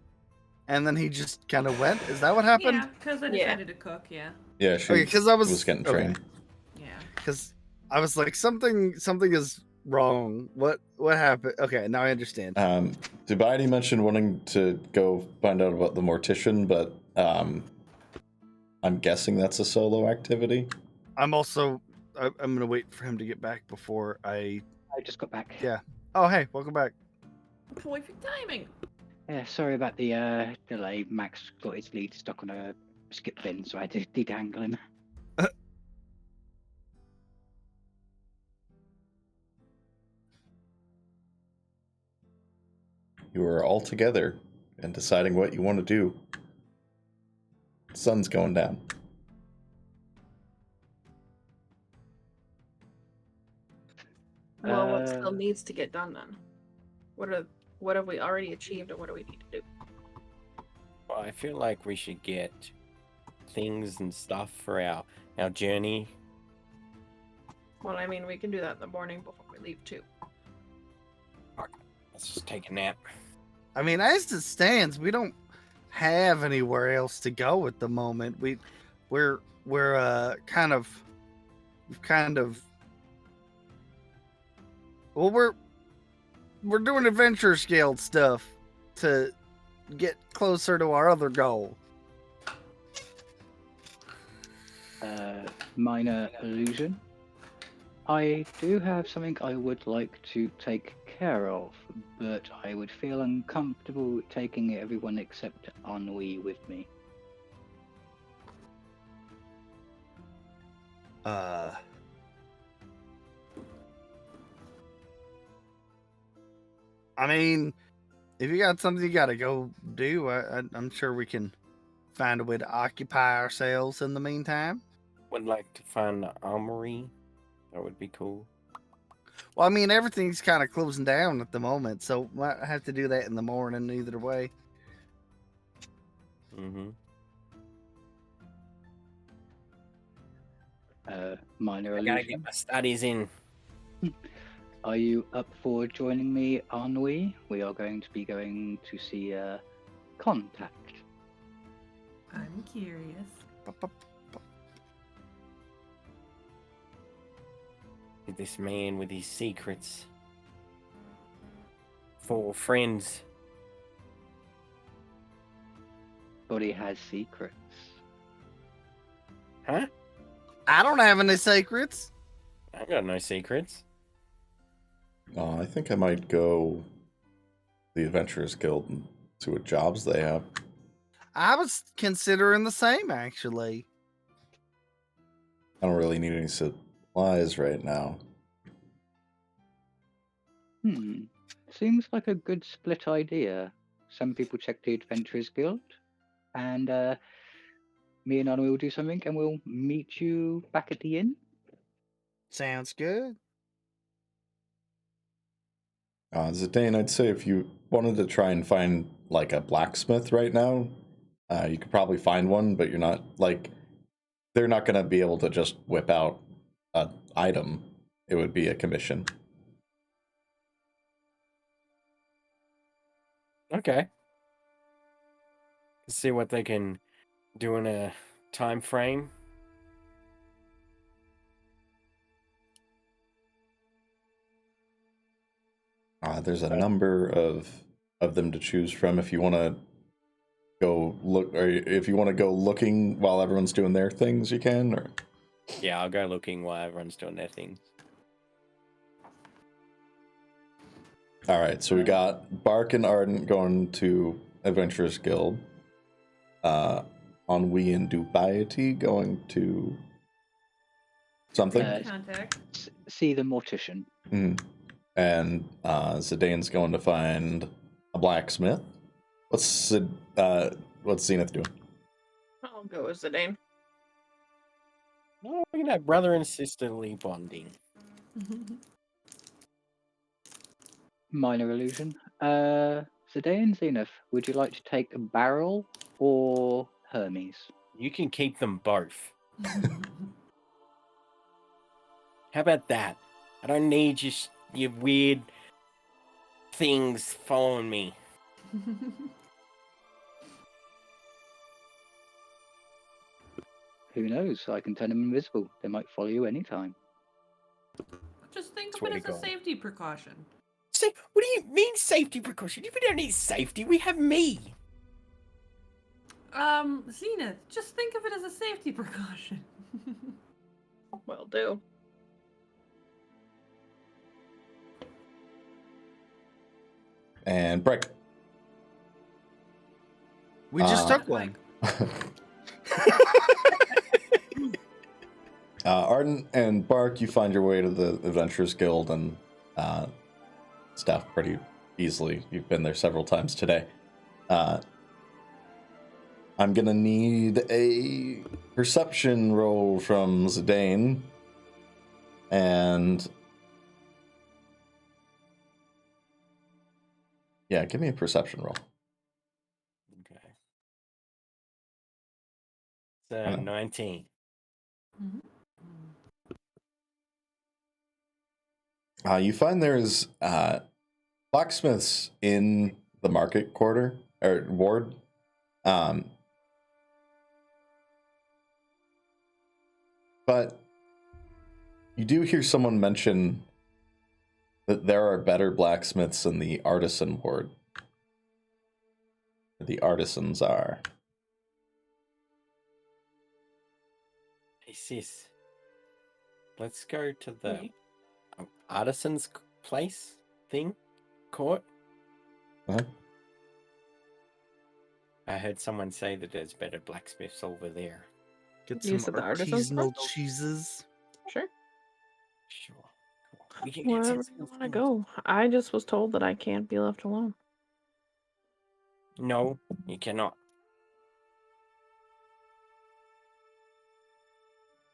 and then he just kind of went? Is that what happened? Yeah, because I decided to cook. Yeah. Yeah, she because I was getting trained. Yeah. Because I was like, something is wrong. What happened? Okay, now I understand. Dubiety mentioned wanting to go find out about the Mortician, but I'm guessing that's a solo activity. I'm gonna wait for him to get back before I just got back. Yeah. Oh, hey, welcome back. Perfect timing. Yeah, sorry about the delay. Max got his lead stuck on a skip bin, so I had to detangle him. You are all together and deciding what you want to do. Sun's going down. Well, what still needs to get done then? What have we already achieved, and what do we need to do? Well, I feel like we should get things and stuff for our journey. Well, I mean, we can do that in the morning before we leave too. Let's just take a nap. I mean, as it stands, we don't have anywhere else to go at the moment. We're kind of well, we're doing Adventurers Guild stuff to get closer to our other goal. Minor illusion. I do have something I would like to take care of, but I would feel uncomfortable taking everyone except Ennui with me. I mean, if you got something you gotta go do, I'm sure we can find a way to occupy ourselves in the meantime. Would like to find the armory. That would be cool. Well, I mean, everything's kind of closing down at the moment, so might have to do that in the morning either way. Mm-hmm. Minor I illusion. gotta get my studies in. Are you up for joining me, Ennui? We are going to be going to see Contact. I'm curious. This man with his secrets. 4 friends. But he has secrets. Huh? I don't have any secrets. I got no secrets. I think I might go the Adventurers Guild and see what jobs they have. I was considering the same, actually. I don't really need any supplies right now. Seems like a good split idea. Some people check the Adventurers Guild, and me and Ennui will do something, and we'll meet you back at the inn. Sounds good. Zidane, I'd say if you wanted to try and find like a blacksmith right now, you could probably find one, but you're not like they're not going to be able to just whip out an item. It would be a commission. Okay. See what they can do in a time frame. There's a number of them to choose from. If you want to go look, or if you want to go looking while everyone's doing their things, you can. Or Yeah, I'll go looking while everyone's doing their things. all right, so we got Bark and Ardent going to Adventurers Guild. Ennui and Dubiety going to something. Contact. See the Mortician. Mm-hmm. And Zidane's going to find a blacksmith. What's Zenith doing? I'll go with Zidane. Oh, we can have brother and sisterly bonding. Minor illusion. Zidane, Zenith, would you like to take a barrel or Hermes? You can keep them both. How about that? I don't need your weird things following me. Who knows? I can turn them invisible. They might follow you anytime. Just think That's of where it to as a go. safety precaution. What do you mean safety precaution? We don't need safety. We have me. Zenith, just think of it as a safety precaution. Will do. And Breck. We just took Like, one. Ardent and Bark, you find your way to the Adventurers Guild and stuff pretty easily. You've been there several times today. I'm gonna need a perception roll from Zidane. And yeah, give me a perception roll. Okay. So 19. You find there's blacksmiths in the market quarter or ward. But you do hear someone mention that there are better blacksmiths in the artisan ward. The artisans are. Hey sis, let's go to the artisan's place thing, court. Uh-huh. I heard someone say that there's better blacksmiths over there. Get You some said the artisan's artisanal place? cheeses. Sure. Sure. Cool. We can get Wherever some you want to things. go. I just was told that I can't be left alone. No, you cannot.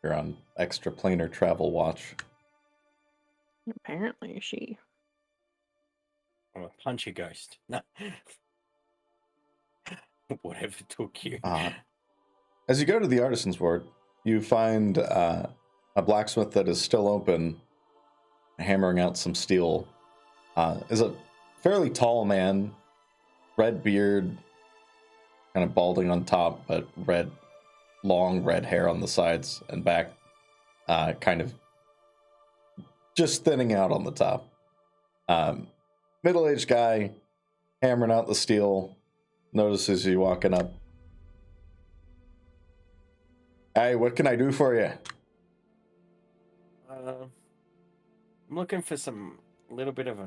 You're on extra planar travel watch. Apparently, she. I'm a punchy ghost. No. Whatever took you. As you go to the artisan's ward, you find a blacksmith that is still open, hammering out some steel. Is a fairly tall man, red beard, kind of balding on top, but long red hair on the sides and back, kind of just thinning out on the top. Middle-aged guy, hammering out the steel, notices you walking up. Hey, what can I do for you? I'm looking for some little bit of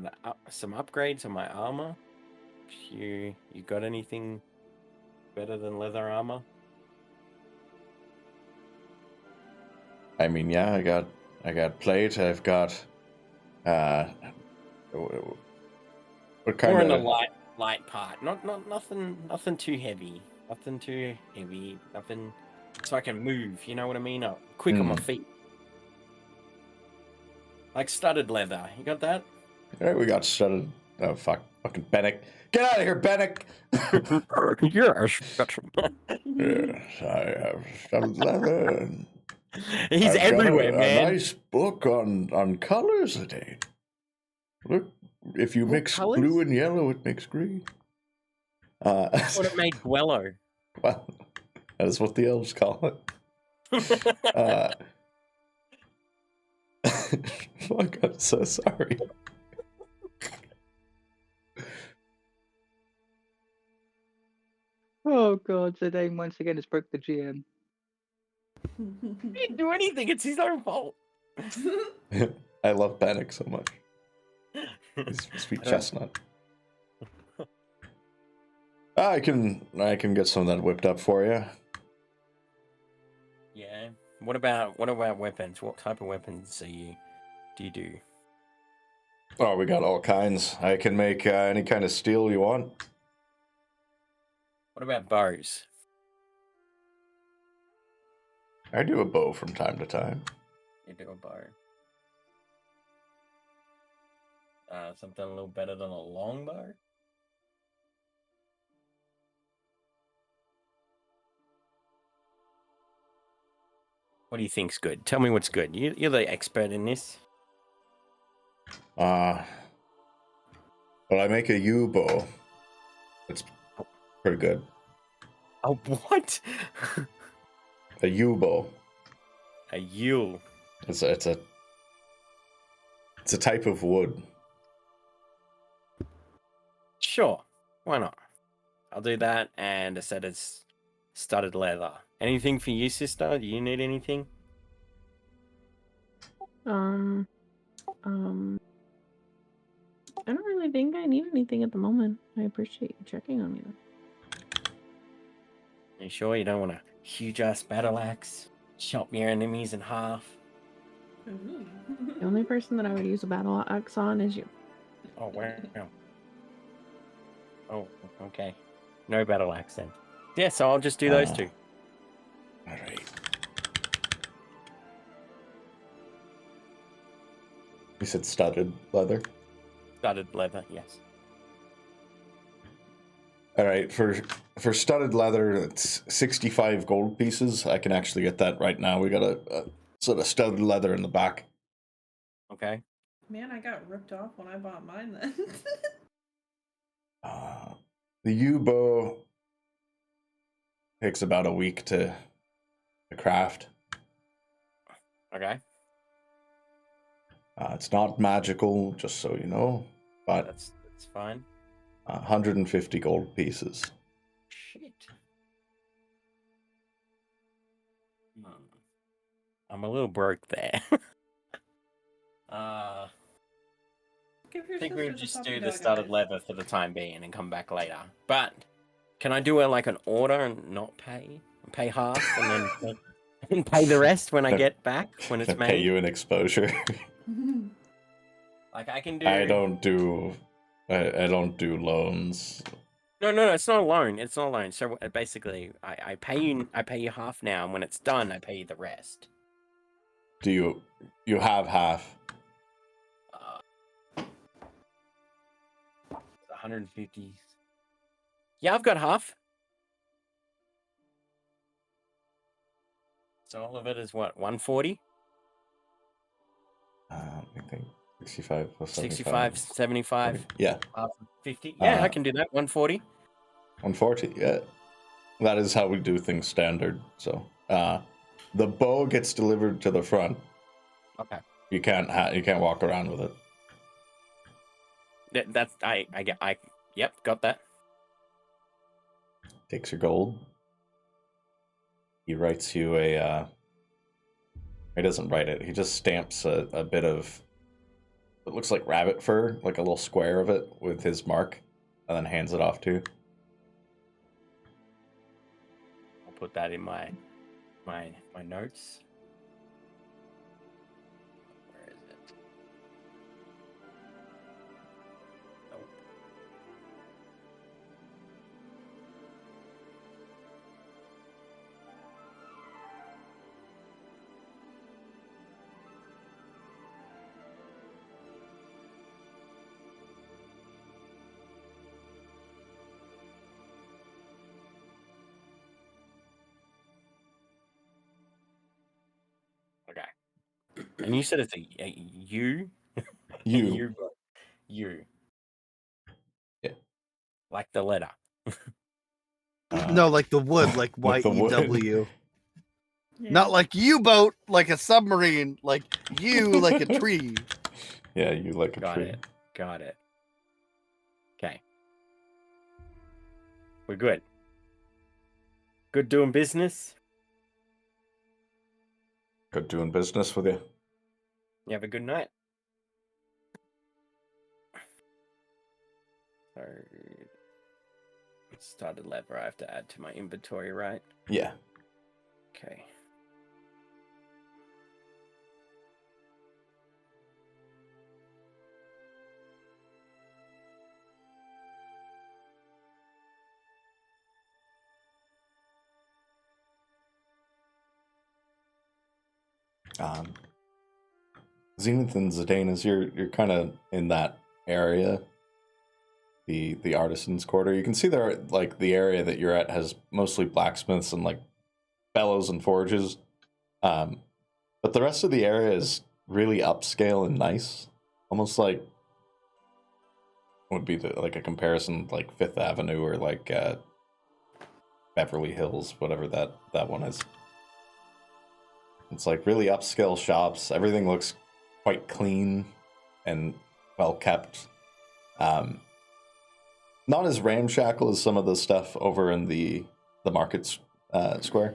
some upgrades on my armor. You got anything better than leather armor? I mean, yeah, I got plate. I've got what kind Or in of the light part. Nothing too heavy. Nothing too heavy. Nothing so I can move. You know what I mean? I'm quick on my feet. Like studded leather. You got that? All right, we got studded Oh, fuck. Fucking Bennick. Get out of here, Bennick! Yes. Yes, I have some leather. He's I've got everywhere, a man. nice book on colors today. Look, if you mix colours? blue and yellow, it makes green. What it made Guello. Well, that is what the elves call it. Fuck, I'm so sorry. Oh god, Zidane once again has broke the GM. He didn't do anything. It's his own fault. I love Bannock so much. He's a sweet chestnut. I can get some of that whipped up for you. Yeah. What about weapons? What type of weapons do you do? Oh, we got all kinds. I can make any kind of steel you want. What about bows? I do a bow from time to time. You do a bow. Something a little better than a long bow? What do you think's good? Tell me what's good. You're the expert in this. Well, I make a yew bow. It's pretty good. Oh, what? A yew bow. A yew. It's a type of wood. Sure. Why not? I'll do that and a set of studded leather. Anything for you, sister? Do you need anything? I don't really think I need anything at the moment. I appreciate you checking on me though. You sure you don't want a huge ass battle axe? Chop your enemies in half? The only person that I would use a battle axe on is you. Oh, wow. Oh, okay. No battle axe then. Yeah, so I'll just do those two. Alright. You said studded leather? Studded leather, yes. Alright, for studded leather, it's 65 gold pieces. I can actually get that right now. We got a sort of studded leather in the back. Okay. Man, I got ripped off when I bought mine then. The yew bow takes about a week to craft. Okay. It's not magical, just so you know, but That's fine. 150 gold pieces. Shit. I'm a little broke there. I think we'll just do the studded leather for the time being and come back later. But can I do like an order and not pay? Pay half and then and pay the rest when I get back when it's made? Pay you an exposure. Like I can do. I don't do loans. No, it's not a loan. It's not a loan. So basically, I pay you half now, and when it's done, I pay you the rest. Do you have half? 150. Yeah, I've got half. So all of it is what, 140? I think 65 plus 65, 75. 40. Yeah. 50. Yeah, I can do that. 140. 140. Yeah. That is how we do things standard. So, the bow gets delivered to the front. Okay. You can't walk around with it. That's yep, got that. Takes your gold. He writes you a. He doesn't write it. He just stamps a bit of. It looks like rabbit fur, like a little square of it with his mark, and then hands it off to you. I'll put that in my notes. Where is it? Nope. And you said it's a U? You. U. Yeah. Like the letter. No, like the wood, like Like the wood. YEW. Yeah. Not like U-boat, like a submarine, like you, like a tree. Yeah, you like a Got tree. it. Got it. Okay. We're good. Good doing business. Good doing business with you. You have a good night. So, started lever I have to add to my inventory, right? Yeah. Okay. Zenith and Zidane, as you're kind of in that area, the artisans' quarter. You can see there, like the area that you're at has mostly blacksmiths and like bellows and forges, but the rest of the area is really upscale and nice, almost like would be like a comparison like Fifth Avenue or like Beverly Hills, whatever that one is. It's like really upscale shops. Everything looks quite clean and well kept. Not as ramshackle as some of the stuff over in the market square.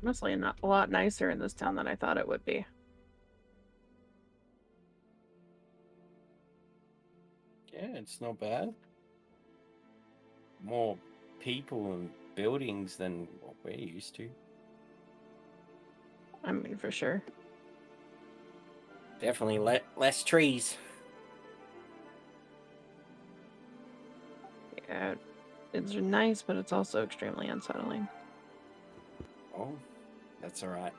Honestly, not a lot nicer in this town than I thought it would be. Yeah, it's not bad. More people and buildings than what we're used to. I mean, for sure. Definitely less trees. Yeah, it's nice, but it's also extremely unsettling. Oh, that's all right.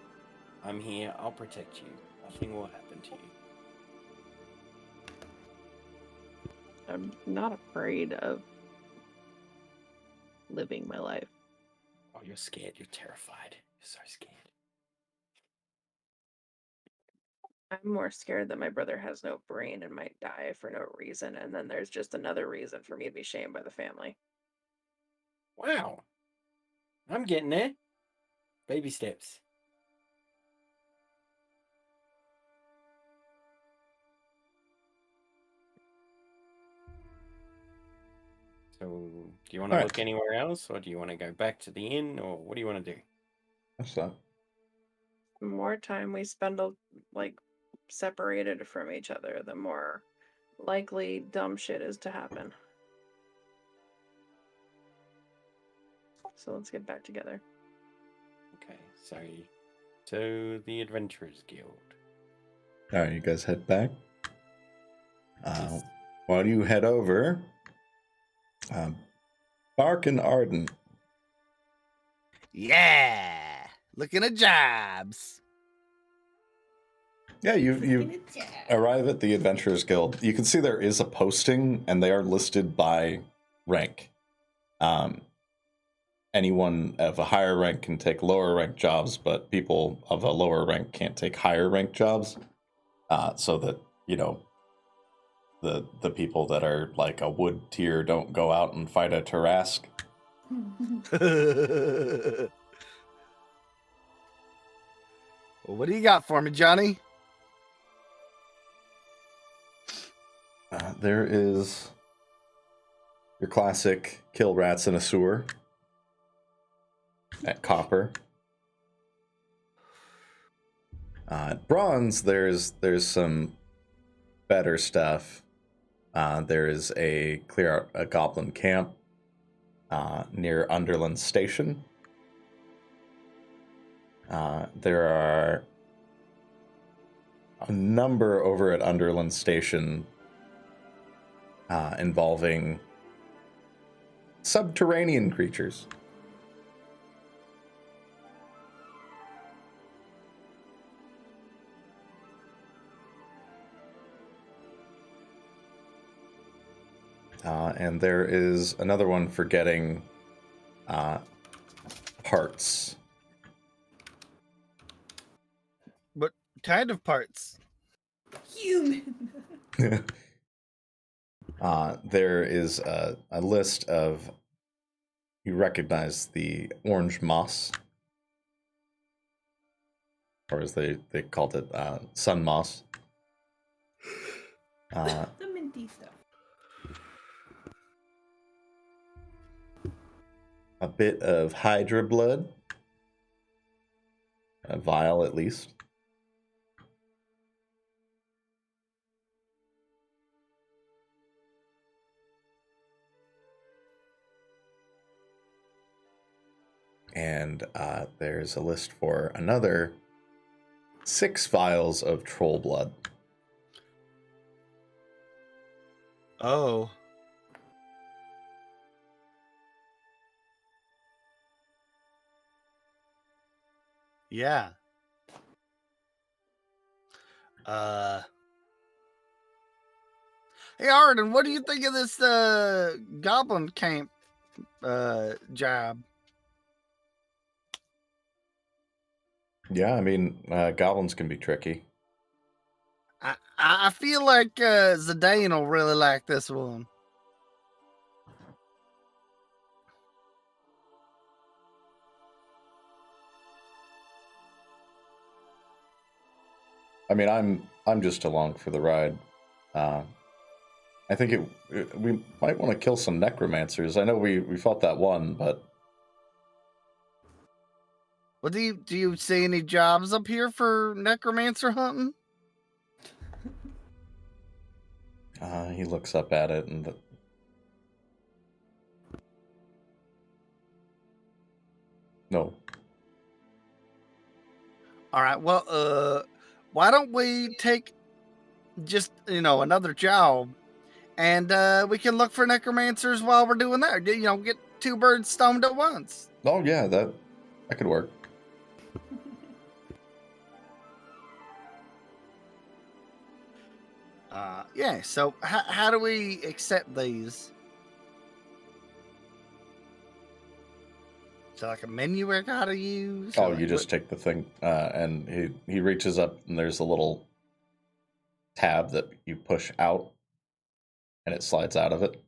I'm here. I'll protect you. Nothing will happen to you. I'm not afraid of living my life. Oh, you're scared. You're terrified. You're so scared. I'm more scared that my brother has no brain and might die for no reason, and then there's just another reason for me to be shamed by the family. Wow. I'm getting there. Baby steps. So, do you want to look anywhere else, or do you want to go back to the inn, or what do you want to do? What's that? The more time we spend like separated from each other, the more likely dumb shit is to happen. So let's get back together. Okay, so to the Adventurers Guild. All right, you guys head back. While you head over, Bark and Ardent. Yeah, looking at jobs. Yeah, you arrive at the Adventurers Guild. You can see there is a posting, and they are listed by rank. Anyone of a higher rank can take lower rank jobs, but people of a lower rank can't take higher rank jobs. So that, you know, the people that are like a wood tier don't go out and fight a Tarask. Well, what do you got for me, Johnny? There is your classic kill rats in a sewer at Copper. At Bronze, there's some better stuff. There is clear a goblin camp near Underland Station. There are a number over at Underland Station involving subterranean creatures. And there is another one for getting parts. What kind of parts? Human. There is a list of, you recognize the orange moss, or as they called it, sun moss. The minty stuff. A bit of hydra blood, a vial at least. And there's a list for another 6 vials of troll blood. Oh. Yeah. Hey, Ardent, what do you think of this goblin camp job? Yeah, I mean, goblins can be tricky. I feel like Zidane will really like this one. I mean, I'm just along for the ride. I think we might want to kill some necromancers. I know we fought that one, but Well, do you see any jobs up here for necromancer hunting? he looks up at it and no. All right. Well, why don't we take just another job, and we can look for necromancers while we're doing that. Get 2 birds stoned at once. Oh yeah, that could work. Yeah. So how do we accept these? Is there like a menu I gotta use? Oh, you just take the thing, and he reaches up, and there's a little tab that you push out, and it slides out of it.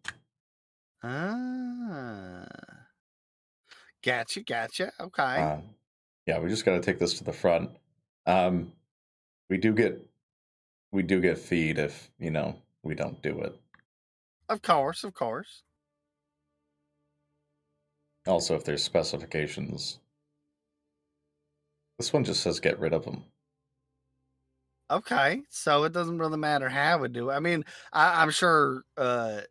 Gotcha. Okay. Yeah, we just got to take this to the front. We do get feed if we don't do it. Of course. Also, if there's specifications, this one just says get rid of them. Okay, so it doesn't really matter how we do it. I mean, I'm sure I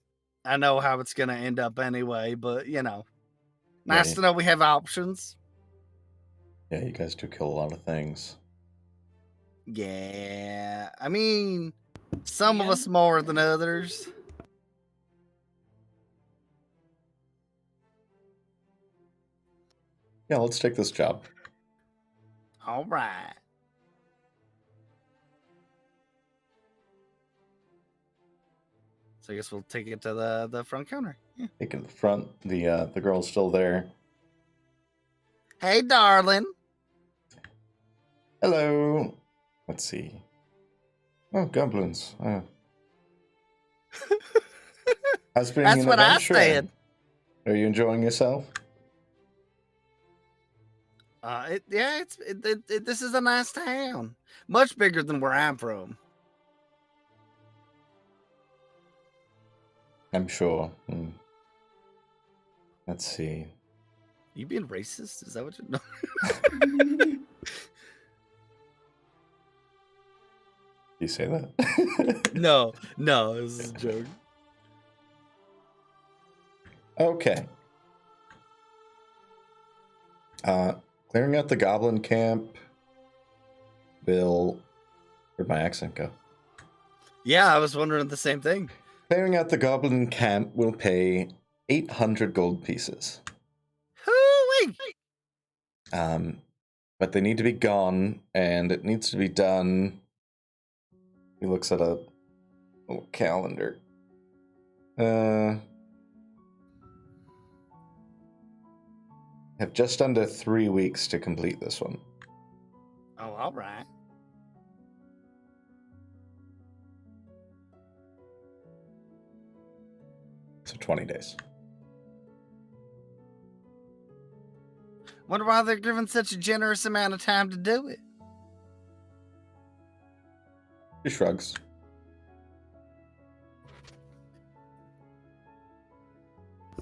know how it's gonna end up anyway, but nice to know we have options. Yeah, you guys do kill a lot of things. Yeah, I mean, some of us more than others. Yeah, let's take this job. All right. So I guess we'll take it to the front counter. Yeah. Take it to the front. The girl's still there. Hey, darling. Hello. Let's see. Oh, goblins. How's been That's an what I adventure? said. Are you enjoying yourself? This is a nice town, much bigger than where I'm from. I'm sure. Let's see. You being racist? Is that what you're? You say that? No, this is a joke. Okay. Clearing out the goblin camp. Where'd my accent go? Yeah, I was wondering the same thing. Clearing out the goblin camp will pay 800 gold pieces. Hoo-wee! But they need to be gone, and it needs to be done. He looks at a little calendar. have just under 3 weeks to complete this one. Oh, all right. So 20 days. Wonder why they're given such a generous amount of time to do it. She shrugs.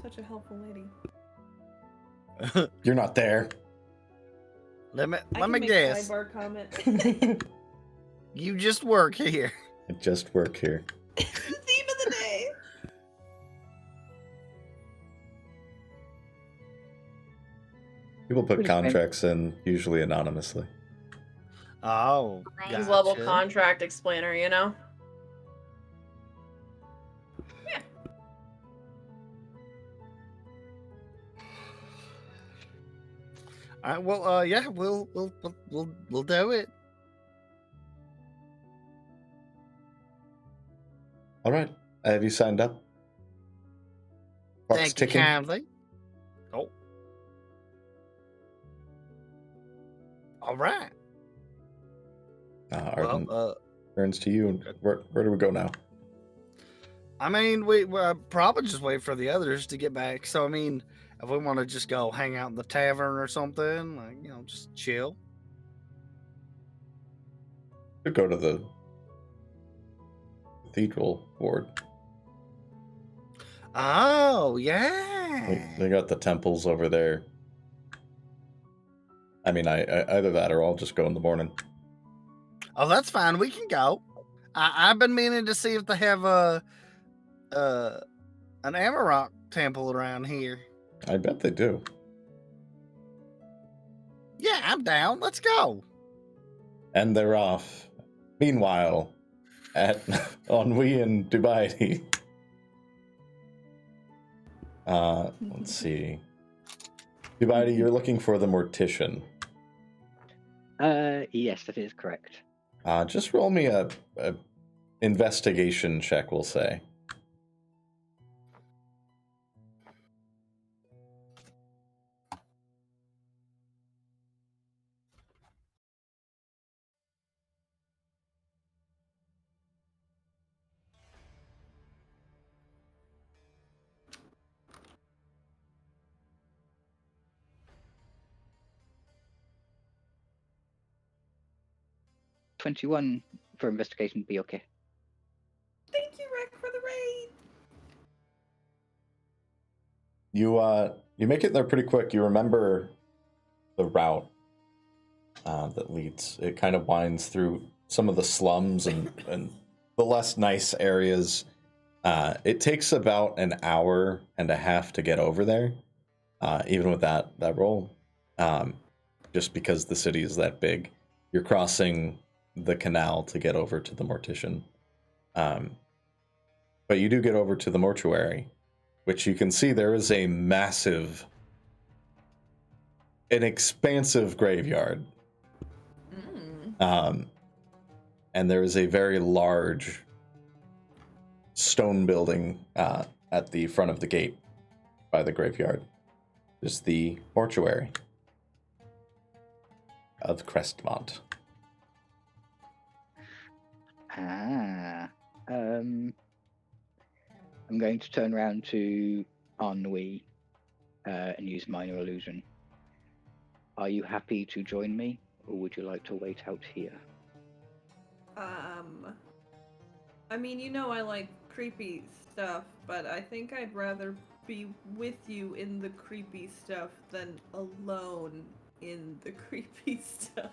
Such a helpful lady. You're not there. Let me I can make guess. sidebar comment. You just work here. I just work here. It's the theme of the day. People put Pretty fine. contracts in, usually anonymously. Oh, He's level gotcha. contract explainer, you know? All right, well, yeah, we'll do it. All right. Have you signed up? Clock's Thank you ticking. kindly. Oh. All right. Ardent, Well, turns to you. Where do we go now? I mean, we probably just wait for the others to get back. So, I mean, if we want to just go hang out in the tavern or something, like, you know, just chill. We go to the Cathedral ward. Oh, yeah. They got the temples over there. I mean, I either that or I'll just go in the morning. Oh, that's fine. We can go. I've been meaning to see if they have an Amarok temple around here. I bet they do. Yeah, I'm down. Let's go. And they're off. Meanwhile, at Ennui and Dubiety. Let's see. Dubiety, you're looking for the Mortician. Yes, that is correct. Just roll me a investigation check, we'll say. $21 for investigation would be okay. Thank you, Rick, for the raid. You make it there pretty quick. You remember the route that leads. It kind of winds through some of the slums and the less nice areas. It takes about an hour and a half to get over there, even with that roll, just because the city is that big. You're crossing the canal to get over to the Mortician. But you do get over to the mortuary, which you can see there is a massive, an expansive graveyard. And there is a very large stone building at the front of the gate by the graveyard. Is the mortuary of Crestmont. I'm going to turn around to Ennui and use minor illusion. Are you happy to join me, or would you like to wait out here? I mean, you know I like creepy stuff, but I think I'd rather be with you in the creepy stuff than alone in the creepy stuff.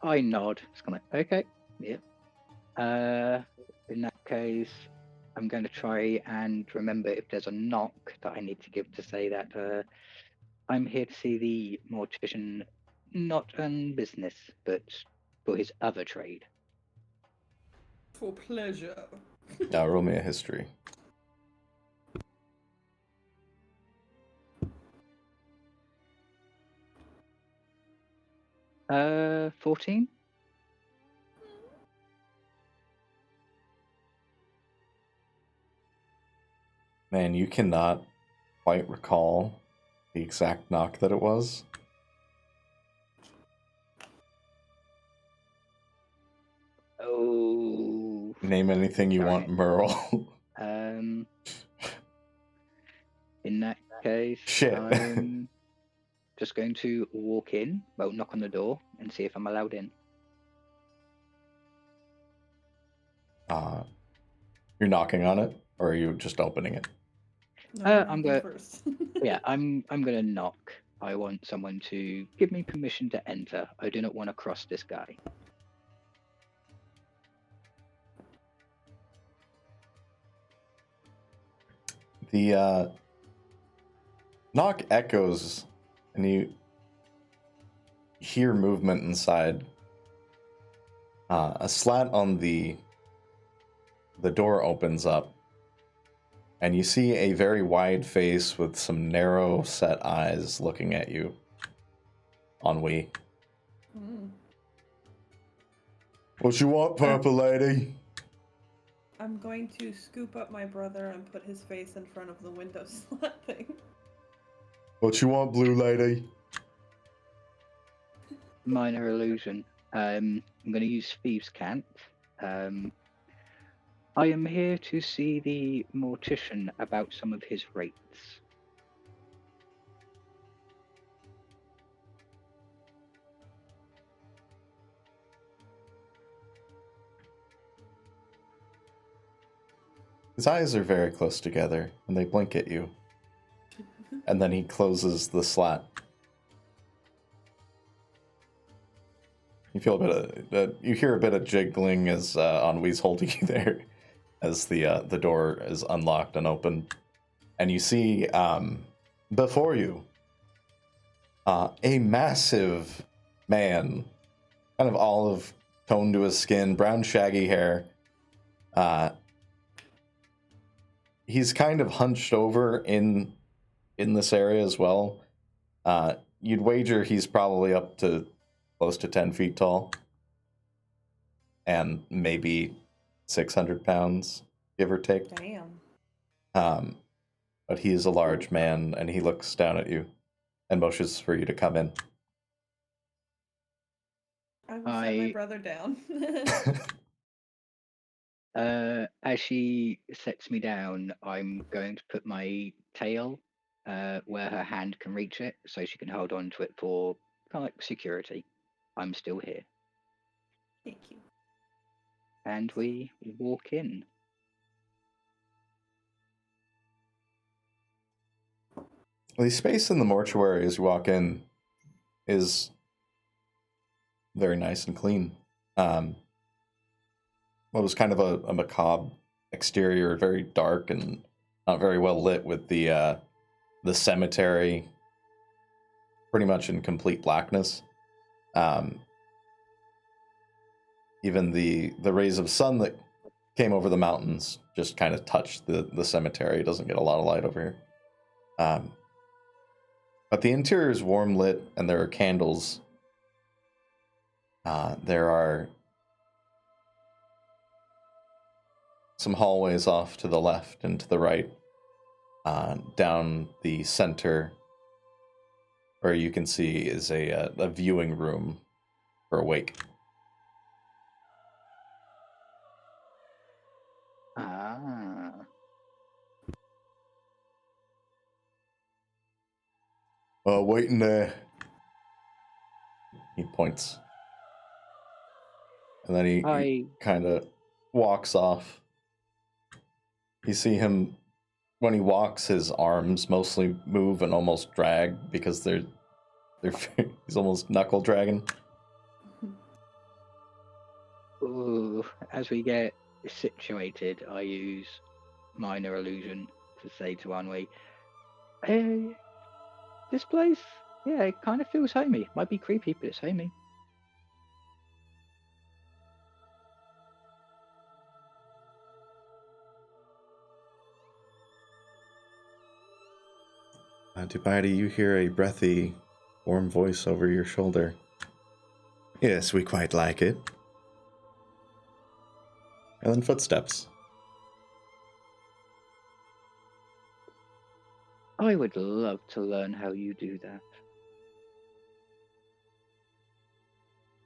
I nod. It's kind of like, okay, yeah. In that case, I'm going to try and remember if there's a knock that I need to give to say that I'm here to see the Mortician, not on business, but for his other trade. For pleasure. Now roll me a history. 14? Man, you cannot quite recall the exact knock that it was. Oh. Name anything you want, Merle. In that case, Shit. I'm just going to walk in, well, knock on the door, and see if I'm allowed in. You're knocking on it, or are you just opening it? No, I'm gonna first. Yeah, I'm gonna knock. I want someone to give me permission to enter. I do not want to cross this guy. The knock echoes, and you hear movement inside. A slat on the door opens up, and you see a very wide face with some narrow set eyes looking at you. Ennui. What you want, purple lady? I'm going to scoop up my brother and put his face in front of the window slat thing. What you want, blue lady? Minor illusion. I'm going to use Thieves' Cant. I am here to see the Mortician about some of his rates. His eyes are very close together, and they blink at you. And then he closes the slat. You feel a bit of, you hear a bit of jiggling as Ennui's holding you there, as the door is unlocked and opened, and you see before you a massive man, kind of olive tone to his skin, brown shaggy hair. He's kind of hunched over in this area as well. You'd wager he's probably up to close to 10 feet tall, and maybe 600 pounds, give or take. Damn. But he is a large man, and he looks down at you and motions for you to come in. I will set my brother down. As she sets me down, I'm going to put my tail where her hand can reach it, so she can hold on to it for kind of like security. I'm still here. Thank you. And we walk in. The space in the mortuary as you walk in is very nice and clean. What was kind of a macabre exterior, very dark and not very well lit, with the cemetery pretty much in complete blackness. Even the rays of sun that came over the mountains just kind of touched the cemetery. It doesn't get a lot of light over here. But the interior is warm lit, and there are candles. There are some hallways off to the left and to the right. Down the center, where you can see is a viewing room for a wake. Waiting there. He points. And then he kind of walks off. You see him, when he walks, his arms mostly move and almost drag because they're he's almost knuckle dragging. Ooh, as we get situated, I use minor illusion to say to Ennui, "Hey, this place, yeah, it kind of feels homey. Might be creepy, but it's homey." Dubiety, you hear a breathy, warm voice over your shoulder. Yes, we quite like it. And then footsteps. I would love to learn how you do that.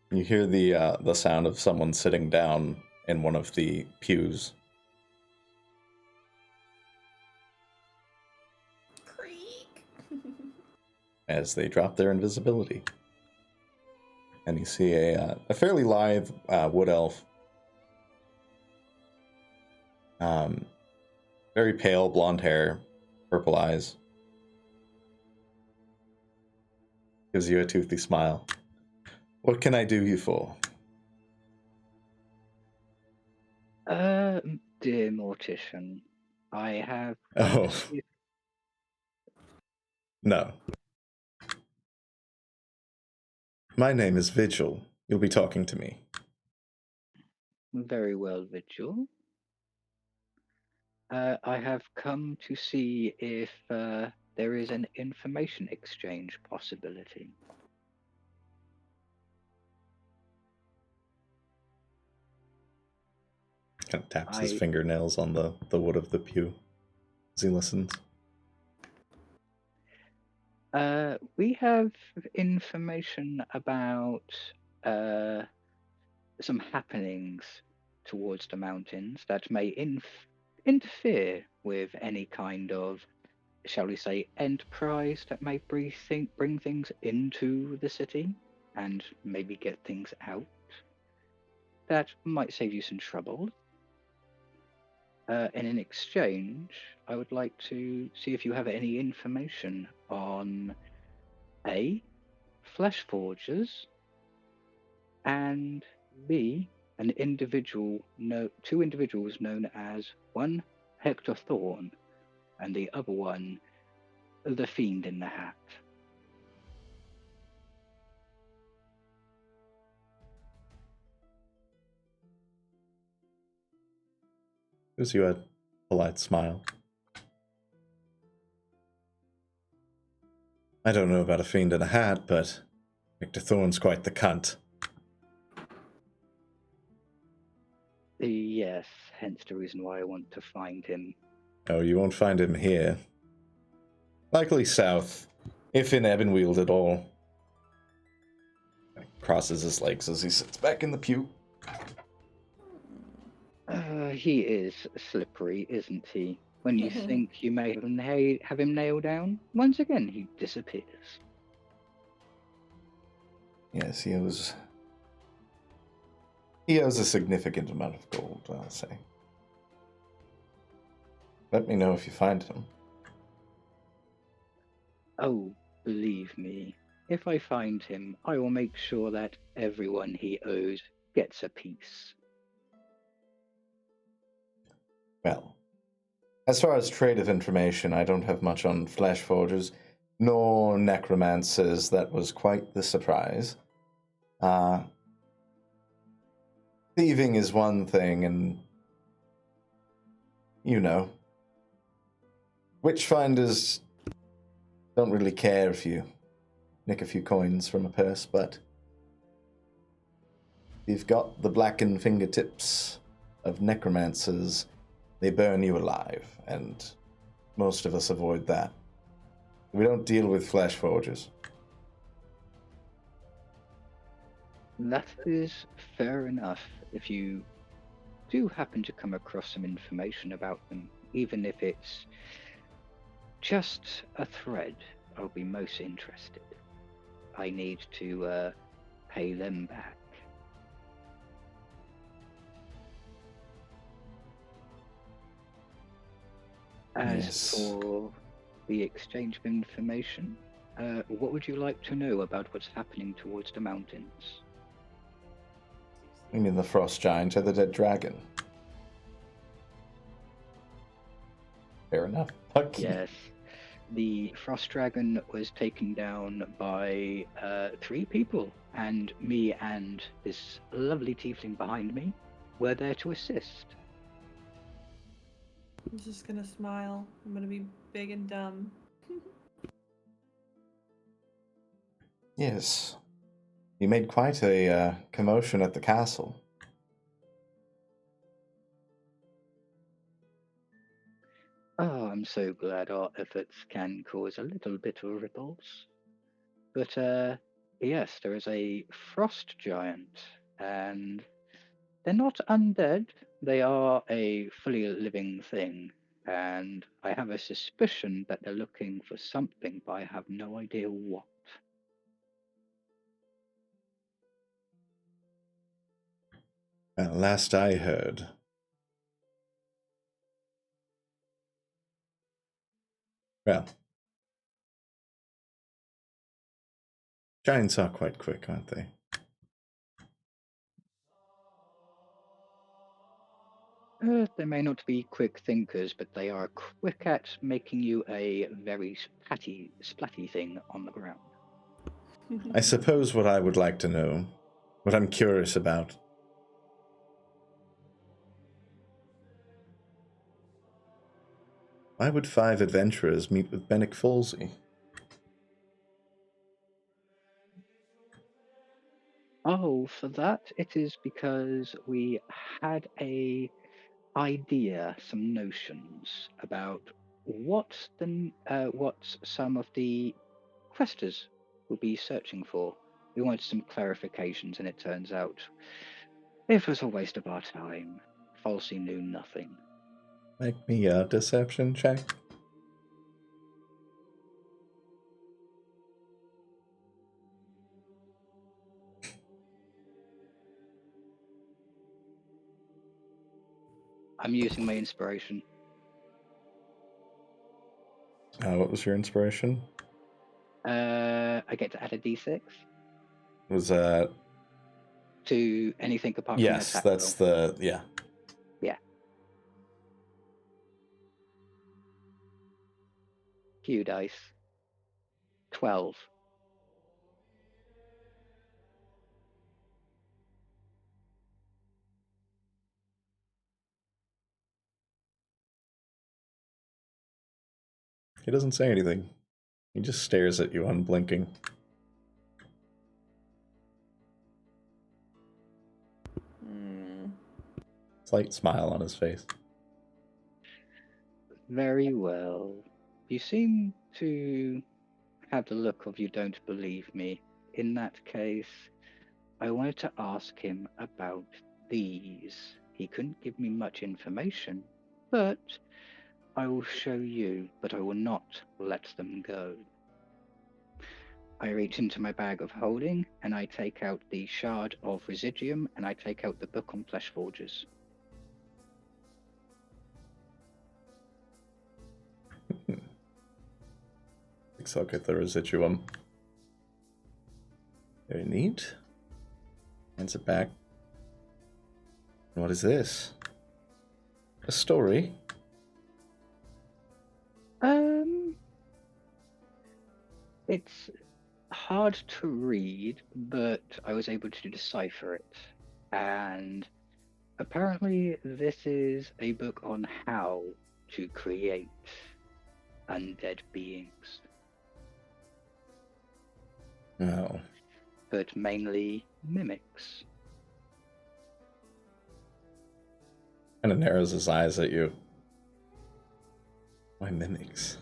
You hear the sound of someone sitting down in one of the pews. Creak. As they drop their invisibility. And you see a fairly lithe wood elf. Very pale, blonde hair, purple eyes. Gives you a toothy smile. What can I do you for? Dear Mortician, I have... Oh. No. My name is Vigil. You'll be talking to me. Very well, Vigil. I have come to see if there is an information exchange possibility. Kind of taps his fingernails on the wood of the pew as he listens. We have information about some happenings towards the mountains that may interfere with any kind of, shall we say, enterprise that may bring things into the city and maybe get things out. That might save you some trouble. In an exchange, I would like to see if you have any information on A, flesh forgers, and B, two individuals known as one Hector Thorn and the other one the Fiend in the Hat. Gives you a polite smile. I don't know about a fiend in a hat, but Victor Thorne's quite the cunt. Yes, hence the reason why I want to find him. Oh, you won't find him here. Likely south, if in Ebonweald at all. Crosses his legs as he sits back in the pew. He is slippery, isn't he? When you think you may have him nailed down, once again he disappears. Yes, he owes a significant amount of gold, I'll say. Let me know if you find him. Oh, believe me, if I find him, I will make sure that everyone he owes gets a piece. Well, as far as trade of information, I don't have much on flesh forgers, nor necromancers. That was quite the surprise. Thieving is one thing, and, you know, witchfinders don't really care if you nick a few coins from a purse, but you've got the blackened fingertips of necromancers. They burn you alive, and most of us avoid that. We don't deal with flesh forgers. That is fair enough. If you do happen to come across some information about them, even if it's just a thread, I'll be most interested. I need to pay them back. As for the exchange of information, what would you like to know about what's happening towards the mountains? You mean the frost giant or the dead dragon? Fair enough. Fuck you. Yes. The frost dragon was taken down by 3 people, and me and this lovely tiefling behind me were there to assist. I'm just gonna smile. I'm gonna be big and dumb. Yes. You made quite a commotion at the castle. Oh, I'm so glad our efforts can cause a little bit of ripples. But yes, there is a frost giant, and they're not undead. They are a fully living thing, and I have a suspicion that they're looking for something, but I have no idea what. Last I heard. Well, giants are quite quick, aren't they? They may not be quick thinkers, but they are quick at making you a very splatty thing on the ground. I suppose what I would like to know, what I'm curious about, why would 5 adventurers meet with Bennick Falsey? Oh, for that, it is because we had a idea, some notions about what some of the questers will be searching for. We wanted some clarifications, and it turns out it was a waste of our time. Falsey knew nothing. Make me a deception check. I'm using my inspiration. What was your inspiration? I get to add a d6 Was that... to anything apart from an Yes, attack that's roll. the... yeah. Yeah. Q dice. 12. He doesn't say anything. He just stares at you unblinking. Slight smile on his face. Very well. You seem to have the look of you don't believe me. In that case, I wanted to ask him about these. He couldn't give me much information, but I will show you, but I will not let them go. I reach into my bag of holding, and I take out the shard of residuum, and I take out the book on flesh forges. I'll get the residuum. Very neat. Hands it back. What is this? A story? It's hard to read, but I was able to decipher it. And apparently this is a book on how to create undead beings. Oh. But mainly mimics. Kind of narrows his eyes at you. Why mimics?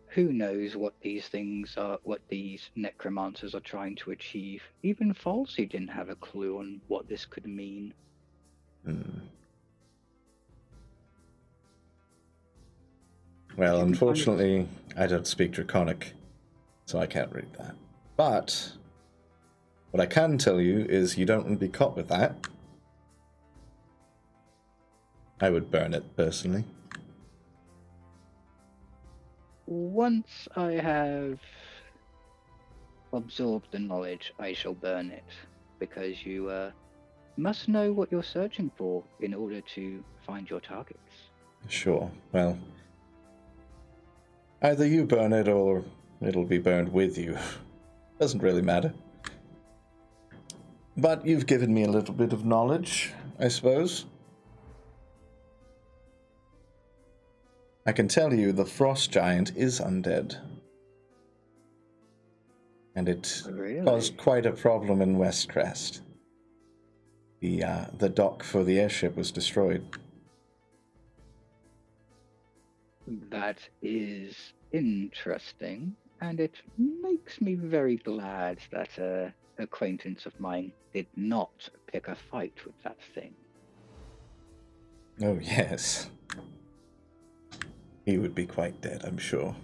Who knows what these things are, what these necromancers are trying to achieve? Even Falsey didn't have a clue on what this could mean. Well, unfortunately, I don't speak Draconic, so I can't read that. But what I can tell you is you don't want to be caught with that. I would burn it, personally. Once I have absorbed the knowledge, I shall burn it, because you must know what you're searching for in order to find your targets. Sure, well, either you burn it or it'll be burned with you. Doesn't really matter. But you've given me a little bit of knowledge, I suppose. I can tell you the frost giant is undead. And it caused quite a problem in Westcrest. The dock for the airship was destroyed. That is interesting, and it makes me very glad that a acquaintance of mine did not pick a fight with that thing. Oh, yes. He would be quite dead, I'm sure.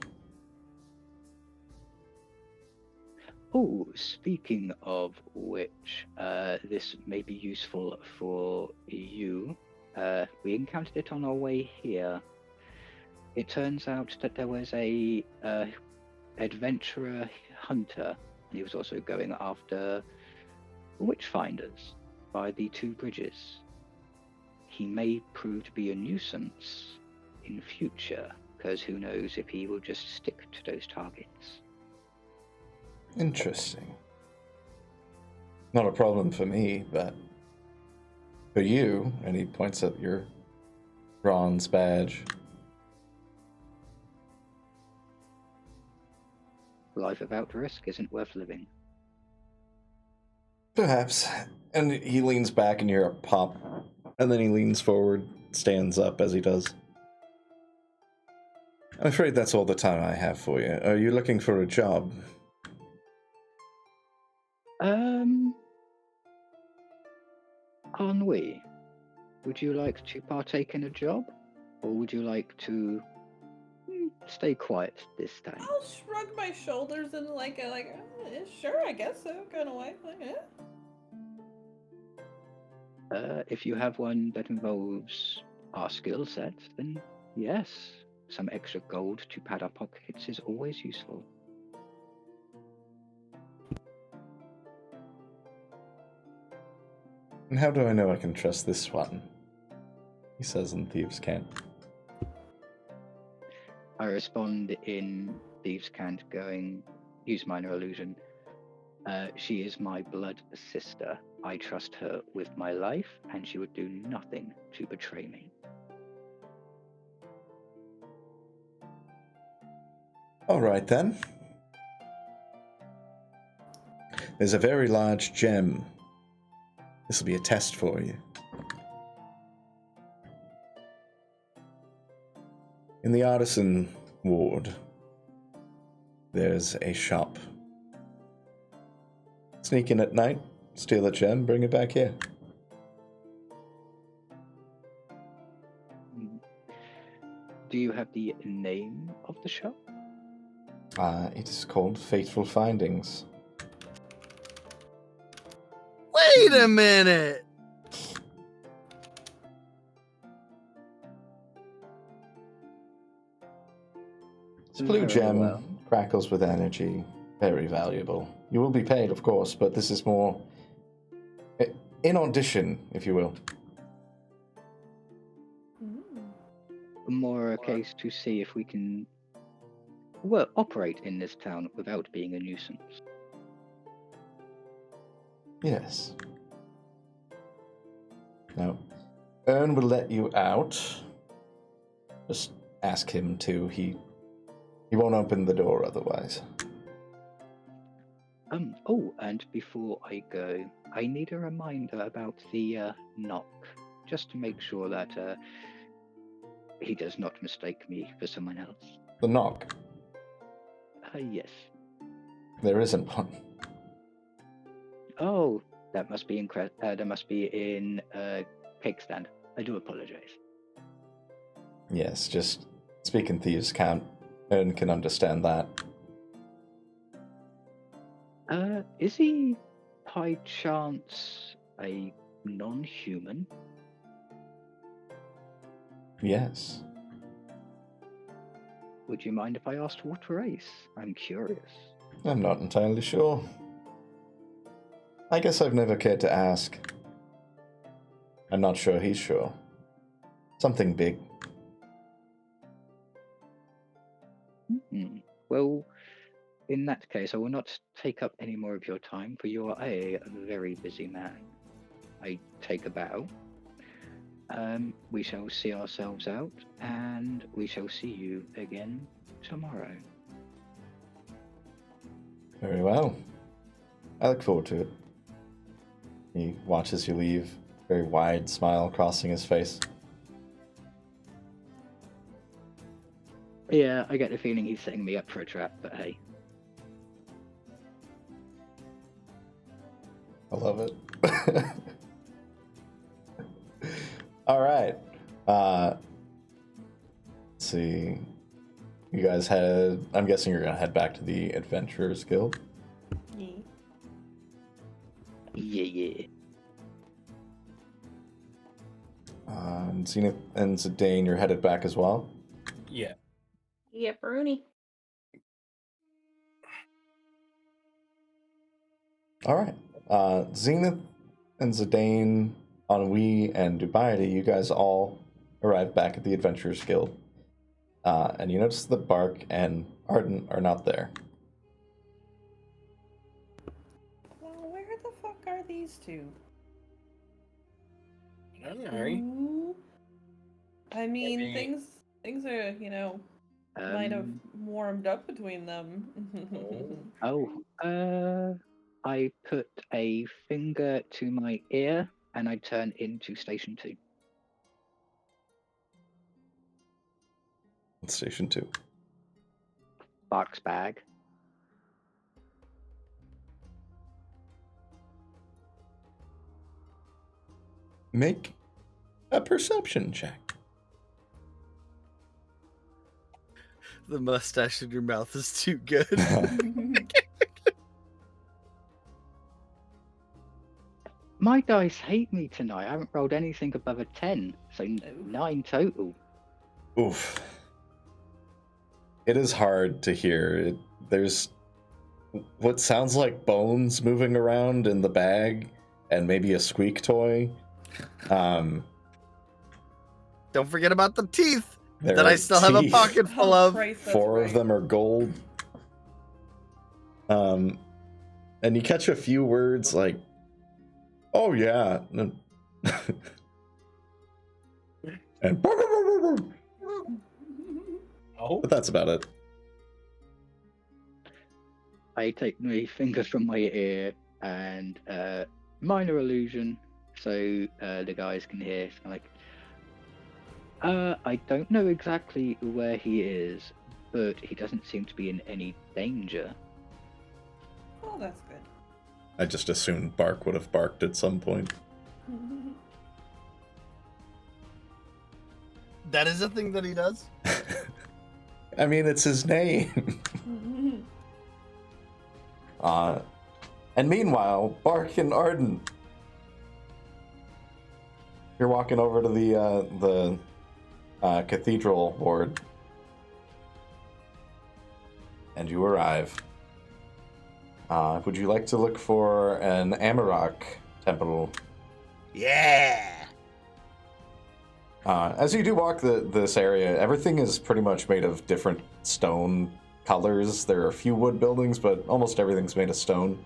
Oh, speaking of which, this may be useful for you. We encountered it on our way here. It turns out that there was a adventurer hunter. He was also going after witchfinders by the two bridges. He may prove to be a nuisance in future, because who knows if he will just stick to those targets. Interesting. Not a problem for me, but for you, and he points at your bronze badge. Life without risk isn't worth living. Perhaps. And he leans back and you hear a pop. And then he leans forward, stands up as he does. I'm afraid that's all the time I have for you. Are you looking for a job? Ennui, would you like to partake in a job? Or would you like to stay quiet this time? I'll shrug my shoulders in sure, I guess so, kind of way. If you have one that involves our skill set, then yes, some extra gold to pad our pockets is always useful. And how do I know I can trust this one? He says in Thieves' Cant. I respond in Thieves' Cant going, use minor illusion. She is my blood sister. I trust her with my life, and she would do nothing to betray me. All right, then. There's a very large gem. This will be a test for you. In the artisan ward, there's a shop. Sneak in at night, steal a gem, bring it back here. Do you have the name of the shop? It is called Feytful Findings. Wait a minute! It's a blue Very gem, well. crackles with energy, very valuable. You will be paid, of course, but this is more in audition, if you will. More a case to see if we can, operate in this town without being a nuisance. Yes. Now, Ern will let you out. Just ask him to. He won't open the door otherwise. Oh, and before I go, I need a reminder about the knock, just to make sure that he does not mistake me for someone else. The knock. Yes. There isn't one. Oh, that must be in cake stand. I do apologize. Yes, just speak in Thieves' Cant. Ern can understand that. Is he, by chance, a non-human? Yes. Would you mind if I asked what race? I'm curious. I'm not entirely sure. I guess I've never cared to ask. I'm not sure he's sure. Something big. Well, in that case, I will not take up any more of your time, for you are a very busy man. I take a bow. We shall see ourselves out, and we shall see you again tomorrow. Very well. I look forward to it. He watches you leave, very wide smile crossing his face. Yeah, I get the feeling he's setting me up for a trap, but hey. I love it. All right. Let's see. You guys head. I'm guessing you're gonna head back to the Adventurers Guild. Yeah. Zenith and Zidane, you're headed back as well. Yeah. Yep, Rooney. All right. Zenith and Zidane, Ennui, and Dubiety, you guys all arrive back at the Adventurers Guild. And you notice that Bark and Ardent are not there. Well, where the fuck are these two? I don't know. Ooh. I mean, Maybe- things are, might have warmed up between them. I put a finger to my ear and I turn into Station 2. Station 2. Bark's bag. Make a perception check. The mustache in your mouth is too good. My dice hate me tonight. I haven't rolled anything above a 10, so 9 total. Oof. It is hard to hear. There's what sounds like bones moving around in the bag and maybe a squeak toy. Don't forget about the teeth There that I are still have a teeth. pocket full Oh, of. Christ, that's 4 of right. them are gold. And you catch a few words like, "Oh yeah," and Oh. but that's about it. I take my finger from my ear and minor illusion, so the guys can hear. So I'm like, I don't know exactly where he is, but he doesn't seem to be in any danger. Oh, that's good. I just assumed Bark would have barked at some point. That is a thing that he does. I mean, it's his name. And meanwhile, Bark and Ardent, you're walking over to the cathedral ward, and you arrive. Would you like to look for an Amarok temple? Yeah. As you do walk this area, everything is pretty much made of different stone colors. There are a few wood buildings, but almost everything's made of stone.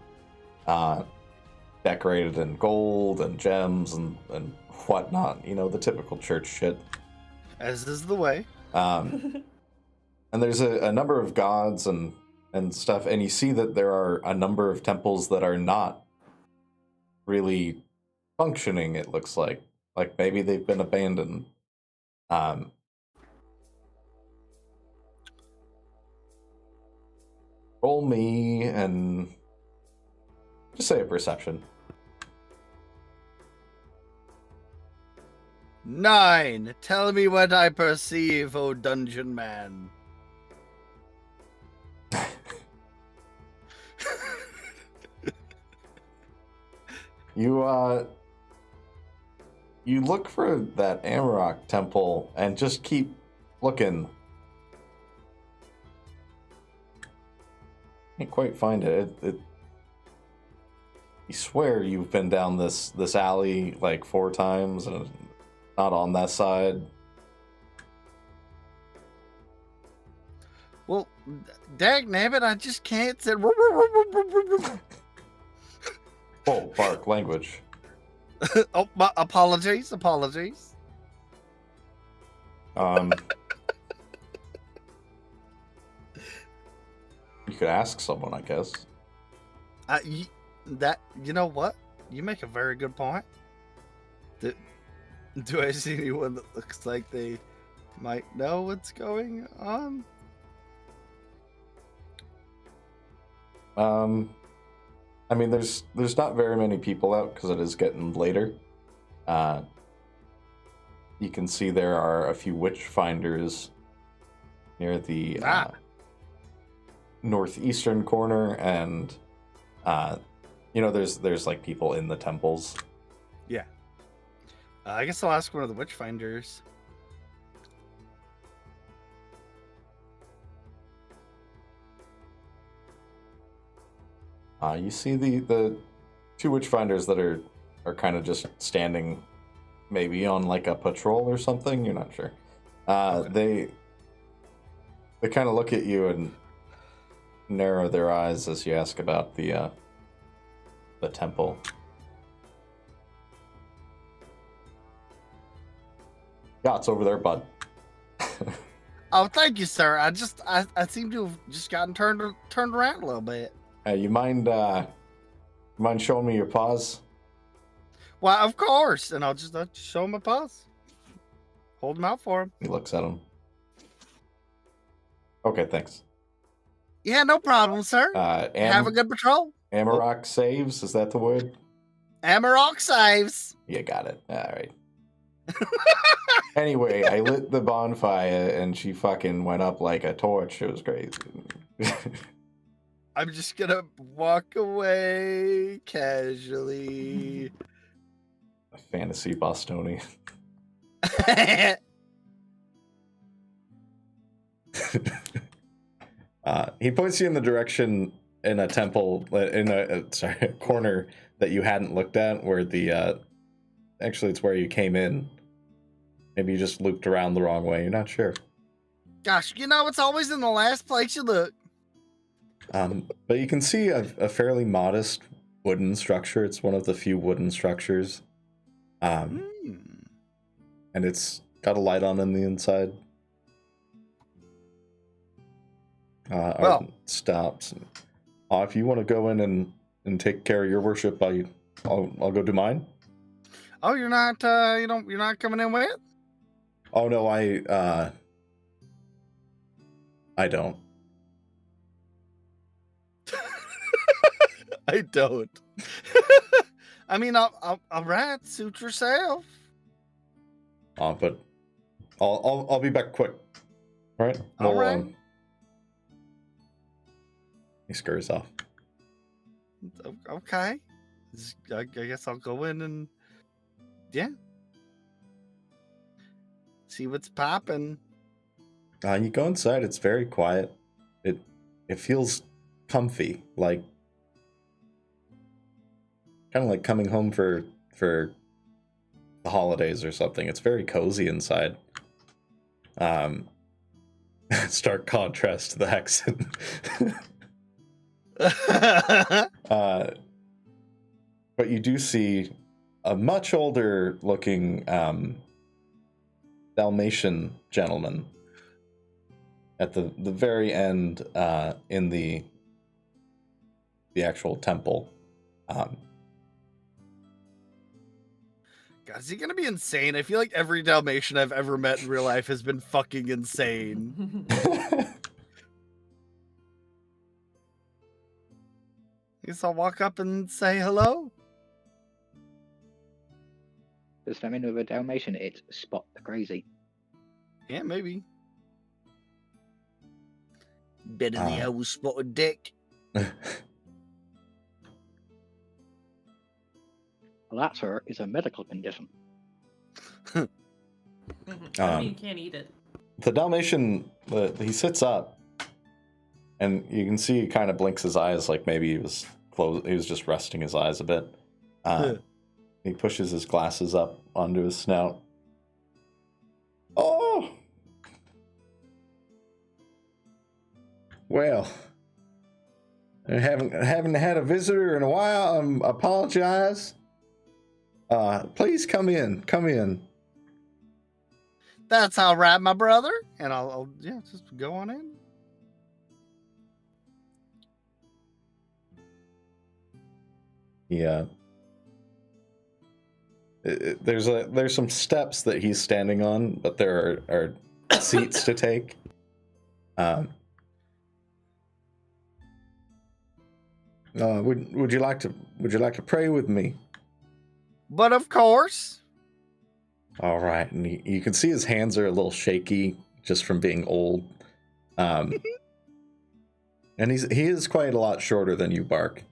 Decorated in gold and gems and whatnot. You know, the typical church shit. As is the way. And there's a number of gods and stuff, and you see that there are a number of temples that are not really functioning, it looks like. Like maybe they've been abandoned. Roll me and just say a perception. 9. Tell me what I perceive, O dungeon man. You look for that Amarok temple and just keep looking. Can't quite find it. You swear you've been down this alley like 4 times and not on that side. Well, dagnabbit, I just can't say. Oh, Bark, language. Oh, my apologies. You could ask someone, I guess. You know what? You make a very good point. Do I see anyone that looks like they might know what's going on? I mean, there's not very many people out because it is getting later. You can see there are a few witchfinders near the northeastern corner, and there's like people in the temples. Yeah. I guess I'll ask one of the witchfinders. You see the two witchfinders that are kind of just standing, maybe on like a patrol or something. You're not sure. Okay. They kind of look at you and narrow their eyes as you ask about the temple. Yeah, it's over there, bud. Oh, thank you, sir. I seem to have just gotten turned around a little bit. You mind showing me your paws? Well, of course. And I'll just show him my paws. Hold them out for him. He looks at him. Okay, thanks. Yeah, no problem, sir. Have a good patrol. Amarok saves, is that the word? Amarok saves. You got it. All right. Anyway, I lit the bonfire and she fucking went up like a torch. It was crazy. I'm just gonna walk away casually. A fantasy Bostonian. He points you in the direction in a temple, in a corner that you hadn't looked at, where actually it's where you came in. Maybe you just looped around the wrong way. You're not sure. Gosh, it's always in the last place you look. But you can see a fairly modest wooden structure. It's one of the few wooden structures. And it's got a light on the inside. Ardent stops. If you want to go in and take care of your worship, I'll go do mine. Oh, you're not you're not coming in with? Oh no, I don't. I don't. I mean, all right, suit yourself. But I'll be back quick. All right. All right. He scurries off. Okay. I guess I'll go in and see what's popping. You go inside. It's very quiet. It feels comfy, like kind of like coming home for the holidays or something. It's very cozy inside. Stark contrast to the Hexen. But you do see a much older looking Dalmatian gentleman at the very end in the actual temple. God, is he gonna be insane? I feel like every Dalmatian I've ever met in real life has been fucking insane. I guess I'll walk up and say hello. Does that mean with a Dalmatian it's Spot the Crazy? Yeah, maybe. Bit of the old spotted dick. Well, that, sir, is a medical condition. I mean, you can't eat it. The Dalmatian, he sits up, and you can see he kind of blinks his eyes, like maybe he was closed. He was just resting his eyes a bit. He pushes his glasses up onto his snout. Oh, well, I haven't had a visitor in a while. Apologize. Please come in. Come in. That's all right, my brother. And I'll just go on in. Yeah. There's some steps that he's standing on, but there are seats to take. Would you like to pray with me? But of course. All right, and you can see his hands are a little shaky just from being old. And he is quite a lot shorter than you, Bark.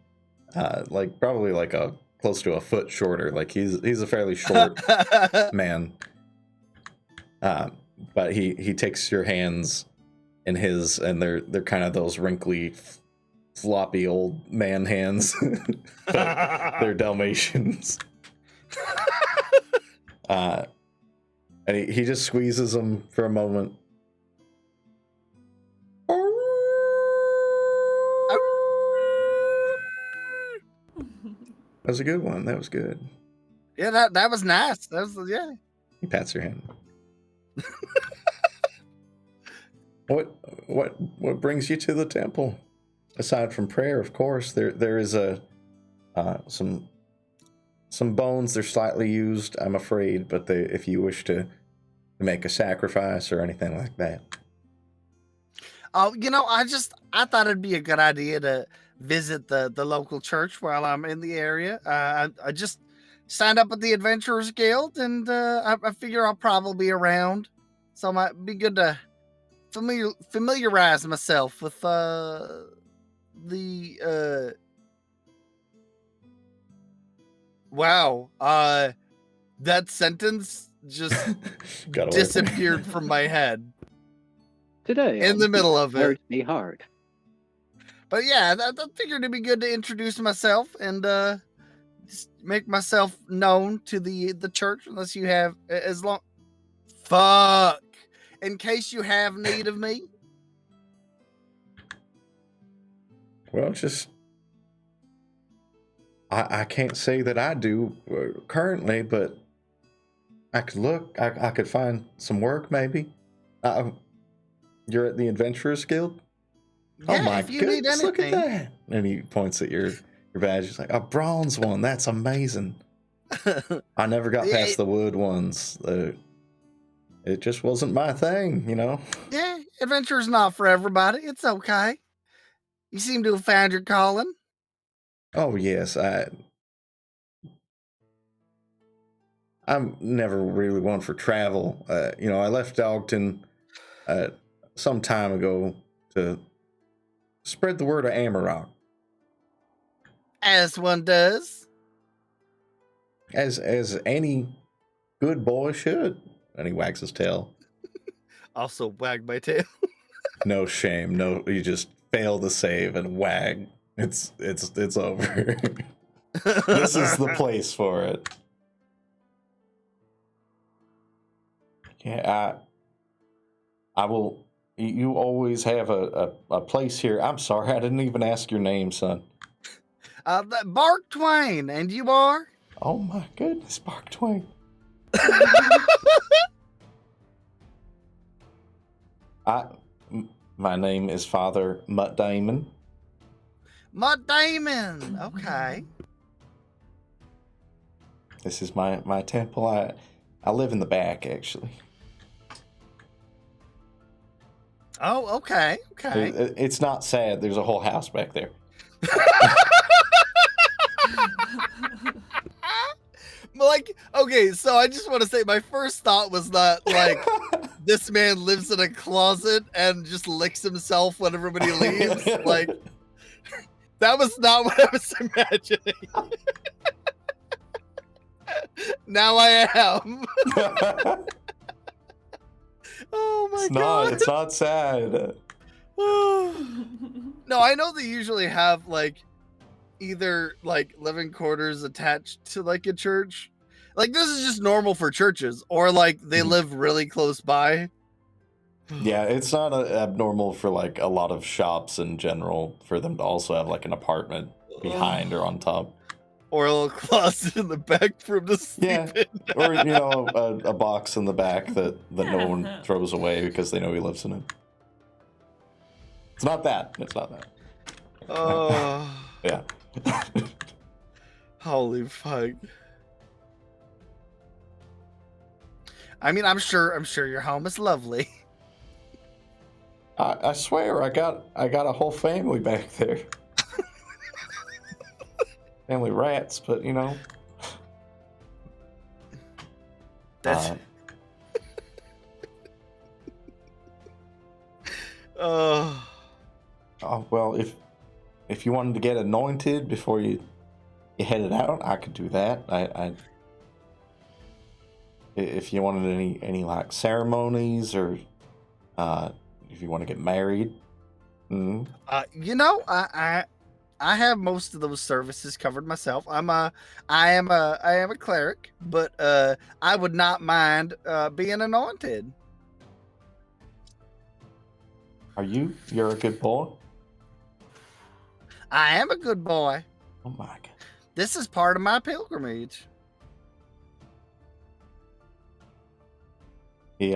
Like probably like close to a foot shorter. Like he's a fairly short man. But he takes your hands in his, and they're kind of those wrinkly, floppy old man hands. But they're Dalmatians. And he just squeezes them for a moment. That was a good one. That was good. Yeah, that was nice. That was, yeah. He pats your hand. What brings you to the temple? Aside from prayer, of course, there is some bones. They're slightly used, I'm afraid, but if you wish to make a sacrifice or anything like that. Oh, I thought it'd be a good idea to visit the local church while I'm in the area. I just signed up with the Adventurers Guild, and I figure I'll probably be around, so it might be good to familiarize myself with wow, that sentence just disappeared from my head Today, in the middle of it. Hurt me hard. But yeah, I figured it'd be good to introduce myself and just make myself known to the church, unless you have in case you have need of me. Well, just I can't say that I do currently, but I could look. I could find some work maybe. You're at the Adventurers Guild? Yeah, oh my if you goodness, need look at anything. that. And he points at your badge. He's like, a bronze one. That's amazing. I never got past the wood ones. It just wasn't my thing, Yeah, adventure's not for everybody. It's okay. You seem to have found your calling. Oh, yes. I'm never really one for travel. I left Ogden some time ago to spread the word of Amarok. As one does. As any good boy should. And he wags his tail. Also wag my tail. No shame. No, you just fail to save and wag. It's over. This is the place for it. Yeah, I will. You always have a place here. I'm sorry, I didn't even ask your name, son. Bark Twain, and you are? Oh my goodness, Bark Twain. My name is Father Mutt Damon. Mutt Damon. Okay. This is my temple. I live in the back, actually. Oh, okay. Okay. It's not sad. There's a whole house back there. Like, okay, so I just want to say my first thought was that, like, this man lives in a closet and just licks himself when everybody leaves. Like, that was not what I was imagining. Now I am. Oh my god. It's not sad. No, I know they usually have, like, either, like, living quarters attached to, like, a church. Like, this is just normal for churches. Or, like, they live really close by. Yeah, it's not abnormal for, like, a lot of shops in general for them to also have, like, an apartment behind or on top. Or a little closet in the back for him to sleep in. Or, a box in the back that no one throws away because they know he lives in it. It's not that. It's not that. Oh. Yeah. Holy fuck. I mean, I'm sure your home is lovely. I swear, I got a whole family back there. family rats, but you know. That's. Oh. Oh well, if you wanted to get anointed before you headed out, I could do that. If you wanted any like ceremonies or if you want to get married. You know, I have most of those services covered myself. I am a cleric, but I would not mind being anointed. You're a good boy? I am a good boy. Oh my god. This is part of my pilgrimage. He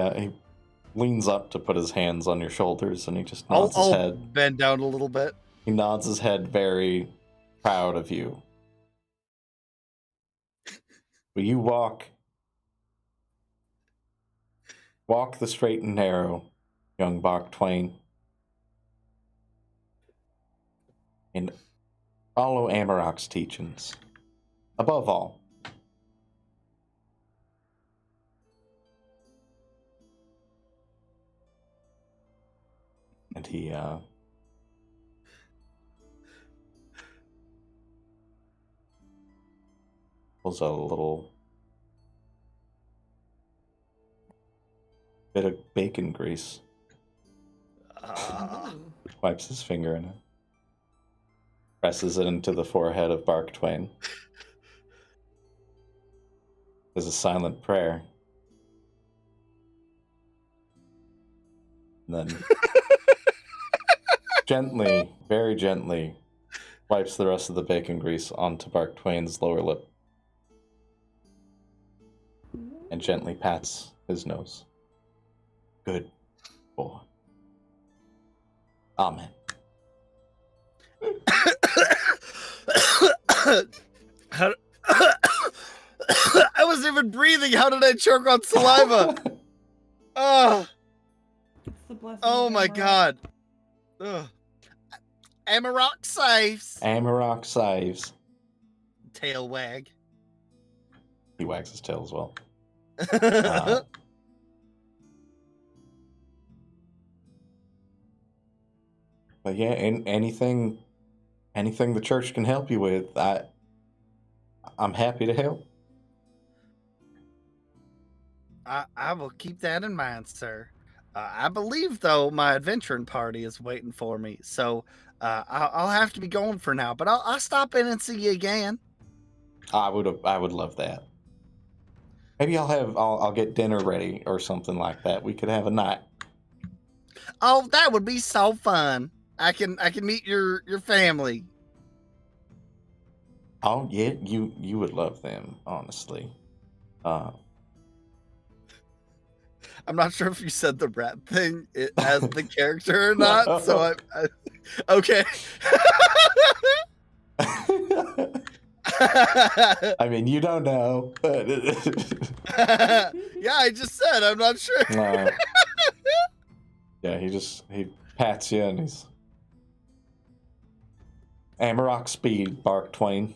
leans up to put his hands on your shoulders and he just nods his head. Bend down a little bit. He nods his head, very proud of you. Will you walk the straight and narrow, young Bach Twain, and follow Amarok's teachings, above all. And he pulls a little bit of bacon grease, wipes his finger in it, presses it into the forehead of Bach Twain. There's a silent prayer. And then gently, very gently, wipes the rest of the bacon grease onto Bach Twain's lower lip and gently pats his nose. Good boy. Amen. I wasn't even breathing. How did I choke on saliva? Oh. Oh my god. Ugh. Amarok saves. Amarok saves. Tail wag. He wags his tail as well. But yeah, anything the church can help you with, I'm happy to help. I will keep that in mind, sir. I believe, though, my adventuring party is waiting for me, so I'll have to be going for now. But I'll stop in and see you again. I would love that. Maybe I'll get dinner ready or something like that. We could have a night. Oh, that would be so fun. I can meet your family. Oh yeah, you would love them, honestly. I'm not sure if you said the rat thing as the character or not, so I okay. I mean, you don't know. Yeah, I just said I'm not sure. Yeah, he pats you and he's Amarok speed, Bach Twain.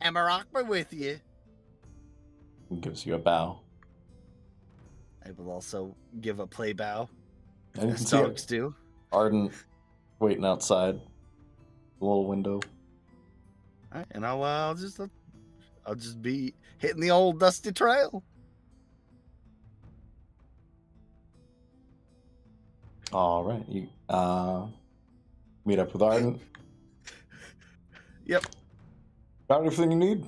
Amarok be with you. He gives you a bow. I will also give a play bow. And you as can dogs see do. Ardent waiting outside the little window. All right, and I'll just be hitting the old dusty trail. All right, you meet up with Ardent. Yep. Got everything you need?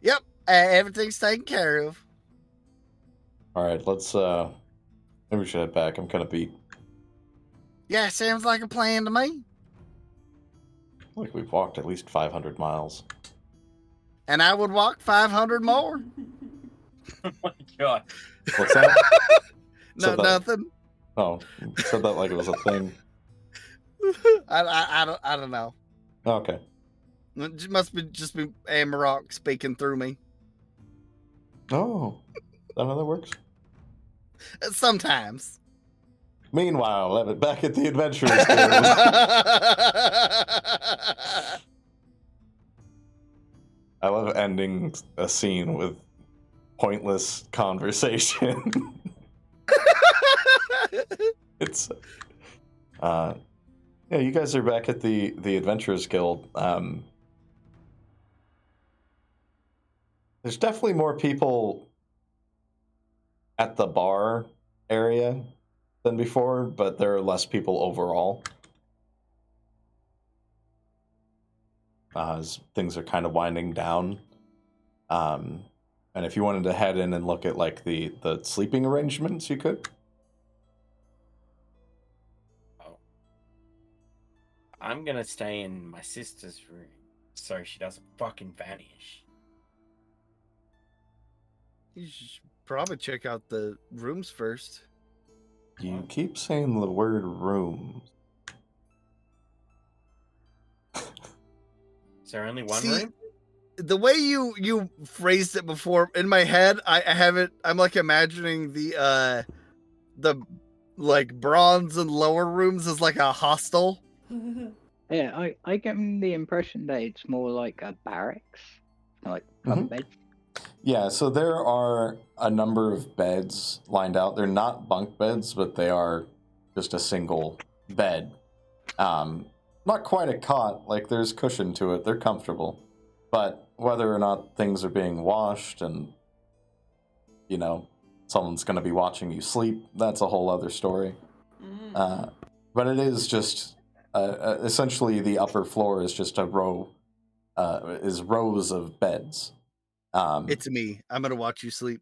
Yep. Everything's taken care of. All right, let's maybe we should head back. I'm kind of beat. Yeah, sounds like a plan to me. Like we've walked at least 500 miles. And I would walk 500 more. Oh my god. What's that? No, nothing. Oh, you said that like it was a thing. I don't know. Okay. It must be just be Amarok speaking through me. Oh, is that how that works? Sometimes. Meanwhile, back at the Adventurers Guild. I love ending a scene with pointless conversation. It's yeah, you guys are back at the Adventurers Guild. There's definitely more people at the bar area than before, but there are less people overall. As things are kind of winding down. And if you wanted to head in and look at like the sleeping arrangements, you could. Oh. I'm gonna stay in my sister's room so she doesn't fucking vanish. You should probably check out the rooms first. You keep saying the word room. Is there only one See, room? the way you phrased it before in my head, I have it. I'm like imagining the like bronze and lower rooms as like a hostel. Yeah, I get the impression that it's more like a barracks, like bunk beds. Yeah, so there are a number of beds lined out. They're not bunk beds, but they are just a single bed. Not quite a cot, like there's cushion to it. They're comfortable. But whether or not things are being washed and, you know, someone's going to be watching you sleep, that's a whole other story. But it is just, essentially the upper floor is just a row, is rows of beds. It's me. I'm going to watch you sleep.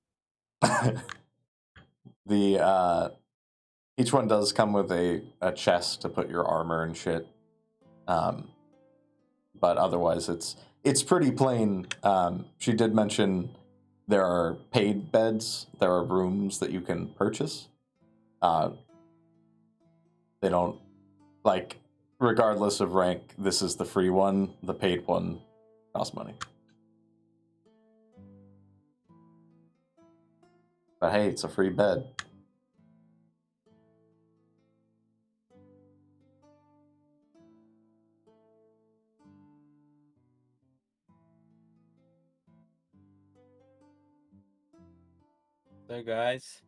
Each one does come with a chest to put your armor and shit. But otherwise it's pretty plain. She did mention there are paid beds. There are rooms that you can purchase. They don't, like, regardless of rank, this is the free one. The paid one costs money. But hey, it's a free bed. So guys,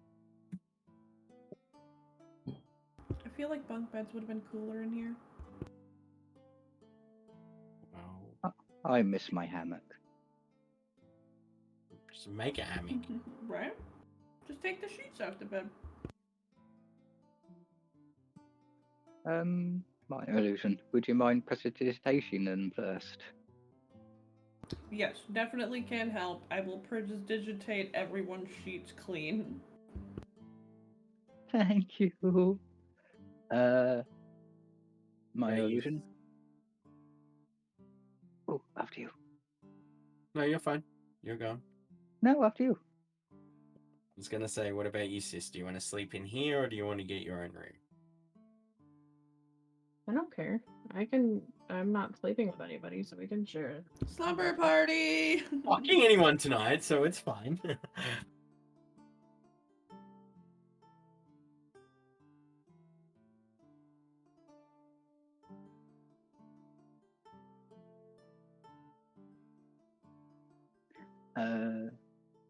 I feel like bunk beds would have been cooler in here. well, I miss my hammock. just make a hammock. Right? Just take the sheets off the bed. Minor illusion. Would you mind prestidigitation them first? Yes, definitely can help. I will prestidigitate everyone's sheets clean. Thank you. Minor illusion. Oh, after you. No, you're fine. You're gone. No, after you. I was gonna say, what about you, sis? Do you want to sleep in here or do you want to get your own room? I don't care. I'm not sleeping with anybody, so we can share it. Slumber party! Fucking anyone tonight, so it's fine.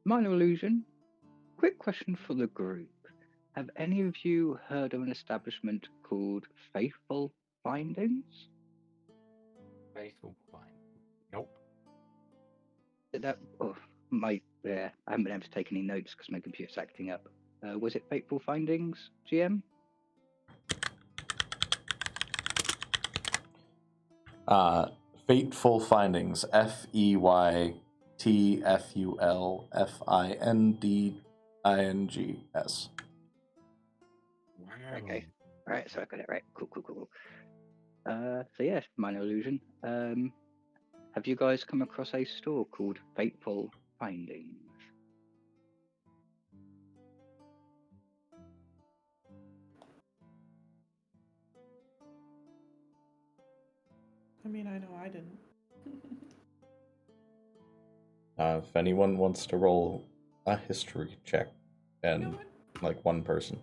Minor illusion. Quick question for the group. Have any of you heard of an establishment called Feytful Findings? Faithful fine. Nope. That I haven't been able to take any notes because my computer's acting up. Was it Feytful Findings, GM? Feytful Findings. FEYTFULFINDINGS. Wow. Okay. Alright, so I got it right. Cool. So yeah, minor illusion. Have you guys come across a store called Feytful Findings? I mean, I know I didn't. If anyone wants to roll a history check, and You know what? like one person.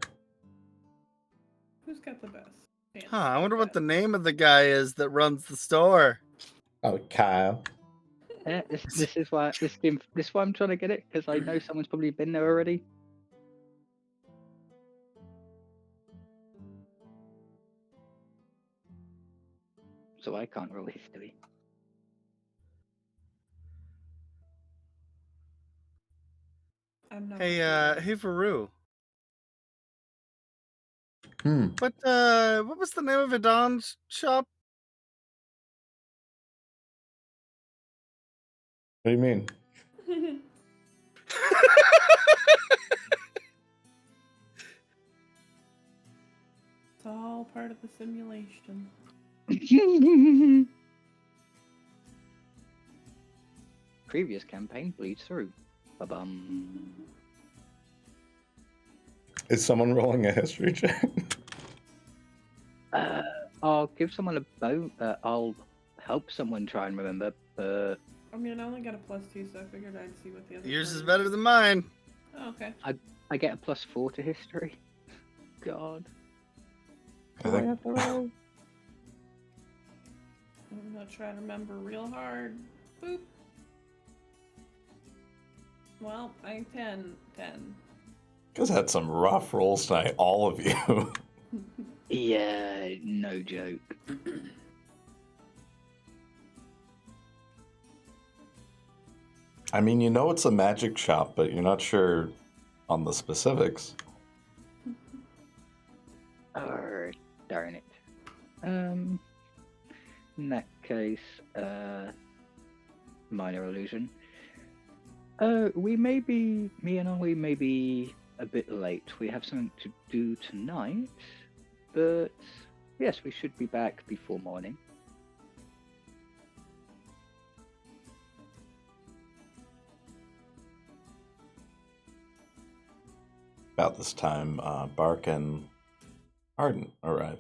Who's got the best? Huh, I wonder what the name of the guy is that runs the store. Oh, Kyle. This is why I'm trying to get it, because I know someone's probably been there already. So I can't roll history. I'm not. Hey, hey, Varoux. What was the name of Adon's shop? What do you mean? It's all part of the simulation. Previous campaign bleeds through. Ba-bum. Is someone rolling a history check? I'll give someone a bone. I'll help someone try and remember. I mean, I only got a +2, so I figured I'd see what the other. Yours is party- better than mine. Oh, okay. I get a +4 to history. God. I think- have to roll? I'm gonna try to remember real hard. Boop. Well, I 10. You guys had some rough rolls tonight, all of you. Yeah, no joke. I mean, you know it's a magic shop, but you're not sure on the specifics. Oh, darn it. In that case, minor illusion. Me and I may be a bit late. We have something to do tonight, but yes, we should be back before morning. About this time, Bark and Ardent arrive.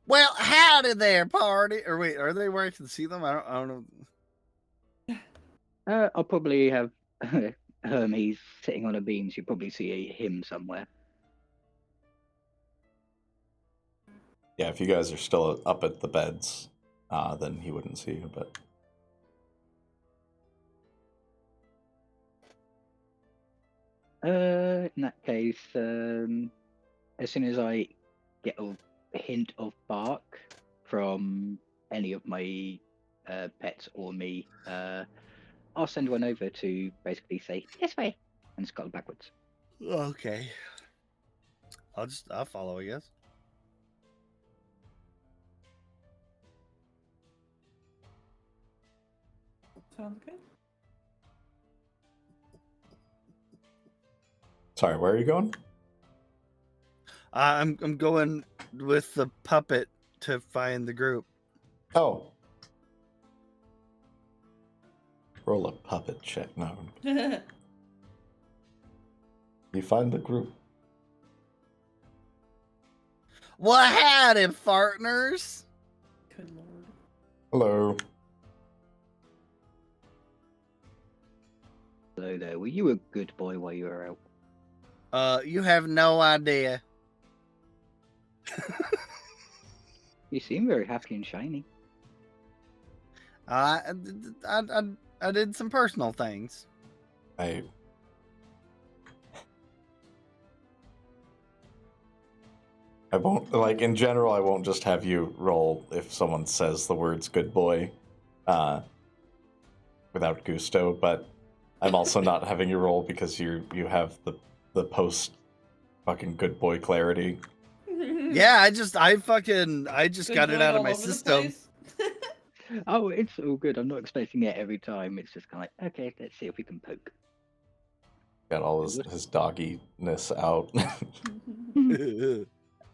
Well, howdy there, party. Or wait, are they where I can see them? I don't know. I'll probably have he's sitting on a beam, so you probably see him somewhere. Yeah, if you guys are still up at the beds, then he wouldn't see you, but... In that case, as soon as I get a hint of bark from any of my pets or me, I'll send one over to basically say, this way, and scuttle backwards. Okay. I'll follow, I guess. Sounds good. Sorry, where are you going? I'm going with the puppet to find the group. Oh. Roll a puppet check. No. You find the group. Well, howdy, partners. Good lord. Hello. Hello there, were you a good boy while you were out? You have no idea. You seem very happy and shiny. I did some personal things. I won't, like, in general, I won't just have you roll if someone says the words good boy without gusto, but I'm also not having you roll because you have the post fucking good boy clarity. Yeah, I just got it out of my system. Oh, it's all good. I'm not expecting it every time. It's just kind of like, okay, let's see if we can poke. Got all his dogginess out.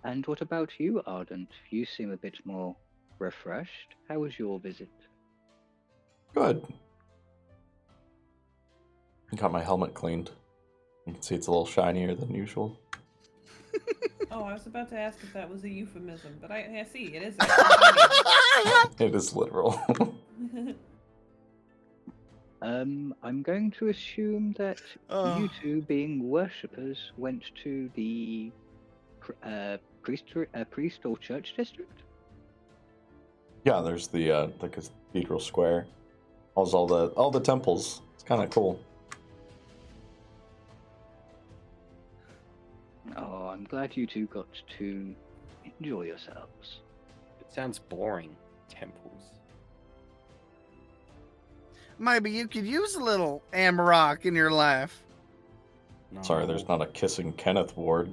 And what about you, Ardent? You seem a bit more refreshed. How was your visit? Good. Got my helmet cleaned. You can see it's a little shinier than usual. Oh, I was about to ask if that was a euphemism, but I see it is. It is literal. I'm going to assume that you two, being worshippers, went to the priest or church district? Yeah, there's the Cathedral Square. There's all the temples. It's kind of cool. Oh, I'm glad you two got to enjoy yourselves. It sounds boring. Temples. Maybe you could use a little Amarok in your life. No. Sorry, there's not a kissing Kenneth ward.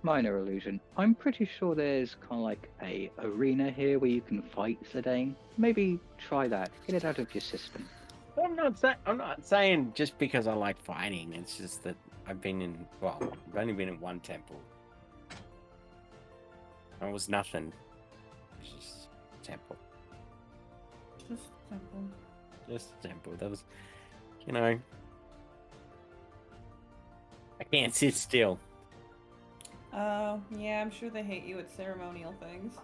Minor illusion. I'm pretty sure there's kind of like a arena here where you can fight Zidane. Maybe try that. Get it out of your system. I'm not saying just because I like fighting. It's just that I've only been in one temple. It was nothing. It was just a temple. Just simple. Just a temple. That was, I can't sit still. Yeah, I'm sure they hate you at ceremonial things.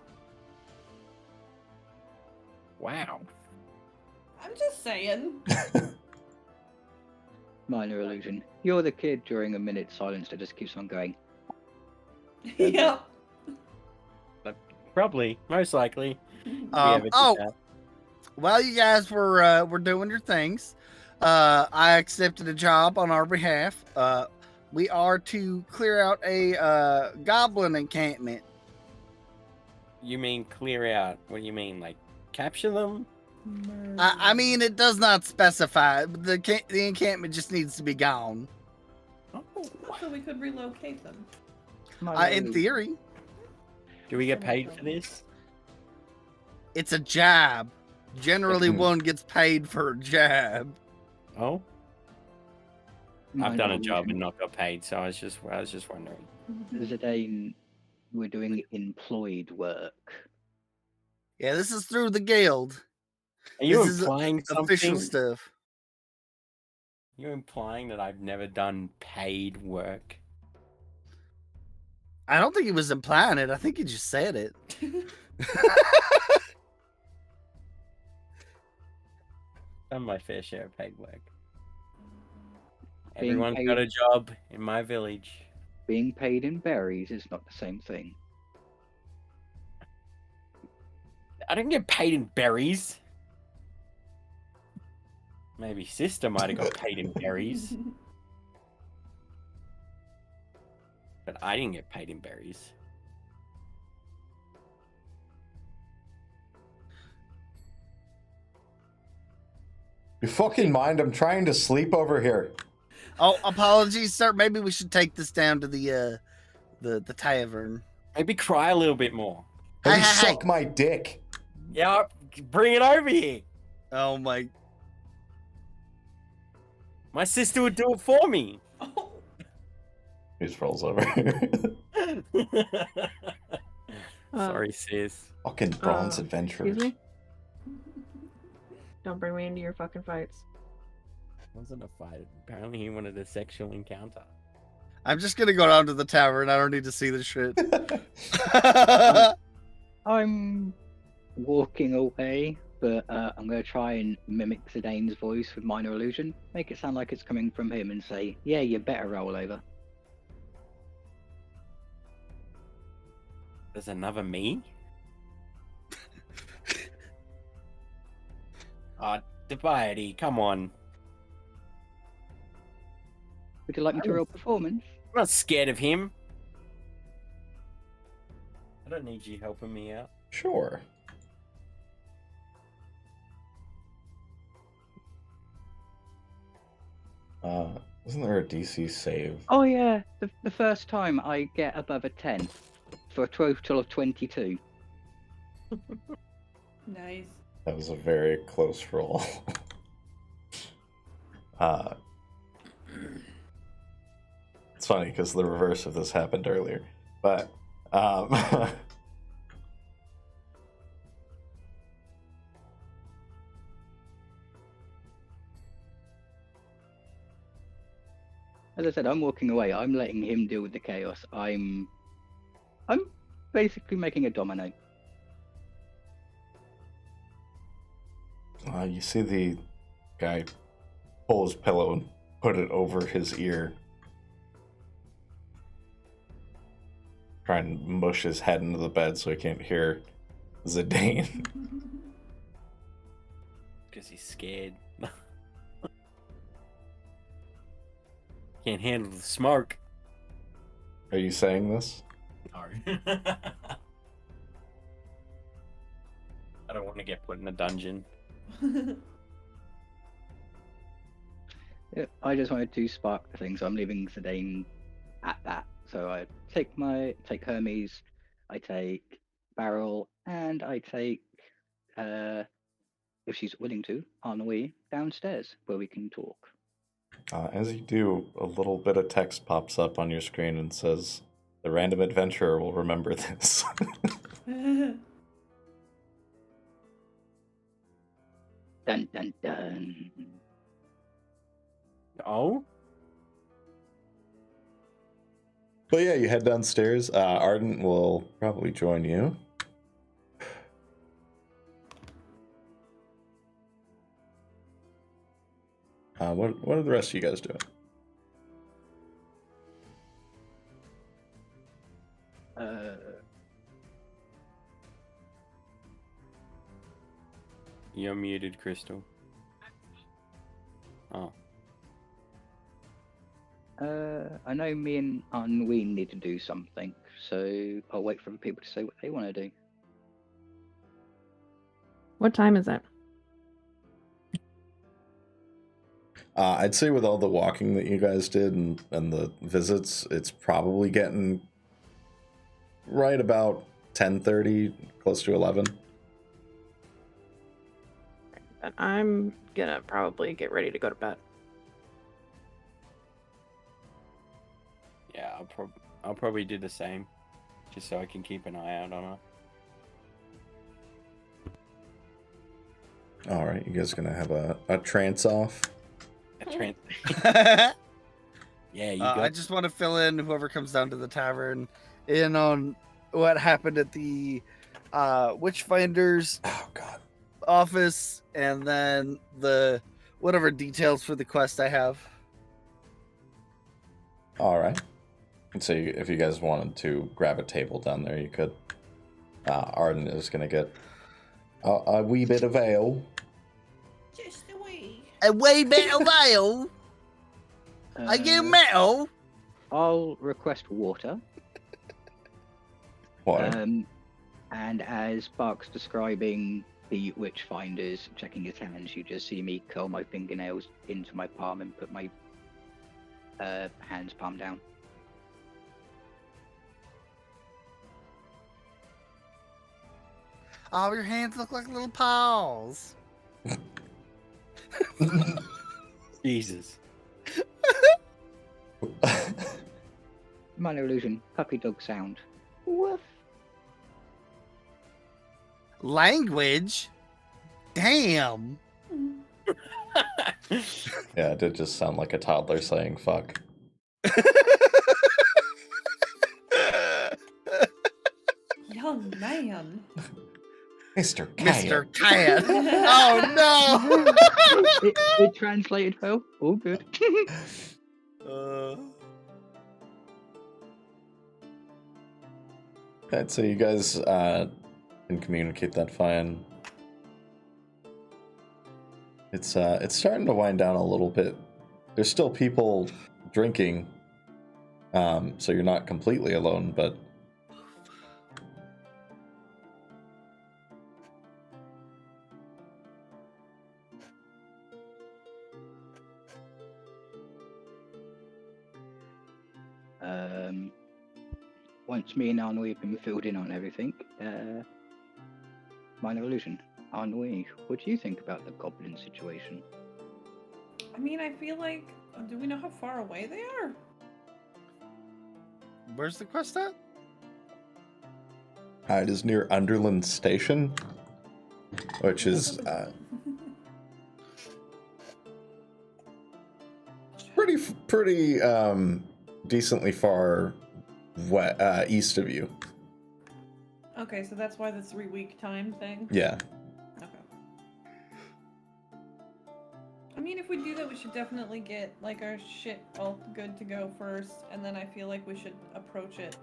Wow. I'm just saying. Minor illusion. You're the kid during a minute's silence that just keeps on going. Yep. Probably, most likely. While you guys were doing your things, I accepted a job on our behalf. We are to clear out a goblin encampment. You mean clear out? What do you mean, like capture them? I mean, it does not specify. The encampment just needs to be gone. Oh. So we could relocate them. In theory. Do we get paid for this? It's a job. Generally, one gets paid for a job. Oh, Minor I've done a illusion. job and not got paid, so I was just wondering. Zidane, we're doing employed work. Yeah, this is through the guild. Are you This is implying something? official stuff. You're implying that I've never done paid work? I don't think he was implying it. I think he just said it. Done my fair share of paid work. Being Everyone's got a job in my village. Being paid in berries is not the same thing. I didn't get paid in berries. Maybe sister might have got paid in berries. But I didn't get paid in berries. You fucking mind? I'm trying to sleep over here. Oh, apologies, sir. Maybe we should take this down to the tavern. Maybe cry a little bit more. Hey, suck my dick. Yeah, bring it over here. Oh my! My sister would do it for me. Oh. He just rolls over. Sorry, sis. Fucking bronze adventurers. Excuse me? Don't bring me into your fucking fights. It wasn't a fight. Apparently he wanted a sexual encounter. I'm just gonna go down to the tavern. I don't need to see this shit. I'm walking away, but I'm going to try and mimic Zidane's voice with minor illusion. Make it sound like it's coming from him and say, yeah, you better roll over. There's another me? Dubiety, come on. Would you like me to roll performance? I'm not scared of him. I don't need you helping me out. Sure. Isn't there a DC save? Oh yeah, the first time I get above a 10 for a total of 22. Nice. That was a very close roll. It's funny because the reverse of this happened earlier, but As I said, I'm walking away. I'm letting him deal with the chaos. I'm basically making a domino. you see the guy pull his pillow and put it over his ear, try and mush his head into the bed so he can't hear Zidane. Because he's scared. Can't handle the smoke. Are you saying this? No. I don't want to get put in a dungeon. Yeah, I just wanted to spark the thing, so I'm leaving Zidane at that. So I take Hermes, I take Barrel, and I take, if she's willing to, Ennui downstairs where we can talk. As you do, a little bit of text pops up on your screen and says, "The random adventurer will remember this." Dun dun dun. Oh? But yeah, you head downstairs. Ardent will probably join you. What are the rest of you guys doing? You're muted, Crystal. Oh. I know me and Ennui need to do something, so I'll wait for the people to say what they want to do. What time is it? I'd say with all the walking that you guys did and the visits, it's probably getting right about 10:30, close to 11. And I'm gonna probably get ready to go to bed. Yeah, I'll probably do the same. Just so I can keep an eye out on her. Alright, you guys gonna have a trance off? Yeah, you got... I just want to fill in whoever comes down to the tavern in on what happened at the Witchfinder's office, and then the whatever details for the quest I have. Alright. So if you guys wanted to grab a table down there, you could. Ardent is gonna get a wee bit of ale. Just a wee. A wee bit of ale? Are you metal? I'll request water. Water. And as Bark's describing the Witchfinders checking his hands, you just see me curl my fingernails into my palm and put my hands palm down. Oh, your hands look like little paws. Jesus. Minor illusion, puppy dog sound. Woof. Language? Damn. Yeah, it did just sound like a toddler saying fuck. Young man. Mr. Cat. Mr. Cat. Oh no. it translated well. All good. Right, so you guys can communicate that fine. It's starting to wind down a little bit. There's still people drinking, so you're not completely alone, but once me and Ennui have been filled in on everything, minor illusion. Ennui, what do you think about the goblin situation? I mean, I feel like, do we know how far away they are? Where's the quest at? It is near Underland Station, which is pretty decently far east of you. Okay, so that's why the 3-week time thing? Yeah. Okay. I mean, if we do that, we should definitely get, like, our shit all good to go first, and then I feel like we should approach it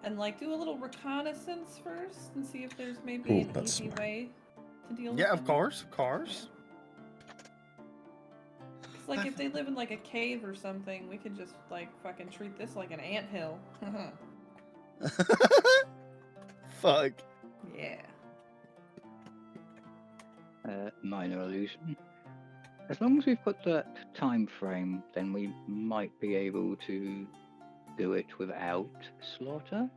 and like do a little reconnaissance first and see if there's maybe Ooh, an that's easy smart. way to deal with Yeah, them. of course, of course. 'Cause, like, if they live in like a cave or something, we could just like fucking treat this like an anthill. Fuck. Yeah. Minor illusion. As long as we've got that time frame, then we might be able to do it without slaughter.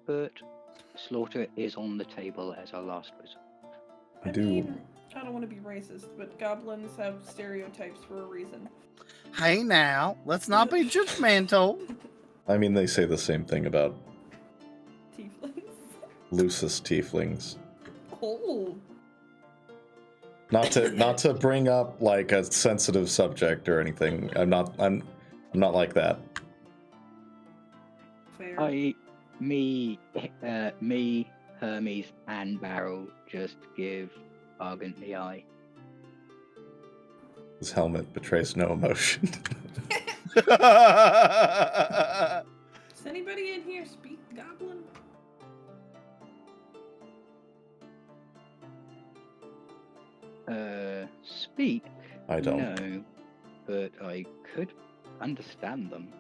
But slaughter is on the table as our last resort. I I do. mean, I don't want to be racist, but goblins have stereotypes for a reason. Hey now, let's not be judgmental. I mean, they say the same thing about Tieflings. Lucis tieflings. Oh. Not to bring up like a sensitive subject or anything. I'm not like that. Fair. Me, Hermes, and Barrel just give Ardent the eye. His helmet betrays no emotion. Does anybody in here speak goblin? Speak? I don't. No, but I could understand them.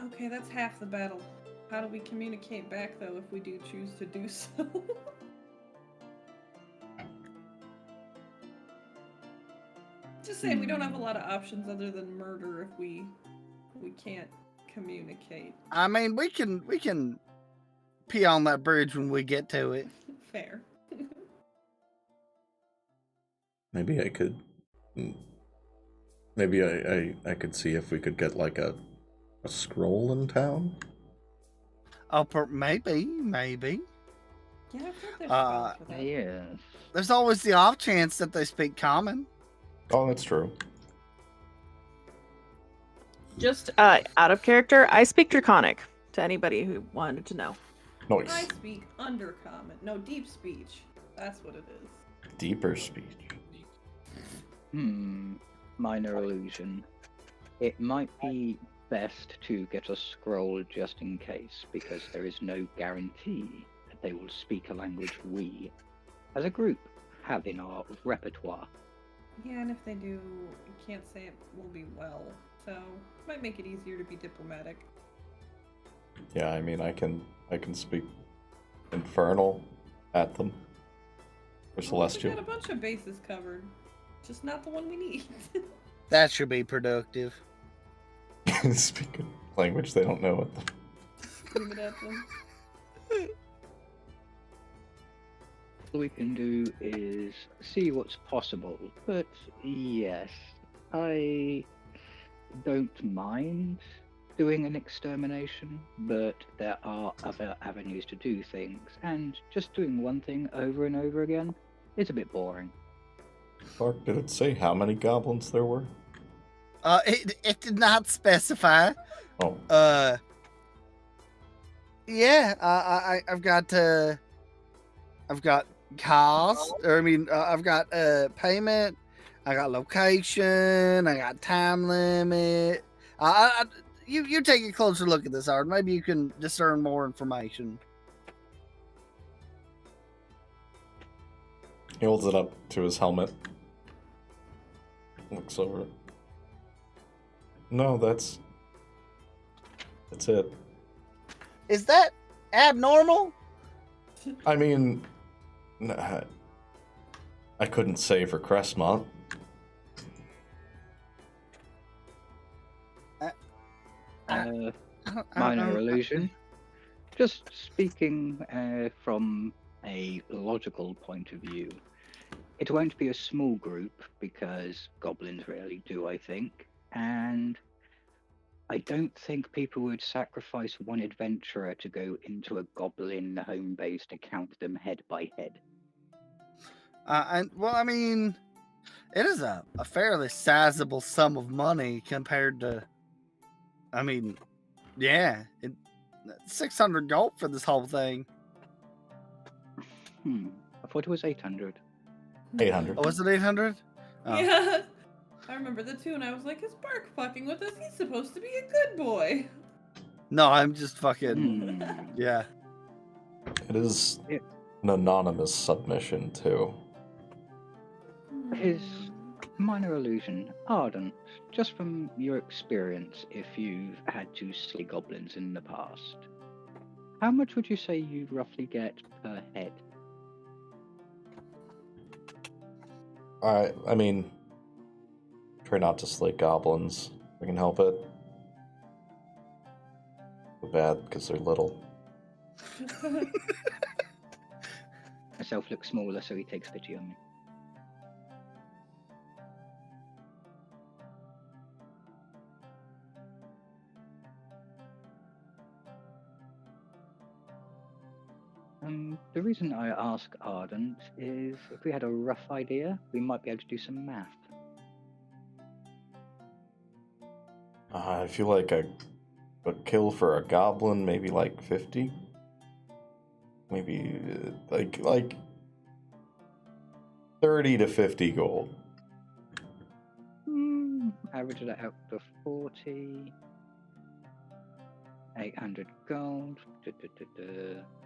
Okay, that's half the battle. How do we communicate back, though, if we do choose to do so? Just saying, we don't have a lot of options other than murder if we can't communicate. I mean, we can pee on that bridge when we get to it. Fair. Maybe I could. Maybe I could see if we could get like a scroll in town. Oh, maybe. Yeah, I've heard there's spells for that. Yeah. There's always the off chance that they speak common. Oh, that's true. Just out of character, I speak Draconic to anybody who wanted to know. I Nice. speak undercommon. No, deep speech. That's what it is. Deeper speech. Minor illusion. It might be best to get a scroll just in case, because there is no guarantee that they will speak a language we, as a group, have in our repertoire. Yeah, and if they do, you can't say it will be well. So, might make it easier to be diplomatic. Yeah, I mean, I can speak infernal at them. Or We celestial. got a bunch of bases covered. Just not the one we need. That should be productive. Speak a language they don't know what the... Scream it at them. All we can do is see what's possible, but yes, I don't mind doing an extermination, but there are other avenues to do things, and just doing one thing over and over again is a bit boring. Clark, did it say how many goblins there were? It did not specify. Oh. Yeah, I've got cost, or I mean, I've got payment, I got location, I got time limit. You take a closer look at this, Art. Maybe you can discern more information. He holds it up to his helmet. Looks over it. No, that's it. Is that abnormal? I mean, I couldn't say for Crestmont. Minor illusion. Just speaking from a logical point of view, it won't be a small group because goblins rarely do, I think, and I don't think people would sacrifice one adventurer to go into a goblin home base to count them head by head. And well, I mean, it is a fairly sizable sum of money compared to, I mean, yeah, 600 gold for this whole thing. I thought it was 800. 800. Oh, was it 800? Oh. Yeah. I remember the two, and I was like, is Bark fucking with us? He's supposed to be a good boy. No, I'm just fucking. Hmm. Yeah. It is It- an anonymous submission, too. His minor illusion, Ardent, just from your experience, if you've had to slay goblins in the past, how much would you say you roughly get per head? I mean, try not to slay goblins. If I can help it. Too bad, because they're little. Myself looks smaller, so he takes pity on me. The reason I ask Ardent is if we had a rough idea, we might be able to do some math. I feel like a kill for a goblin, maybe like 50? Maybe like 30 to 50 gold. Average that out to 40. 800 gold.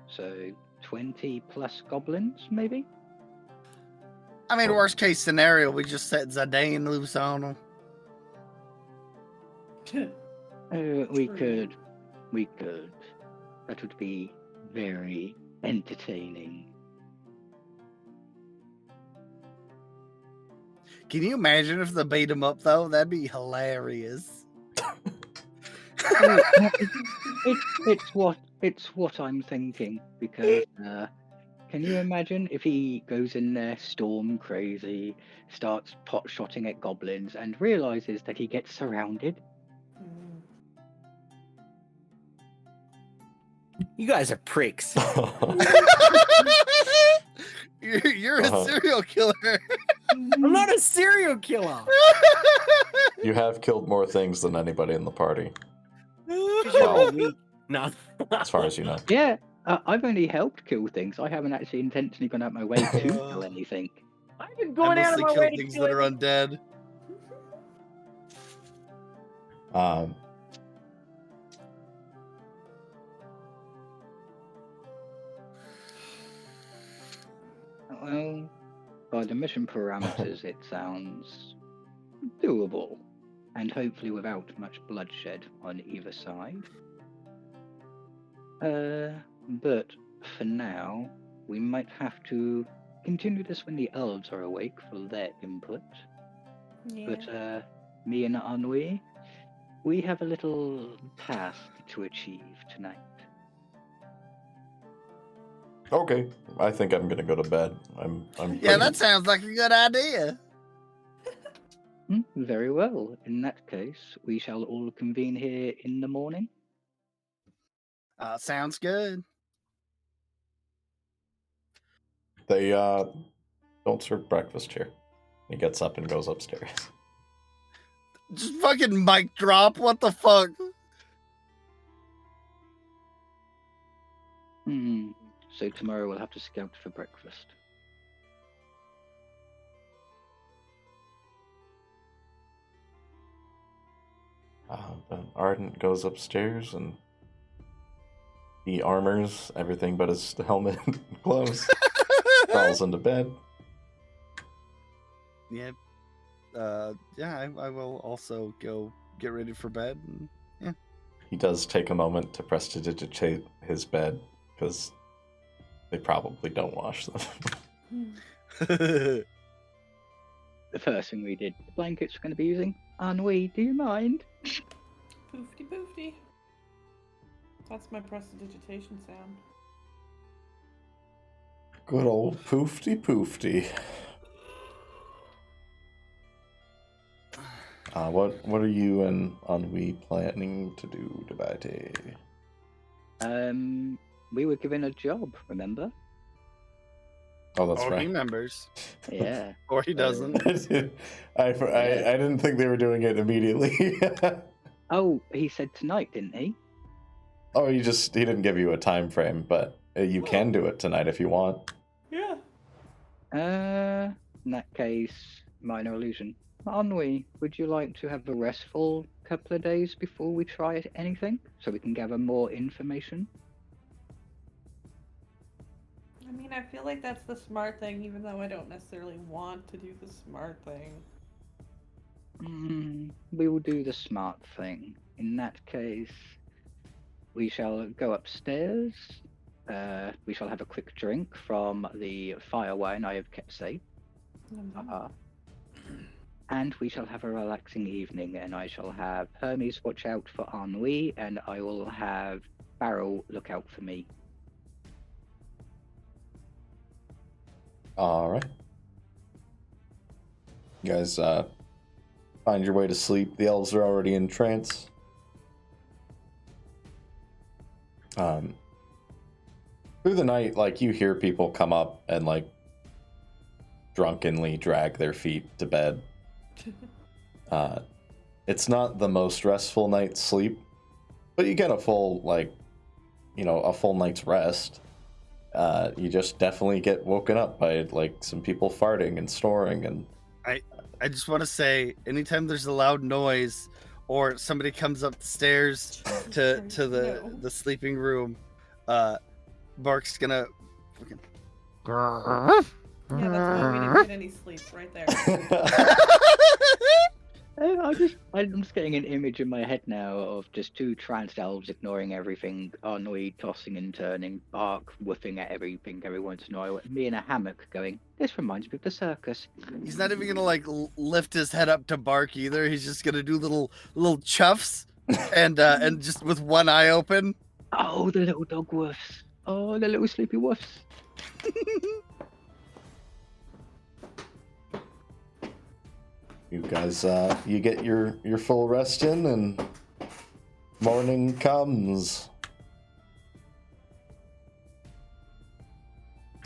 So 20 plus goblins, maybe? I mean, worst case scenario, we just set Zidane loose on him. We could. That would be very entertaining. Can you imagine if they beat him up, though? That'd be hilarious. It's what I'm thinking, because can you imagine if he goes in there storm crazy, starts pot-shotting at goblins, and realizes that he gets surrounded? You guys are pricks. You're a serial killer. I'm not a serial killer. You have killed more things than anybody in the party. Well, no. As far as you know. Yeah, I've only helped kill things. I haven't actually intentionally gone out my way to kill anything. I've been going out of my way to things kill that are undead. Well, by the mission parameters, it sounds doable, and hopefully without much bloodshed on either side. But for now, we might have to continue this when the elves are awake for their input. Yeah. But me and Ennui, we have a little task to achieve tonight. Okay, I think I'm gonna go to bed. I'm Yeah, that sounds like a good idea. Very well. In that case, we shall all convene here in the morning. Sounds good. They don't serve breakfast here. He gets up and goes upstairs. Just fucking mic drop. What the fuck? So tomorrow we'll have to scout for breakfast. Then Ardent goes upstairs and he armors everything but his helmet and gloves. Crawls into bed. Yep. Yeah, I will also go get ready for bed. And, yeah. He does take a moment to prestidigitate his bed because they probably don't wash them. The first thing we did, the blankets we're going to be using. Ennui, do you mind? Poofty poofty. That's my prestidigitation sound. Good old poofty poofty. What are you and Ennui planning to do, Dubiety? We were given a job, remember? Oh, that's right. He remembers. Yeah. Or he doesn't. I didn't think they were doing it immediately. Oh, he said tonight, didn't he? Oh, he didn't give you a time frame, but you can do it tonight if you want. Yeah. In that case, minor illusion. Ennui, would you like to have a restful couple of days before we try anything, so we can gather more information? I mean, I feel like that's the smart thing, even though I don't necessarily want to do the smart thing. We will do the smart thing. In that case, we shall go upstairs. We shall have a quick drink from the fire wine I have kept safe. And we shall have a relaxing evening, and I shall have Hermes watch out for Ennui, and I will have Varoux look out for me. Alright. You guys find your way to sleep. The elves are already in trance. Through the night, like, you hear people come up and, like, drunkenly drag their feet to bed. It's not the most restful night's sleep, but you get a full, like, a full night's rest. You just definitely get woken up by, like, some people farting and snoring. And I just want to say, anytime there's a loud noise or somebody comes up the stairs to the sleeping room, Bark's gonna fucking... Yeah, that's why we didn't get any sleep right there. I'm just getting an image in my head now of just two tranced elves ignoring everything, Ennui tossing and turning, Bark woofing at everything every once in a while, me in a hammock going, this reminds me of the circus. He's not even gonna like lift his head up to bark either. He's just gonna do little chuffs and just with one eye open. Oh, the little dog woofs. Oh, the little sleepy woofs. you guys, you get your full rest in, and morning comes.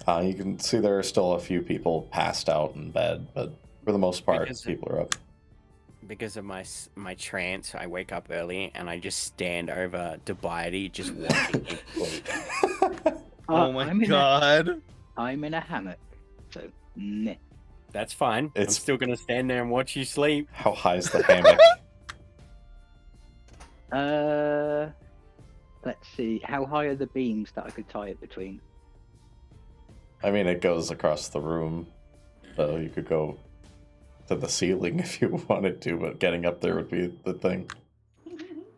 You can see there are still a few people passed out in bed, but for the most part, people are up. Because of my trance, I wake up early and I just stand over Dubiety, just watching him sleep. Oh my god! I'm in a hammock, so meh. That's fine. I'm still gonna stand there and watch you sleep. How high is the hammock? Let's see. How high are the beams that I could tie it between? I mean, it goes across the room, so you could go to the ceiling if you wanted to, but getting up there would be the thing.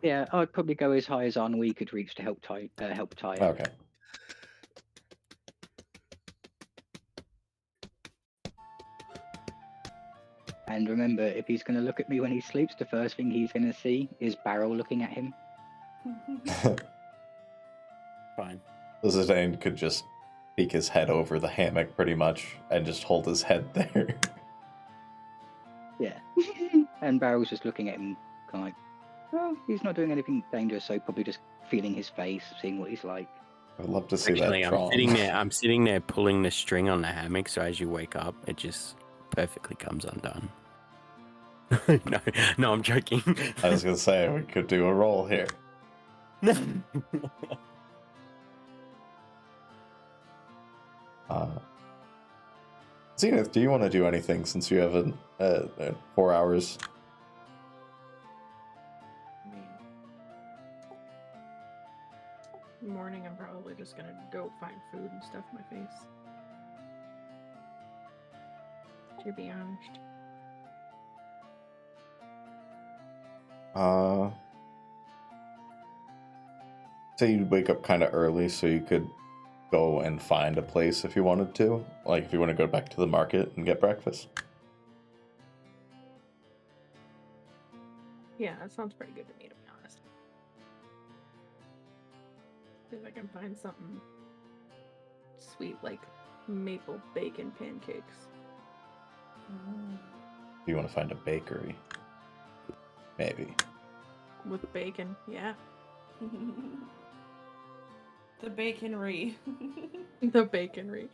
Yeah, I'd probably go as high as Ennui could reach to help tie it. Okay. And remember, if he's going to look at me when he sleeps, the first thing he's going to see is Varoux looking at him. Fine. Zidane could just peek his head over the hammock pretty much and just hold his head there. Yeah. And Varoux's just looking at him, kind of like, well, he's not doing anything dangerous, so probably just feeling his face, seeing what he's like. I'd love to see Actually, that. I'm sitting there pulling the string on the hammock, so as you wake up, it just perfectly comes undone. No, I'm joking. I was gonna say we could do a roll here. Zenith, do you want to do anything since you have 4 hours? In the morning, I'm probably just gonna go find food and stuff my face. To be honest. Say you'd wake up kind of early so you could go and find a place if you wanted to. Like if you want to go back to the market and get breakfast. Yeah, that sounds pretty good to me, to be honest. See if I can find something sweet like maple bacon pancakes. You want to find a bakery? Maybe. With bacon, yeah. The baconry. The baconry.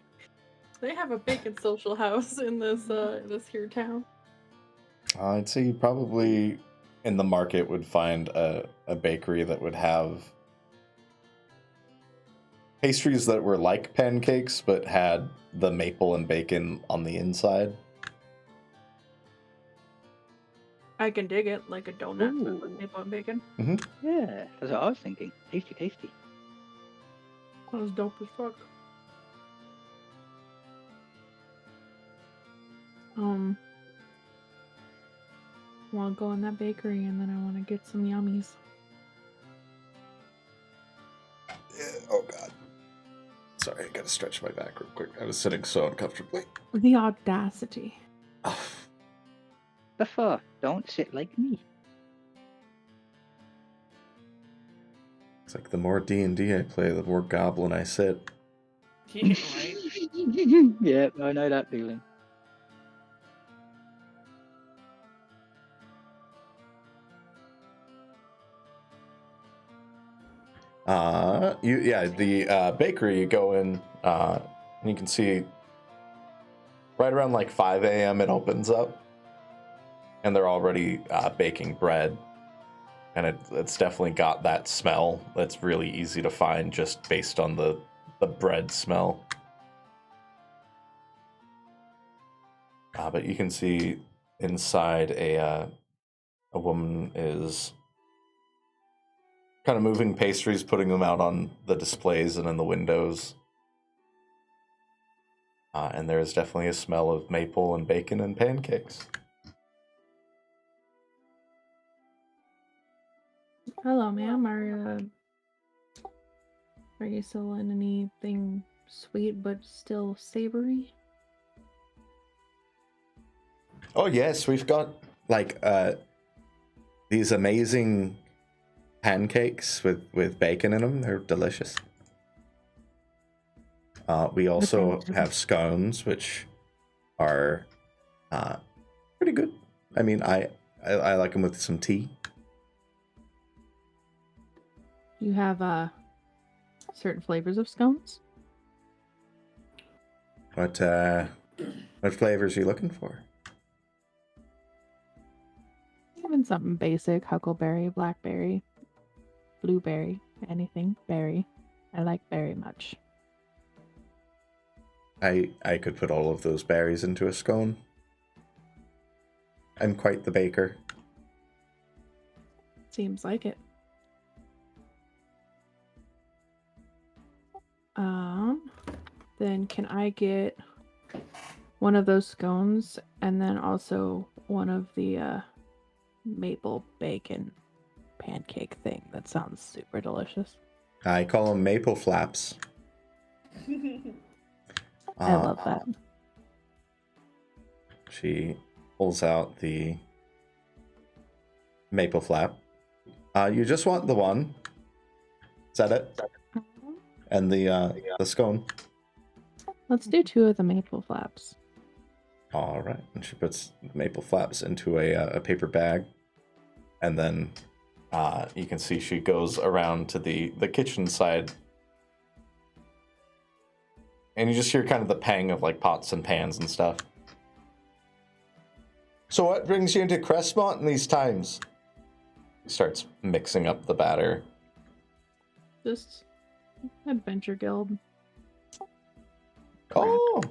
They have a bacon social house in this here town. I'd say you probably in the market would find a bakery that would have pastries that were like pancakes but had the maple and bacon on the inside. I can dig it like a donut Ooh. with maple and bacon. Yeah, that's what I was thinking. Tasty, tasty. That was dope as fuck. Well, I'll go in that bakery and then I want to get some yummies. Oh god. Sorry, I gotta stretch my back real quick. I was sitting so uncomfortably. The audacity. The fuck? Don't sit like me. It's like the more D&D I play, the more goblin I sit. Yeah, right. Yeah, I know that feeling. The bakery, you go in, and you can see right around like 5 a.m. it opens up, and they're already baking bread, and it's definitely got that smell that's really easy to find just based on the bread smell. But you can see inside a woman is kind of moving pastries, putting them out on the displays and in the windows. And there is definitely a smell of maple and bacon and pancakes. Hello, ma'am. Are you selling anything sweet but still savory? Oh yes, we've got like these amazing pancakes with bacon in them. They're delicious. We also have scones, which are pretty good. I mean, I like them with some tea. You have certain flavors of scones? What flavors are you looking for? Even something basic: huckleberry, blackberry, blueberry, anything berry. I like berry much. I could put all of those berries into a scone. I'm quite the baker. Seems like it. Then can I get one of those scones and then also one of the maple bacon pancake thing? That sounds super delicious. I call them maple flaps. I love that. She pulls out the maple flap. You just want the one. Is that it? And the scone. Let's do 2 of the maple flaps. All right. And she puts maple flaps into a paper bag, and then you can see she goes around to the kitchen side, and you just hear kind of the pang of like pots and pans and stuff. So what brings you into Crestmont in these times? He starts mixing up the batter. Just Adventure Guild. Oh!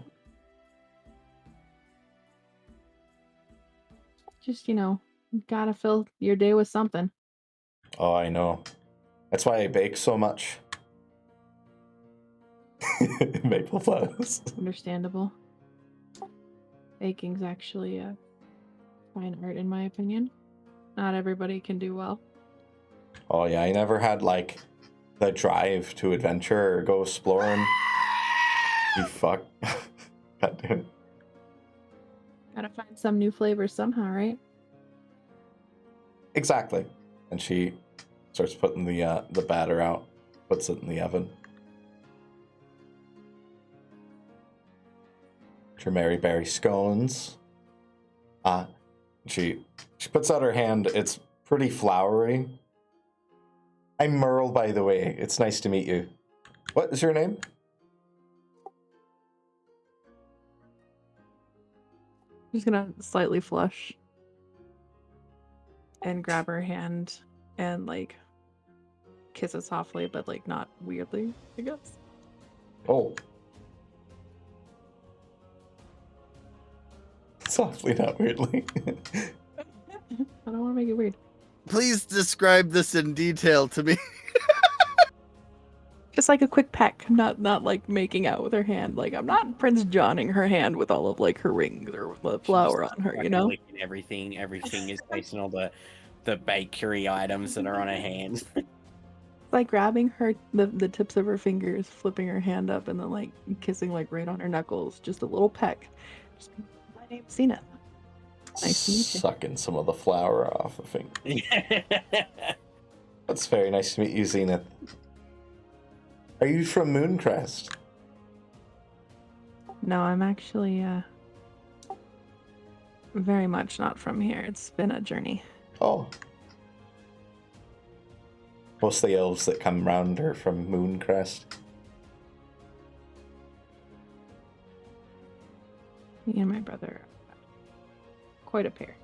Just, gotta fill your day with something. Oh, I know. That's why I bake so much. Maple flaps. Understandable. Baking's actually a fine art, in my opinion. Not everybody can do well. Oh yeah, I never had like the drive to adventure or go exploring. You fuck. God damn. Gotta find some new flavors somehow, right? Exactly. And she starts putting the batter out, puts it in the oven. Her Mary Berry scones. She puts out her hand. It's pretty floury. I'm Merle, by the way. It's nice to meet you. What is your name? I'm just gonna slightly flush and grab her hand and like kiss it softly, but like not weirdly, I guess. Oh. Softly, not weirdly. I don't want to make it weird. Please describe this in detail to me. Just like a quick peck, not like making out with her hand. Like I'm not Prince Johning her hand with all of like her rings or the flower on her, you know? Licking everything is facing all the bakery items that are on her hands. Like grabbing her the tips of her fingers, flipping her hand up, and then like kissing like right on her knuckles. Just a little peck. Just, my name's Zenith. Nice to meet you. Sucking some of the flour off the finger. That's very nice to meet you, Zenith. Are you from Mooncrest? No, I'm actually very much not from here. It's been a journey. Oh. Most of the elves that come round are from Mooncrest. Me and my brother are quite a pair.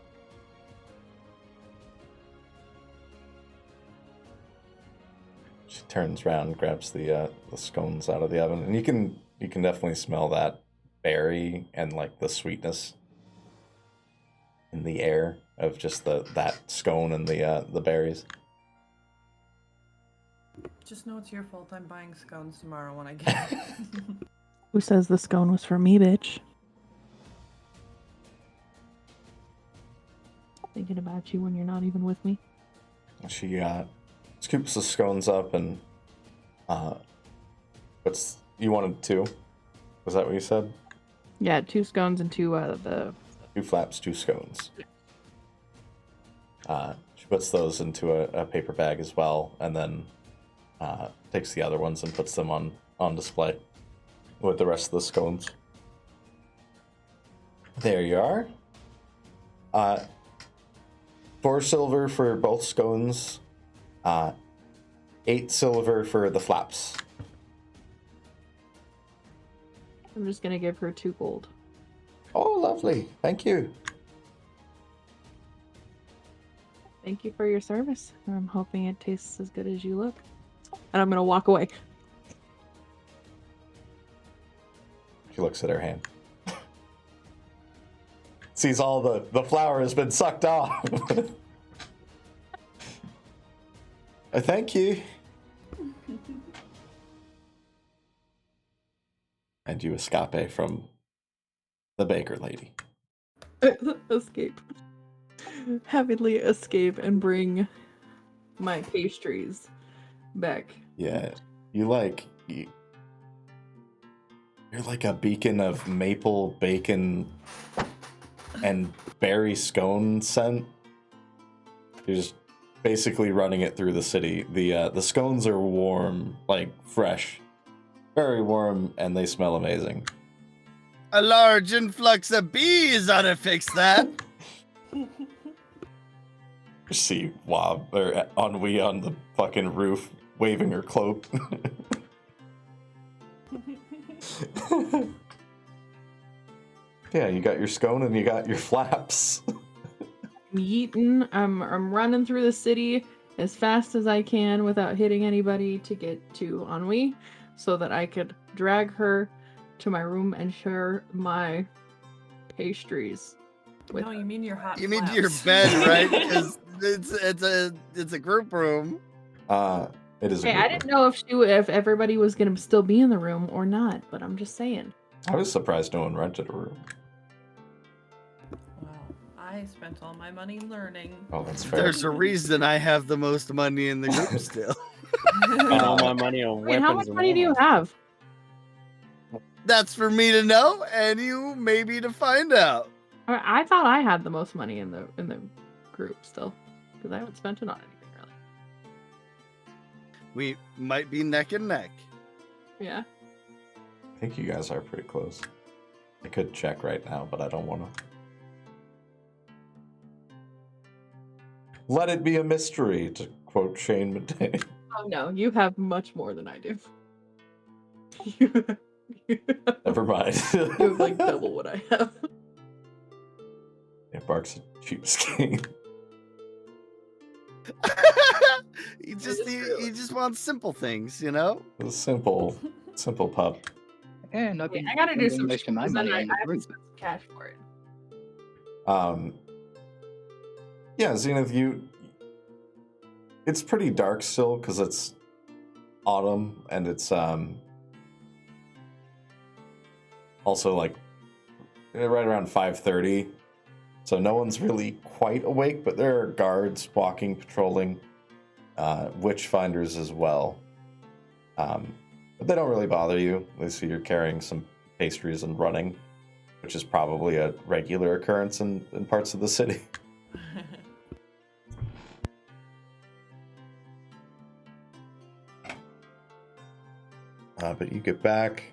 She turns around, grabs the scones out of the oven, and you can definitely smell that berry and like the sweetness in the air of just that scone and the berries. Just know it's your fault. I'm buying scones tomorrow when I get it. Who says the scone was for me, bitch? Thinking about you when you're not even with me. She scoops the scones up and you wanted 2? Was that what you said? Yeah, 2 scones and 2 the 2 flaps, 2 scones. She puts those into a paper bag as well, and then takes the other ones and puts them on display with the rest of the scones. There you are. 4 silver for both scones. 8 silver for the flaps. I'm just gonna give her 2 gold. Oh, lovely. Thank you. Thank you for your service. I'm hoping it tastes as good as you look. And I'm gonna walk away. She looks at her hand. Sees all the flour has been sucked off. Thank you. And you escape from the baker lady. Escape. Happily escape and bring my pastries back. Yeah, you're like a beacon of maple bacon and berry scone scent. You're just basically running it through the city. The scones are warm, like fresh, very warm, and they smell amazing. A large influx of bees ought to fix that. You see Ennui on the fucking roof waving her cloak. Yeah, you got your scone and you got your flaps. I'm eating. I'm running through the city as fast as I can without hitting anybody to get to Ennui, so that I could drag her to my room and share my pastries. With No, you mean your hot You mean flaps. your bed, right? Because it's a group room. It is. Hey, I didn't know if everybody was gonna still be in the room or not, but I'm just saying. I was surprised no one rented a room. Well, I spent all my money learning. Oh, that's fair. There's a reason I have the most money in the group still. Spend all my money on Wait, weapons. how much and money do you armor. have? That's for me to know, and you maybe to find out. I thought I had the most money in the group still, because I haven't spent it on anything really. We might be neck and neck. Yeah. I think you guys are pretty close. I could check right now, but I don't want to. Let it be a mystery, to quote Shane Madej. Oh no, you have much more than I do. Never mind. You have like double what I have. Yeah, Bark's a cheapskate. he just wants simple things, you know? A simple pup. Yeah, and I've Wait, been I gotta do spending some most of my because money I on the haven't group. spent some cash for it. Yeah, Zenith, it's pretty dark still because it's autumn and it's also like right around 5:30, so no one's really quite awake, but there are guards walking, patrolling, witch finders as well. But they don't really bother you. They see you're carrying some pastries and running, which is probably a regular occurrence in parts of the city. But you get back.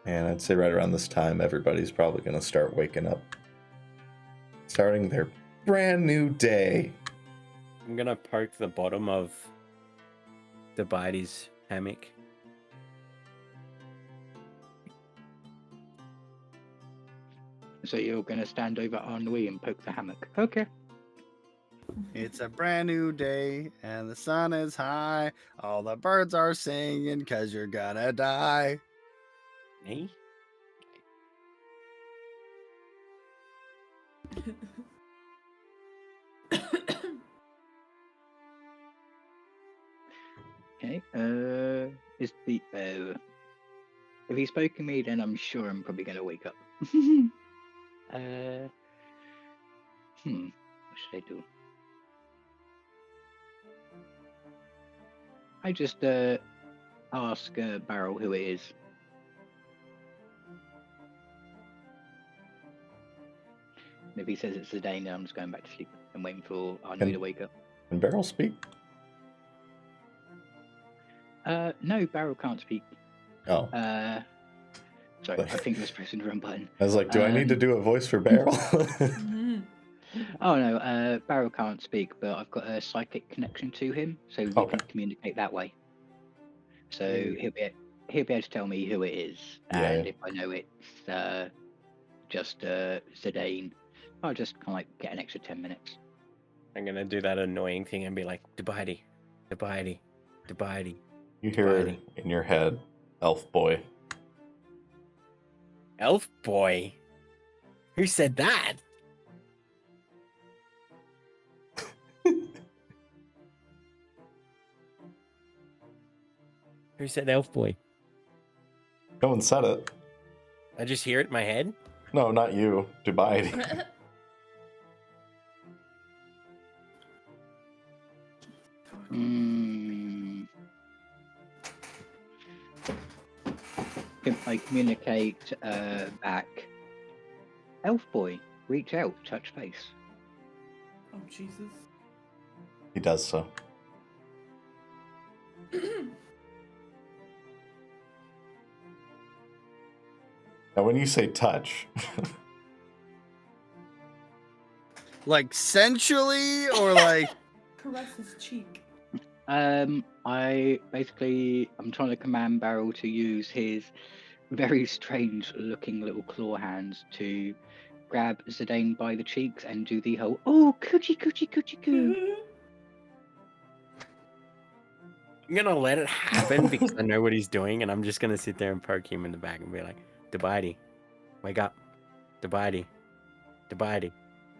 And I'd say right around this time, everybody's probably going to start waking up. Starting their brand new day. I'm going to poke the bottom of Dubiety's hammock. So you're going to stand over Ennui and poke the hammock. Okay. It's a brand new day and the sun is high. All the birds are singing because you're gonna die. Me? Okay. Is the if he's poking me, then I'm sure I'm probably going to wake up. What should I do? I just ask Varoux who it is. And if he says it's Zidane, then I'm just going back to sleep and waiting for Ennui to wake up. Can Beryl speak? No, Varoux can't speak. Oh. Sorry, I think I was pressing the wrong button. I was like, do I need to do a voice for Beryl? Oh no, Varoux can't speak, but I've got a psychic connection to him, so we can communicate that way. So he'll be able to tell me who it is, and if I know it's just Zidane, I'll just kind of like get an extra 10 minutes. I'm gonna do that annoying thing and be like, Dubiety, Dubiety, Dubiety. You hear in your head, elf boy. Elf boy? Who said that? Who said elf boy? No one said it. I just hear it in my head? No, not you. Dubiety. I communicate back. Elf boy, reach out, touch base. Oh, Jesus. He does so. Now, when you say touch, like sensually or like caress his cheek. I'm trying to command Varoux to use his very strange looking little claw hands to grab Zidane by the cheeks and do the whole coochie coo. I'm gonna let it happen because I know what he's doing, and I'm just gonna sit there and poke him in the back and be like, Dubiety, wake up. Dubiety. Dubiety.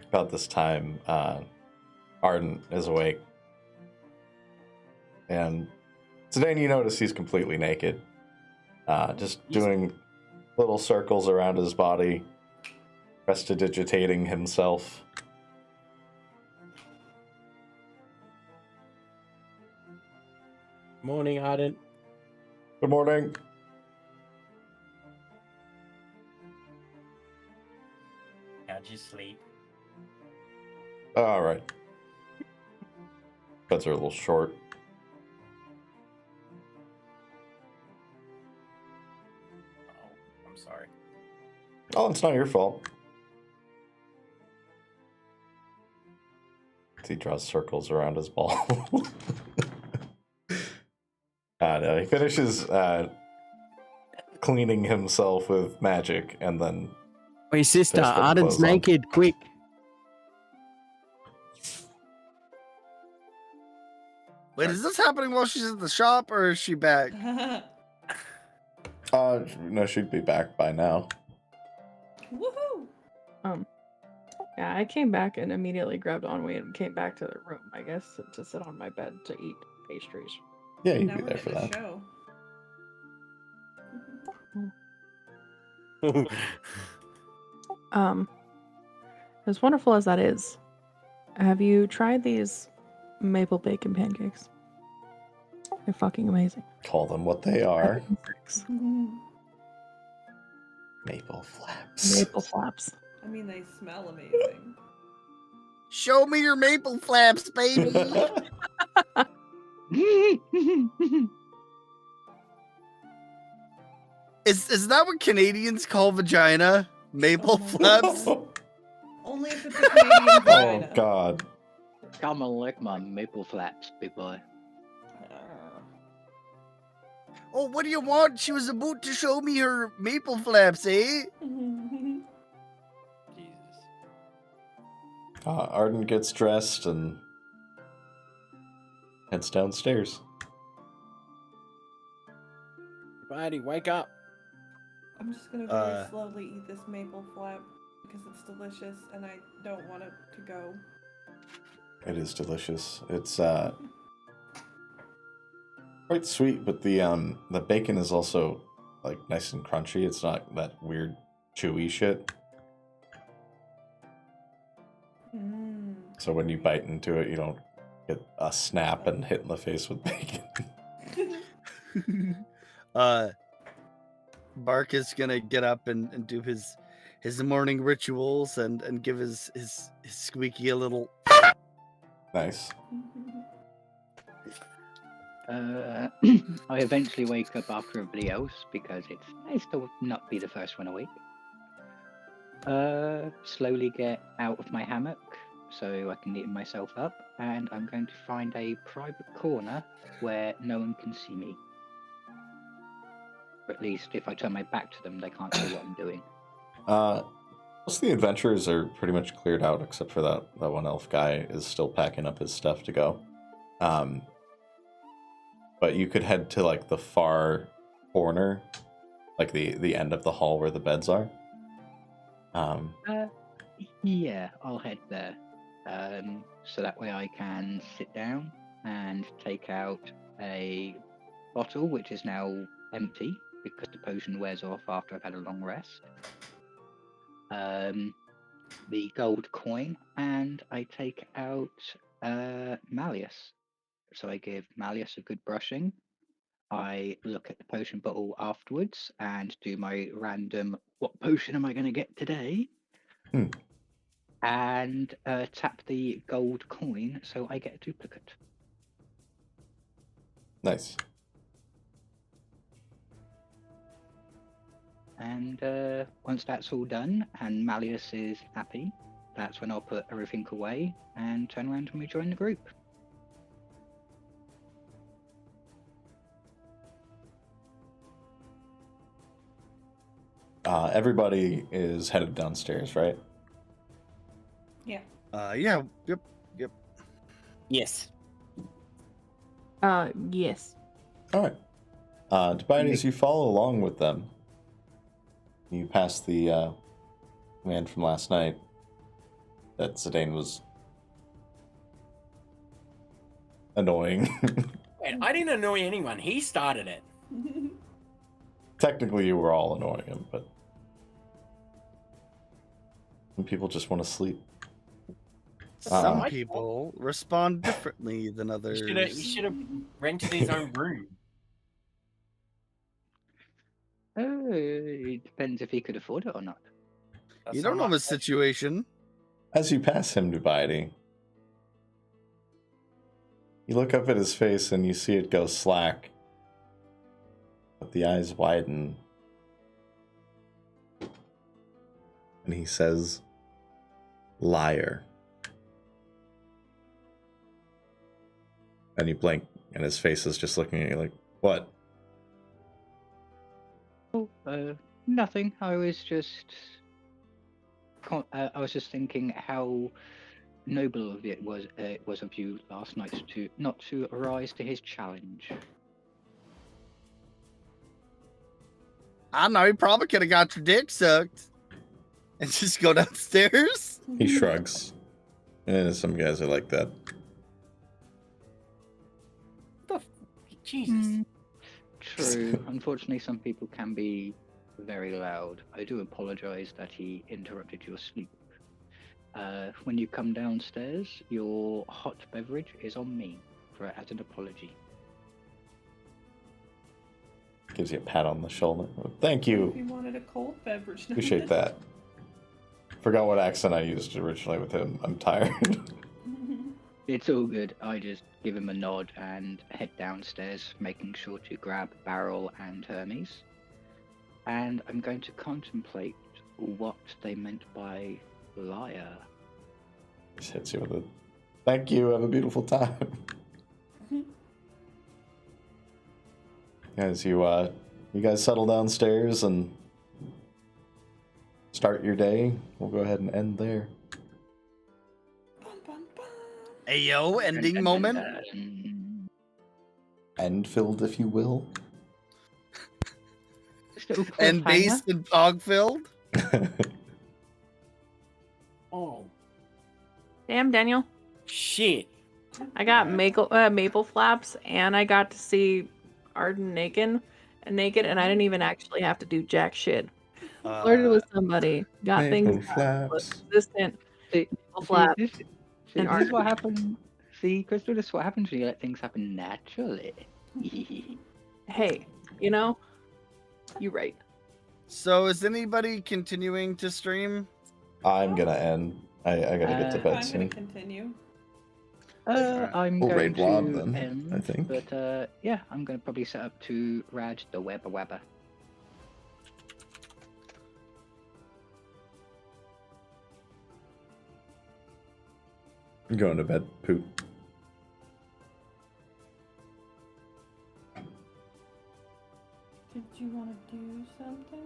about this time, Ardent is awake. And today you notice he's completely naked. Just doing little circles around his body, prestidigitating himself. Morning, Ardent. Good morning. How'd you sleep? All right. Beds are a little short. Oh, I'm sorry. Oh, it's not your fault. He draws circles around his ball. No, he finishes cleaning himself with magic and then... Wait, sister, Ardent's naked, quick. Wait, is this happening while she's at the shop or is she back? No, she'd be back by now. Woohoo! Yeah, I came back and immediately grabbed Onway and came back to the room, I guess, to sit on my bed to eat pastries. Yeah, you'd Now be we're there for getting a that. show. As wonderful as that is, have you tried these maple bacon pancakes? They're fucking amazing. Call them what they are. Mhm. Maple flaps. Maple flaps. I mean, they smell amazing. Show me your maple flaps, baby. Is that what Canadians call vagina? Maple Oh my flaps? God. Only if it's a Canadian Oh vagina. God. Come and lick my maple flaps, big boy. Oh, what do you want? She was about to show me her maple flaps, eh? Jesus. Ardent gets dressed and heads downstairs. Dubiety, wake up. I'm just gonna very slowly eat this maple flap because it's delicious and I don't want it to go. It is delicious. It's quite sweet, but the bacon is also like nice and crunchy. It's not that weird chewy shit. So when you bite into it, you don't get a snap and hit in the face with bacon. Bark is gonna get up and do his morning rituals and give his squeaky a little. Nice. I eventually wake up after everybody else because it's nice to not be the first one awake. Slowly get out of my hammock so I can neaten myself up, and I'm going to find a private corner where no one can see me. Or at least if I turn my back to them, they can't see what I'm doing. Most of the adventurers are pretty much cleared out, except for that one elf guy is still packing up his stuff to go. But you could head to like the far corner, like the end of the hall where the beds are. Yeah, I'll head there. So that way I can sit down and take out a bottle, which is now empty because the potion wears off after I've had a long rest. The gold coin, and I take out Malleus. So I give Malleus a good brushing. I look at the potion bottle afterwards and do my random, what potion am I going to get today? And tap the gold coin so I get a duplicate. Nice. And once that's all done and Malleus is happy, that's when I'll put everything away and turn around and rejoin the group. Everybody is headed downstairs, right? Yeah. Yeah. Yep. Yes. Yes. All right. Dubiety, as you follow along with them, you pass the man from last night that Zidane was annoying. Wait, I didn't annoy anyone. He started it. Technically, you were all annoying him, but some people just want to sleep. Some people respond differently than others. He should have rented his own room. It depends if he could afford it or not. You don't know his situation. As you pass him, Dubiety, you look up at his face and you see it go slack. But the eyes widen. And he says, "Liar." And you blink, and his face is just looking at you like, "What?" Oh, nothing. I was just thinking how noble of it was of you last night to not to rise to his challenge. I don't know. He probably could have got your dick sucked and just go downstairs. He shrugs. And some guys are like that. Jesus. True. Unfortunately, some people can be very loud. I do apologize that he interrupted your sleep. When you come downstairs, your hot beverage is on me as an apology. Gives you a pat on the shoulder. Thank you. If you wanted a cold beverage. Appreciate that. Forgot what accent I used originally with him. I'm tired. It's all good. I just give him a nod and head downstairs, making sure to grab Barrel and Hermes. And I'm going to contemplate what they meant by liar. Just hits you with a thank you. Have a beautiful time. As you guys settle downstairs and start your day, we'll go ahead and end there. Ayo, ending moment. End filled, if you will. And based and pog filled. Oh. Damn, Daniel. Shit. I got maple flaps, and I got to see Ardent naked, and I didn't even actually have to do jack shit. Flirted with somebody, got Maple things flaps. consistent. Maple flaps. This is what happened. See, Crystal, this is what happens when you let things happen naturally. Hey, you know, you right. So is anybody continuing to stream? I'm gonna end. I gotta get to bed I'm soon. going to continue. I'm We'll going raid to Rob then, end, I think. But yeah, I'm going to probably set up to Raj the Webber Webber. I'm going to bed. Poop. Did you want to do something?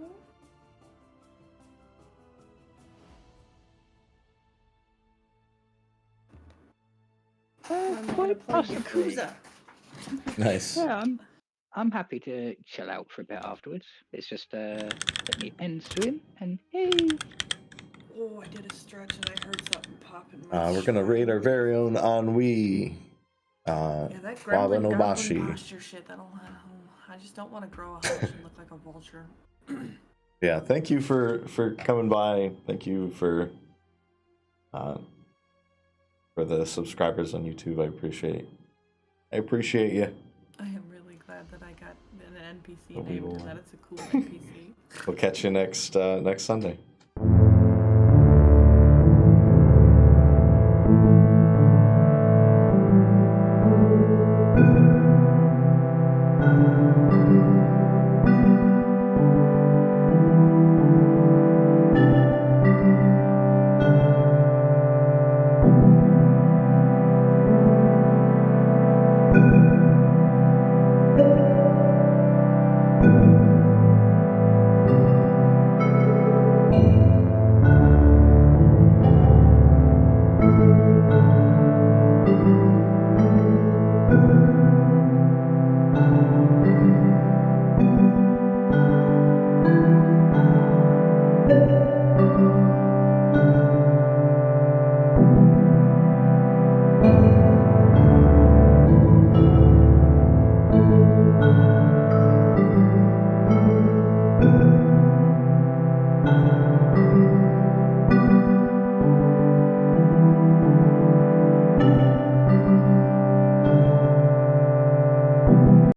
I'm going to play possibly. Yakuza. Nice. Yeah, I'm happy to chill out for a bit afterwards. It's just let me end stream and hey. Oh, I did a stretch and I heard something pop in my We're gonna raid our very own Ennui. Yeah, that gremlin goblin Wabanomashi. posture shit, I just don't want to grow a hunch and look like a vulture. Yeah, thank you for coming by. Thank you for the subscribers on YouTube. I appreciate you. I am really glad that I got an NPC But we named will, and that it's a cool NPC. We'll catch you next Sunday.